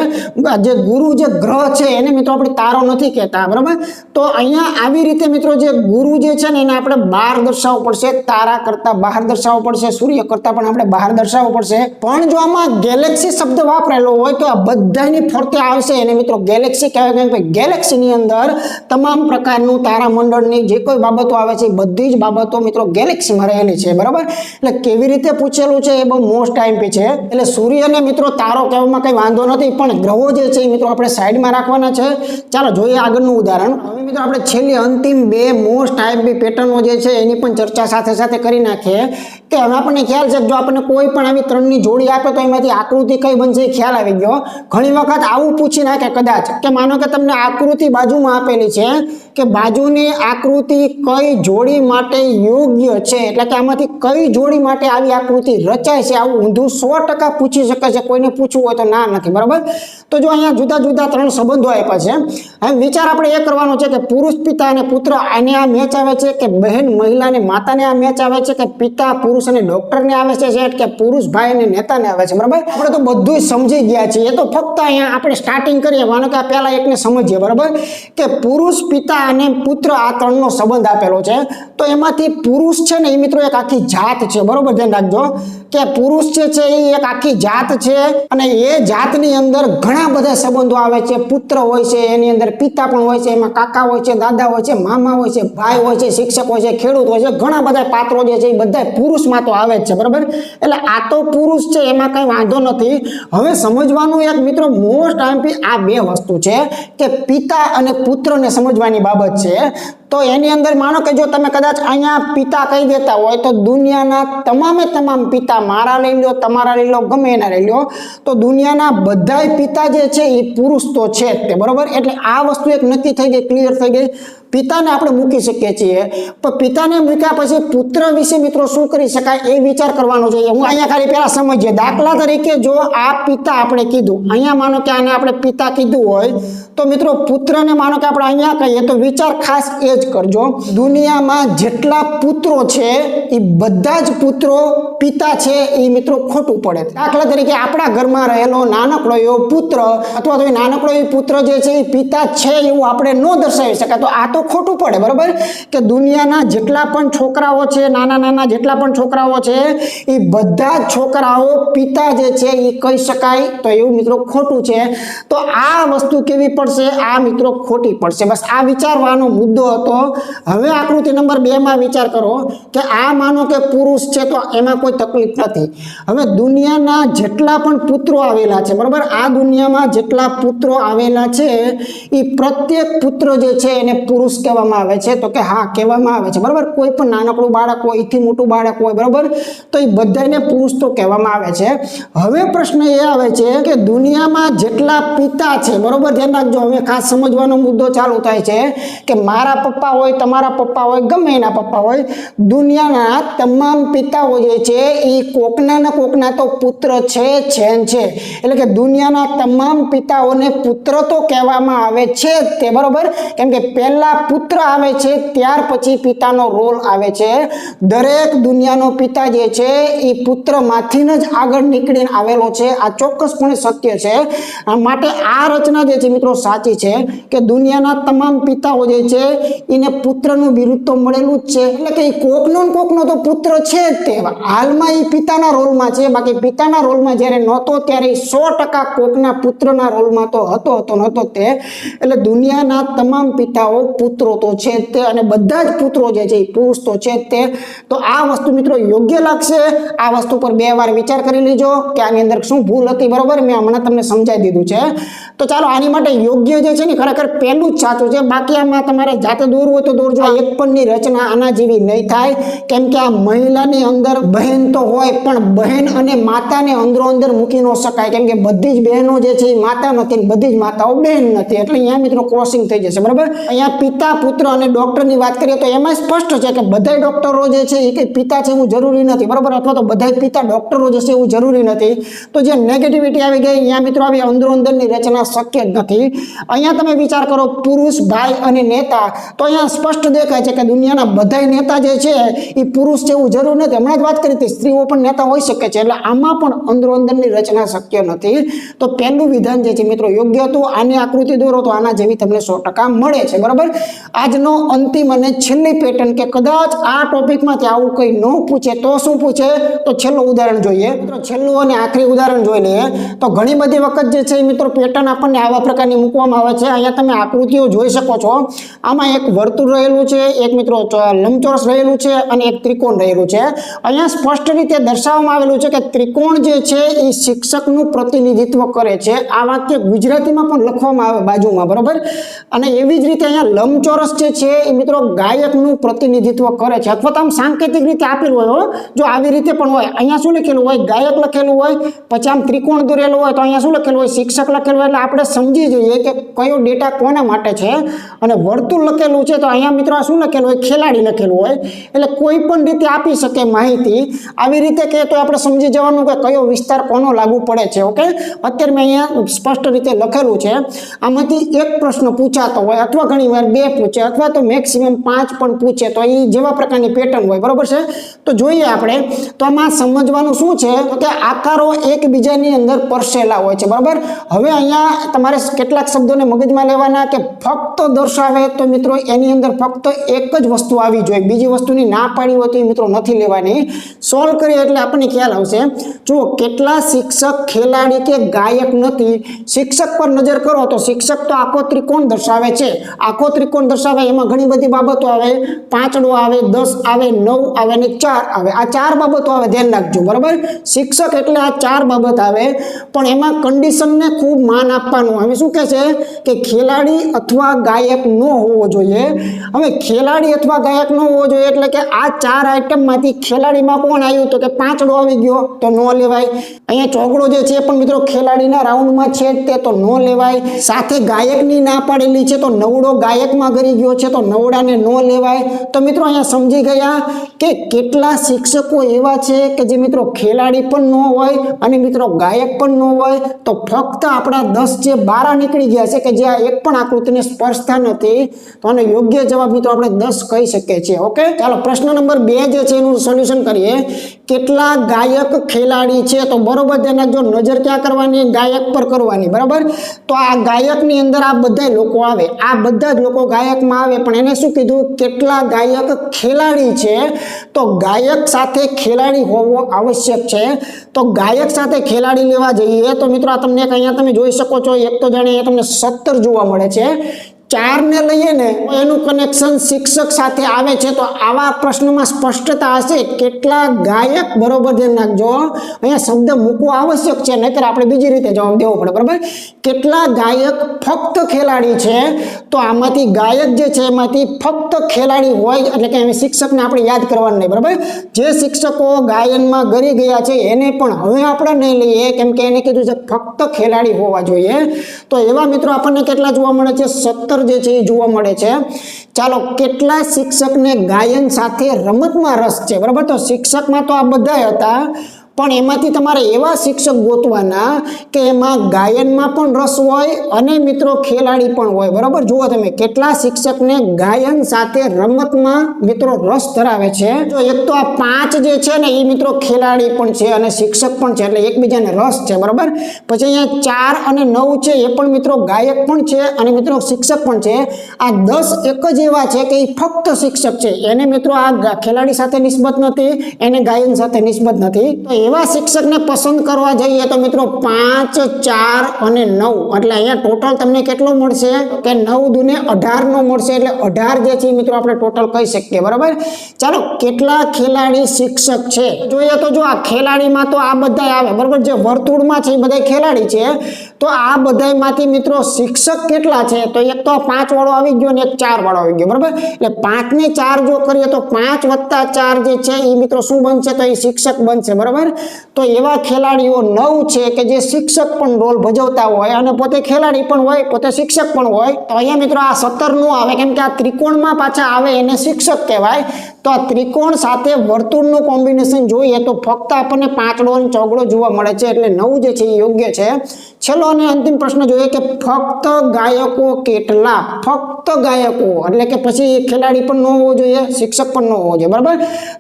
જે ગુરુ જે ગ્રહ છે એને મિત્રો આપણે તારો નથી કહેતા, બરાબર। તો અહીંયા આવી રીતે મિત્રો જે ગુરુ જે છે ને એને આપણે બહાર દર્શાવવું પડશે, તારા કરતા બહાર દર્શાવવું પડશે, સૂર્ય કરતા પણ આપણે બહાર દર્શાવવું પડશે। પણ જો આમાં ગેલેક્સી શબ્દ વાપરેલો હોય તો આ બધાની ફરતે આવશે એને મિત્રો ગેલેક્સી કહેવાય, કેમ કે ગેલેક્સીની અંદર તમામ પ્રકારનું તારામંડળની જે કોઈ બાબતો આવે છે એ બધી જ બાબતો મિત્રો ગેલેક્સીમાં રહેલી છે, બરાબર। એટલે કેવી રીતે પૂછેલું છે એ બહુ મોસ્ટ આઈએમપી છે। એટલે સૂર્યને મિત્રો તારો કહેવામાં કંઈ વાંધો નથી, પણ ગ્રહો જે છે એ મિત્રો આપણે સાઈડમાં રાખવાના છે। ચાલો જોઈએ આગળનું ઉદાહરણ। હવે મિત્રો આપણે છેલ્લી અંતિમ બે મોસ્ટ આઈએમપી પેટર્નો જે છે એની પણ ચર્ચા સાથે સાથે કરી નાખીએ કે હવે આપણને ખ્યાલ છે જો આપણને કોઈ પણ આવી ત્રણની જોડી આપે તો એમાંથી આકૃતિ કઈ બનશે એ ખ્યાલ આવી ગયો। ઘણી વખત આવું પૂછી નાખે કદાચ કે માનો કે તમને આકૃતિ બાજુમાં આપેલી છે કે બાજુની આકૃતિ કઈ જોડી માટે યોગ્ય છે, એટલે કે આમાંથી કઈ જોડી માટે આવી આકૃતિ રચાય છે, આવું ઊંધું 100% પૂછી શકે છે। કોઈને પૂછવું હોય તો ના નથી, બરાબર। તો જો અહીંયા જુદા જુદા ત્રણ સંબંધો આપ્યા છે। હવે વિચાર આપણે એ કરવાનો છે કે પુરુષ પિતા અને પુત્ર આને આ મેચ આવે છે, કે બહેન મહિલા અને માતાને આ મેચ આવે છે, કે પિતા પુરુષ અને ડોક્ટરને આવે છે સેટ, કે પુરુષ ભાઈ અને નેતાને આવે છે, બરાબર। આપણે તો બધું જ સમજી ગયા છીએ, એ તો ફક્ત અહીંયા આપણે સ્ટાર્ટિંગ કરીએ, માનો કે આ પહેલા એકને સમજીએ, બરાબર। કે પુરુષ પિતા અને પુત્ર આ ત્રણનો સંબંધ આપેલો છે। તો એમાંથી પુરુષ છે ને એ મિત્રો એક આખી જાત છે, બરોબર, ધ્યાન રાખજો કે પુરુષ જે છે એ એક આખી જાત છે અને એ જાતની અંદર ઘણા બધા સંબંધો આવે છે। પુત્ર હોય છે, એની અંદર પિતા પણ હોય છે, એમાં કાકા હોય છે, દાદા હોય છે, મામા હોય છે, ભાઈ હોય છે, શિક્ષક હોય છે, ખેડૂત હોય છે, ઘણા બધા પાત્રો જે છે એ બધા પુરુષમાં તો આવે જ છે, બરાબર। એટલે આ તો પુરુષ છે, એમાં કઈ વાંધો નથી। હવે સમજવાનું એક મિત્રો મોસ્ટ આઈએમપી આ બે વસ્તુ છે કે પિતા અને પુત્રને સમજવાની બાબત છે। તો એની અંદર માનો કે જો તમે કદાચ અહીંયા પિતા કહી દેતા હોય તો દુનિયાના તમામે તમામ પિતા, મારા લઈ લો, તમારા લઈ લો, ગમે એના લઈ લો, તો દુનિયાના બધાય પિતા જે છે એ પુરુષ તો છે જ તે, બરોબર। એટલે આ વસ્તુ એક નક્કી થઈ ગઈ, ક્લિયર થઈ ગઈ। પિતાને આપણે મૂકી શકીએ છીએ, પણ પિતાને મૂક્યા પછી પુત્ર વિશે મિત્રો શું કરી શકાય એ વિચાર કરવાનો છે। હું અહીંયા ખાલી પહેલા સમજીએ, દાખલા તરીકે જો આ પિતા આપણે કીધું, અહીંયા માનો કે આને આપણે પિતા કીધું હોય તો મિત્રો પુત્રને માનો કે આપણે અહીંયા કહીએ તો વિચાર ખાસ એ જ કરજો, દુનિયામાં જેટલા પુત્રો છે એ બધા જ પુત્રો પિતા છે એ મિત્રો ખોટું પડે। દાખલા તરીકે આપણા ઘરમાં રહેલો નાનકડો એવો પુત્ર અથવા તો નાનકડો એ પુત્ર જે છે એ પિતા છે એવું આપણે ન દર્શાવી શકાય, તો આ તો ખોટું પડે, બરાબર। કે દુનિયાના જેટલા પણ છોકરાઓ છે, નાના નાના જેટલા પણ છોકરાઓ છે એ બધા જ છોકરાઓ પિતા જે છે એ કહી શકાય, તો એવું મિત્રો ખોટું છે। તો આ વસ્તુ કેવી પડશે, આ મિત્રો ખોટી પડશે। બસ આ વિચારવાનો મુદ્દો હતો। હતો। હવે આકૃતિ નંબર 2 માં વિચાર કરો કે આ માનો કે પુરુષ છે તો એમાં કોઈ તકલીફ નથી। હવે દુનિયાના જેટલા પણ પુત્રો આવેલા છે બરાબર, આ દુનિયામાં જેટલા પુત્રો આવેલા છે એ પ્રત્યેક પુત્ર જે છે એને પુરુષ કહેવામાં આવે છે। તો કે હા કહેવામાં આવે છે બરાબર। કોઈ પણ નાનકડું બાળક હોય, એથી મોટું બાળક હોય બરાબર, તો એ બધાને પુરુષ તો કહેવામાં આવે છે। હવે પ્રશ્ન એ આવે છે કે દુનિયામાં જેટલા પિતા છે બરોબર, ધ્યાન રાખજો, હવે ખાસ સમજવાનો મુદ્દો ચાલુ થાય છે કે મારા પપ્પા હોય, તમારા પપ્પા હોય, ગમે એના પપ્પા હોય, દુનિયાના તમામ પિતાઓ જે છે એ કોકના ને કોકના તો પુત્ર છે છે। એટલે કે દુનિયાના તમામ પિતાઓને પુત્ર તો કહેવામાં આવે છે તે બરોબર, કેમ કે પહેલા પુત્ર આવે છે ત્યાર પછી પિતાનો રોલ આવે છે। દરેક દુનિયાનો પિતા જે છે એ પુત્રમાંથી જ આગળ નીકળીને આવેલો છે, આ ચોક્કસપણે સત્ય છે। માટે આ રચના જે છે મિત્રો સાચી છે કે દુનિયાના તમામ પિતાઓ જે છે એને પુત્રનું બિરુદ તો મળેલું જ છે, એટલે કે કોકનો તો પુત્ર છે જ તે। હાલમાં એ પિતાના રોલમાં છે, બાકી પિતાના રોલમાં જ્યારે નહોતો ત્યારે 100% કોકના પુત્રના રોલમાં તો નહોતો તે। એટલે દુનિયાના તમામ પિતાઓ પુત્રો તો છે જ તે, અને બધા જ પુત્રો જે છે એ પુરુષ તો છે જ તે। તો આ વસ્તુ મિત્રો યોગ્ય લાગશે, આ વસ્તુ પર 2 વાર વિચાર કરી લેજો કે આની અંદર શું ભૂલ હતી બરોબર, મેં હમણાં તમને સમજાવી દીધું છે। તો ચાલો આની માટે યોગ્ય જે છે ને ખરેખર પહેલું જ સાચું છે, બાકી આમાં તમારે જાતે દોરવું હોય તો દોરજો। એક પણની રચના આના જેવી નહીં થાય, કેમ કે આ મહિલાની અંદર બહેન તો હોય પણ બહેન અને માતાને અંદરો અંદર મૂકી ન શકાય, કેમ કે બધી જ બહેનો જે છે એ માતા નથી, બધી જ માતાઓ બહેન નથી, એટલે અહીંયા મિત્રો ક્રોસિંગ થઈ જશે બરાબર। અહીંયા પિતા, પુત્ર અને ડોક્ટરની વાત કરીએ તો એમાં સ્પષ્ટ છે કે બધા ડોક્ટરો જે છે એ પિતા છે એવું જરૂરી નથી બરાબર, અથવા તો બધા પિતા ડોક્ટરો જે છે એવું જરૂરી નથી। તો જે નેગેટિવિટી આવી ગઈ અહીંયા મિત્રો આવી અંદરો અંદરની રચના શક્ય જ નથી। અહીંયા તમે વિચાર કરો પુરુષ, ભાઈ અને નેતા, તો અહીંયા સ્પષ્ટ દેખાય છે કે દુનિયાના બધા નેતા જે છે એ પુરુષ છે એવું જરૂર નથી। હમણાં જ વાત કરી હતી સ્ત્રીઓ પણ નેતા હોઈ શકે છે, એટલે આમાં પણ અંદરો અંદરની રચના શક્ય નથી। તો પહેલું વિધાન જે છે મિત્રો યોગ્ય હતું, આની આકૃતિ દોરો તો આના જેવી તમને 100% મળે છે બરાબર। આજનો અંતિમ અને છેલ્લી પેટર્ન કે કદાચ આ ટોપિકમાંથી આવું કંઈ ન પૂછે તો શું પૂછે, તો છેલ્લું ઉદાહરણ જોઈએ મિત્રો, છેલ્લું અને આખરી ઉદાહરણ જોઈ લઈએ। તો ઘણી બધી વખત જે છે મિત્રો પેટર્ન આપણને આવા પ્રકારની મૂકવામાં આવે છે। અહીંયા તમે આકૃતિઓ જોઈ શકો છો, આમાં એક વર્તુળ રહેલું છે, એક મિત્રો લંબચોરસ રહેલું છે અને એક ત્રિકોણ રહેલું છે। અહીંયા સ્પષ્ટ રીતે દર્શાવવામાં આવેલું છે કે ત્રિકોણ જે છે એ શિક્ષકનું પ્રતિનિધિત્વ કરે છે। આ વાક્ય ગુજરાતીમાં પણ લખવામાં આવે બાજુમાં બરાબર, અને એવી જ રીતે અહીંયા લંબચોરસ જે છે એ મિત્રો ગાયકનું પ્રતિનિધિત્વ કરે છે, અથવા તો આમ સાંકેતિક રીતે આપેલું હોય, જો આવી રીતે પણ હોય, અહીંયા શું લખેલું હોય, ગાયક લખેલું હોય, પછી આમ ત્રિકોણ દોરેલું હોય, તો અહીંયા શું લખેલું હોય, શિક્ષક લખેલું હોય, એટલે આપણે સમજી જઈએ કે કયો ડેટા કોના માટે છે। અને વર્તુળ લખેલું છે તો અહીંયા મિત્રો શું લખેલું હોય, ખેલાડી લખેલું હોય, એટલે કોઈ પણ રીતે આપી શકે માહિતી, આવી રીતે કહે તો આપણે સમજી જવાનું કે કયો વિસ્તાર કોનો લાગુ પડે છે। ઓકે, અત્યારે મેં અહીંયા સ્પષ્ટ રીતે લખેલું છે, આમાંથી એક પ્રશ્ન પૂછાતો હોય, અથવા ઘણીવાર 2 પૂછે, અથવા તો મેક્સિમમ 5 પણ પૂછે, તો એ જેવા પ્રકારની પેટર્ન હોય બરાબર છે। તો જોઈએ આપણે, તો આમાં સમજવાનું શું છે કે આકારો એકબીજાની અંદર પરસેલા હોય છે બરાબર। હવે અહીંયા તમારે કેટલાક શબ્દોને મગજમાં લેવાના કે ફક્ત દર્શાવે તો મિત્રો એની અંદર ફક્ત એક જ વસ્તુ આવી જોઈએ, બીજી વસ્તુની ના પાડી હોય તો એ મિત્રો નથી લેવાની। સોલ્વ કરીએ એટલે આપણને ખ્યાલ આવશે। જો કેટલા શિક્ષક ખેલાડી કે ગાયક નથી, શિક્ષક પર નજર કરો તો શિક્ષક તો આખો ત્રિકોણ દર્શાવે છે, આખો ત્રિકોણ દર્શાવે, એમાં ઘણી બધી બાબતો આવે, 5 આવે, 10 આવે, 9 આવે અને 4 આવે, આ 4 બાબતો આવે, ધ્યાન રાખજો બરાબર। શિક્ષક એટલે આ 4 બાબત આવે, પણ એમાં કન્ડિશનને ખૂબ માન આપવાનું। હવે શું કહે છે કે ખેલાડી અથવા ગાયક ન હોવો જોઈએ। હવે ખેલાડી અથવા ગાયક ન હોવો જોઈએ એટલે કે આ 4 આઈટમમાંથી ખેલાડીમાં કોણ આવ્યું, તો કે 5 આવી ગયો તો ન લેવાય। અહીંયા ચોગડો જે છે પણ મિત્રો ખેલાડીના રાઉન્ડમાં છે તે તો ન લેવાય। સાથે ગાયકની ના પાડેલી છે તો નવડો ગાયકમાં ગરી ગયો છે તો નવડાને ન લેવાય। તો મિત્રો અહીંયા સમજી ગયા કે કેટલા શિક્ષકો એવા છે કે જે મિત્રો ખેલાડી પણ ન હોય અને મિત્રો ગાયક પણ ન હોય, તો ફક્ત આપણા 10 જે 12 નીકળી ગયા છે કે જે આ એક પણ આકૃતિને સ્પર્શતા નથી, તો આનો યોગ્ય જવાબ મિત્રો આપણે 10 કહી શકીએ છીએ। ઓકે, ચાલો પ્રશ્ન નંબર 2 જે છે એનું સોલ્યુશન કરીએ। કેટલા ગાયક ખેલાડી છે, તો બરોબર ધ્યાન રાખજો, નજર ક્યાં કરવાની, ગાયક પર કરવાની બરાબર। તો આ ગાયકની અંદર આ બધા લોકો આવે, આ બધા જ લોકો ગાયકમાં આવે, પણ એને શું કીધું, કેટલા ગાયક ખેલાડી છે, તો ગાયક સાથે ખેલાડી હોવો આવશ્યક છે। તો ગાયક સાથે ખેલાડી લેવા જઈએ તો મિત્રો આ તમને અહીંયા તમે જોઈ શકો છો, એક તો જાણે તમને 17 જોવા મળે છે, 4 ને લઈએ ને એનું કનેક્શન શિક્ષક સાથે આવે છે તો આવા પ્રશ્નમાં સ્પષ્ટતા હશે કેટલા ગાયક, બરોબર ધ્યાન રાખજો અહીંયા શબ્દ મૂકવો આવશ્યક છે નહીતર આપણે બીજી રીતે જવાબ દેવો પડે, બરાબર. કેટલા ગાયક ફક્ત ખેલાડી છે તો આમાંથી ગાયક જે છે એમાંથી ફક્ત ખેલાડી હોય એટલે કે શિક્ષકને આપણે યાદ કરવાનું નહીં, બરાબર. જે શિક્ષકો ગાયનમાં ગરી ગયા છે એને પણ હવે આપણે નહીં લઈએ કેમ કે એને કીધું છે ફક્ત ખેલાડી હોવા જોઈએ. તો એવા મિત્રો આપણને કેટલા જોવા મળે છે? 17 જે છે એ જોવા મળે છે. ચાલો, કેટલા શિક્ષકને ગાયન સાથે રમતમાં રસ છે, બરાબર. તો શિક્ષકમાં તો આ બધા હતા પણ એમાંથી તમારે એવા શિક્ષક ગોતવાના કે એમાં ગાયનમાં પણ રસ હોય અને મિત્રો ખેલાડી પણ હોય, બરાબર. જુઓ તમે કેટલા શિક્ષકને ગાયન સાથે રમતમાં મિત્રો રસ ધરાવે છે. જો એક તો આ 5 જે છે ને એ મિત્રો ખેલાડી પણ છે અને શિક્ષક પણ છે એટલે એકબીજાને રસ છે, બરાબર. પછી અહીંયા 4 અને 9 છે એ પણ મિત્રો ગાયક પણ છે અને મિત્રો શિક્ષક પણ છે. આ 10 એક જ એવા છે કે એ ફક્ત શિક્ષક છે, એને મિત્રો આ ખેલાડી સાથે નિસ્બત નથી, એને ગાયન સાથે નિસ્બત નથી. તો એવા શિક્ષકને પસંદ કરવા જઈએ તો મિત્રો 5, 4 અને 9 એટલે અહીંયા ટોટલ તમને કેટલો મળશે કે 9 દુને 18 નો મળશે એટલે 18 જે છે મિત્રો આપણે ટોટલ કહી શકીએ, બરાબર. ચાલો, કેટલા ખેલાડી શિક્ષક છે જોઈએ તો જો આ ખેલાડીમાં તો આ બધા આવે, બરાબર. જે વર્તુળમાં છે એ બધા ખેલાડી છે તો આ બધામાંથી મિત્રો શિક્ષક કેટલા છે તો એક તો 5 વાળો આવી ગયો અને એક 4 વાળો આવી ગયો, બરાબર. એટલે 5 ને 4 જો કરીએ તો 5 + 4 જે છે એ મિત્રો શું બનશે તો એ શિક્ષક બનશે, બરાબર. તો એવા ખેલાડીઓ 9 છે કે જે શિક્ષક પણ રોલ ભજવતા હોય અને પોતે ખેલાડી પણ હોય, પોતે શિક્ષક પણ હોય. તો અહીંયા મિત્રો આ 17 નો આવે કેમ કે આ ત્રિકોણમાં પાછા આવે એને શિક્ષક કહેવાય. તો આ ત્રિકોણ સાથે વર્તુળનું કોમ્બિનેશન જોઈએ તો ફક્ત આપણને 5 અને 4 જોવા મળે છે એટલે 9 જે છે એ યોગ્ય છે. છેલ્લો અને અંતિમ પ્રશ્ન જોઈએ કે ફક્ત ગાયકો કેટલા? ફક્ત ગાયકો એટલે કે પછી ખેલાડી પણ ન હોવો જોઈએ, શિક્ષક પણ ન હોવો જોઈએ, બરાબર.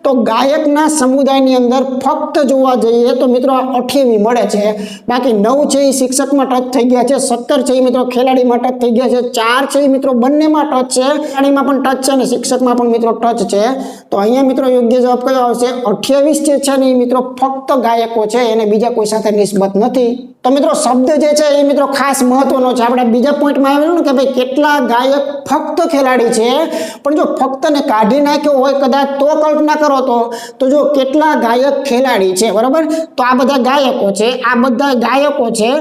તો ગાયકના સમુદાયની અંદર ફક્ત જોવા જઈએ તો મિત્રો 28 મળે છે. બાકી 9 છે એ શિક્ષકમાં ટચ થઈ ગયા છે, 17 છે એ મિત્રો ખેલાડીમાં ટચ થઈ ગયા છે, 4 છે એ મિત્રો બંનેમાં ટચ છે, ખેલાડીમાં પણ ટચ છે અને શિક્ષકમાં પણ મિત્રો ટચ છે. તો અહીંયા મિત્રો યોગ્ય જવાબ કયો આવશે? 28 જે છે ને એ મિત્રો ફક્ત ગાયકો છે, એને બીજા કોઈ સાથે નિસ્બત નથી. તો મિત્રો શબ્દ જે છે એ મિત્રો ખાસ મહત્વનો છે. આપણે બીજા પોઈન્ટમાં આવેલું ને કે ભાઈ કેટલા ગાયક ફક્ત ખેલાડી છે, પણ જો ફક્ત ને કાઢી નાખ્યો હોય કદાચ તો કલ્પના કરો તો જો કેટલા ગાયક ખેલાડી છે, બરાબર. તો આ બધા ગાયકો છે, આ બધા ગાયકો છે,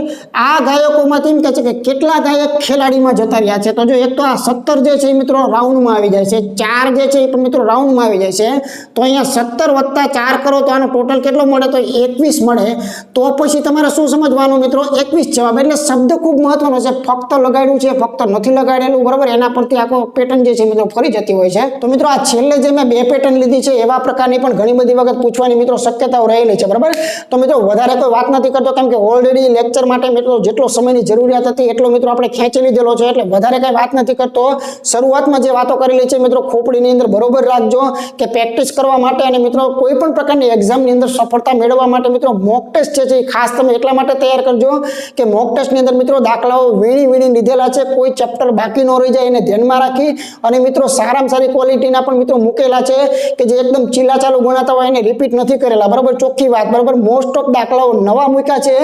આ ગાયકોમાંથી એમ કહે છે કે કેટલા ગાયક ખેલાડીમાં જતા રહ્યા છે. તો જો એક તો આ 17 જે છે એ મિત્રો રાઉન્ડમાં આવી જાય છે, 4 જે છે એ પણ મિત્રો રાઉન્ડમાં આવી જાય છે. તો અહીંયા 17 + 4 કરો તો આનો ટોટલ કેટલો મળે તો 21 મળે. તો પછી તમારે શું સમજવાનું મિત્રો? 21 જવાબ. એટલે શબ્દ ખૂબ મહત્વનો છે, ફક્ત લગાડ્યું છે, ફક્ત નથી લગાડેલું, બરાબર. એના પરથી આખો પેટર્ન જે છે મિત્રો ફરી જતી હોય છે. તો મિત્રો આ છેલ્લે જે મેં 2 પેટર્ન લીધી છે એવા પ્રકારની પણ ઘણી બધી વખત પૂછવાની મિત્રો શક્યતાઓ રહેલી છે, બરાબર. તો મિત્રો વધારે કોઈ વાત નથી કરતો કેમ કે ઓલરેડી લેક્ચર માટે મિત્રો જેટલો સમયની જરૂરિયાત હતી એટલો મિત્રો આપણે ખેંચી લીધેલો છે એટલે વધારે કઈ વાત નથી કરતો. શરૂઆતમાં જે વાતો કરેલી છે મિત્રો ખોપડીની અંદર બરોબર રાખજો કે પ્રેક્ટિસ કરવા માટે અને મિત્રો કોઈ પણ પ્રકારની એક્ઝામની અંદર સફળતા મેળવવા માટે મિત્રો મોક ટેસ્ટ છે એ ખાસ તમે એટલા માટે તૈયાર કરજો કે મોક ટેસ્ટની અંદર મિત્રો દાખલાઓ વીણી લીધેલા છે, કોઈ ચેપ્ટર બાકી ન રહી જાય એને ધ્યાનમાં રાખી અને મિત્રો સારામાં સારી ક્વોલિટીના પણ મિત્રો મૂકેલા છે કે જે એકદમ ચીલા ચાલુ ગણાતા હોય એને રિપીટ નથી કરેલા, બરાબર. ચોખ્ખી વાત, બરાબર. મોસ્ટ ઓફ દાખલાઓ નવા મૂક્યા છે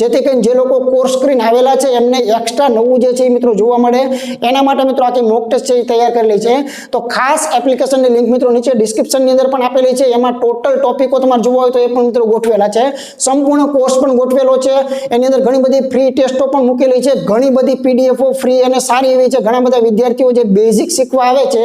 જેથી કરીને જે લોકો કોર્સ સ્ક્રીન આવેલા છે એમને એક્સ્ટ્રા નવું જે છે એ મિત્રો જોવા મળે એના માટે મિત્રો આખી મોક ટેસ્ટ છે એ તૈયાર કરેલી છે. તો ખાસ એપ્લિકેશનની લિંક મિત્રો નીચે ડિસ્ક્રિપ્શનની અંદર પણ આપેલી છે, એમાં ટોટલ ટોપિકો તમારે જોવા હોય તો એ પણ મિત્રો ગોઠવેલા છે, સંપૂર્ણ કોર્સ પણ ગોઠવેલો છે. એની અંદર ઘણી બધી ફ્રી ટેસ્ટો પણ મૂકેલી છે, ઘણી બધી પીડીએફઓ ફ્રી અને સારી એવી છે. ઘણા બધા વિદ્યાર્થીઓ જે બેઝિક શીખવા આવે છે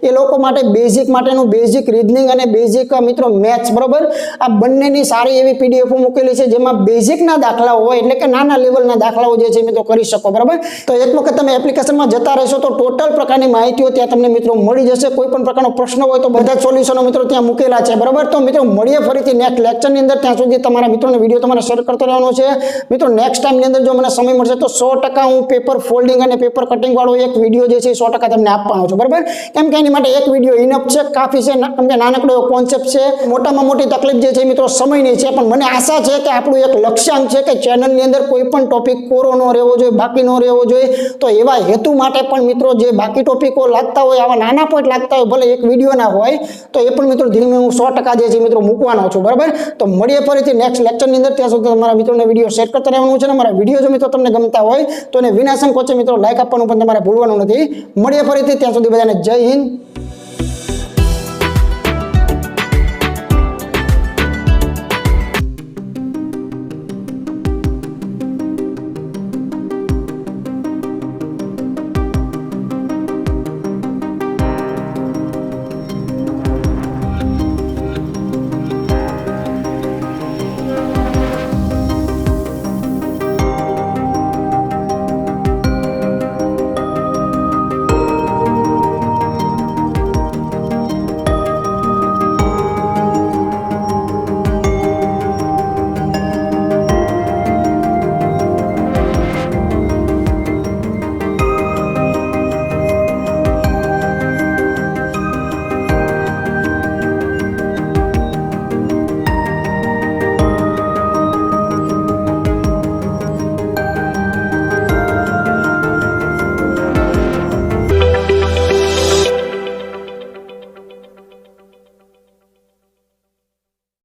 એ લોકો માટે બેઝિક માટેનું બેઝિક રીઝનિંગ અને બેઝિક મિત્રો મેથ્સ, બરાબર. આ બંનેની સારી એવી પીડીએફઓ મૂકેલી છે જેમાં બેઝિકના દાખલાઓ હોય એટલે કે નાના લેવલના દાખલાઓ જે છે મિત્રો કરી શકો, બરાબર. તો એક વખત તમે એપ્લિકેશનમાં જતા રહેશો તો ટોટલ પ્રકારની માહિતીઓ ત્યાં તમને મિત્રો મળી જશે. કોઈ પણ પ્રકારનો પ્રશ્ન હોય તો બધા જ સોલ્યુશનો મિત્રો ત્યાં મૂકેલા છે, બરાબર. તો મિત્રો મળીએ ફરીથી નેક્સ્ટ લેક્ચરની અંદર. ત્યાં સુધી તમારા મિત્રોને વિડીયો તમારે શેર કરતો રહેવાનો છે. મિત્રો નેક્સ્ટ ટાઈમની અંદર જો મને સમય મળશે તો 100% હું પેપર ફોલ્ડિંગ અને પેપર કટિંગ વાળો એક વિડીયો જે છે 100% તમને આપવાનો છું, બરાબર. કેમ કે એની માટે એક વિડીયો ઇનફ છે, કાફી છે. કેમ કે નાનકડો એવો કોન્સેપ્ટ છે, મોટામાં મોટી તકલીફ જે છે મિત્રો સમયની છે, પણ મને આશા છે કે આપણું એક લક્ષ્યાંક છે કે ચેનલની અંદર કોઈ પણ ટોપિક કોરો ન રહેવો જોઈએ, બાકી ન રહેવો જોઈએ. તો એવા હેતુ માટે પણ મિત્રો જે બાકી ટોપિકો લાગતા હોય, આવા નાના પોઈન્ટ લાગતા હોય, ભલે એક વિડીયો ના હોય તો એ પણ મિત્રો ધીમે હું 100% જે છે મિત્રો મૂકવાનો છું, બરાબર. તો મળીએ ફરીથી નેક્સ્ટ લેક્ચરની અંદર. ત્યાં સુધી તમારા મિત્રોને વિડીયો શેર ચેક કરતા રહેવાનું છે. અમારા વિડીયો જો મિત્રો તમને ગમતા હોય તો એને વિનાશંક વચ્ચે મિત્રો લાઈક આપવાનું પણ તમારે ભૂલવાનું નથી. મળીએ ફરીથી, ત્યાં સુધી બધાને જય હિન્દ.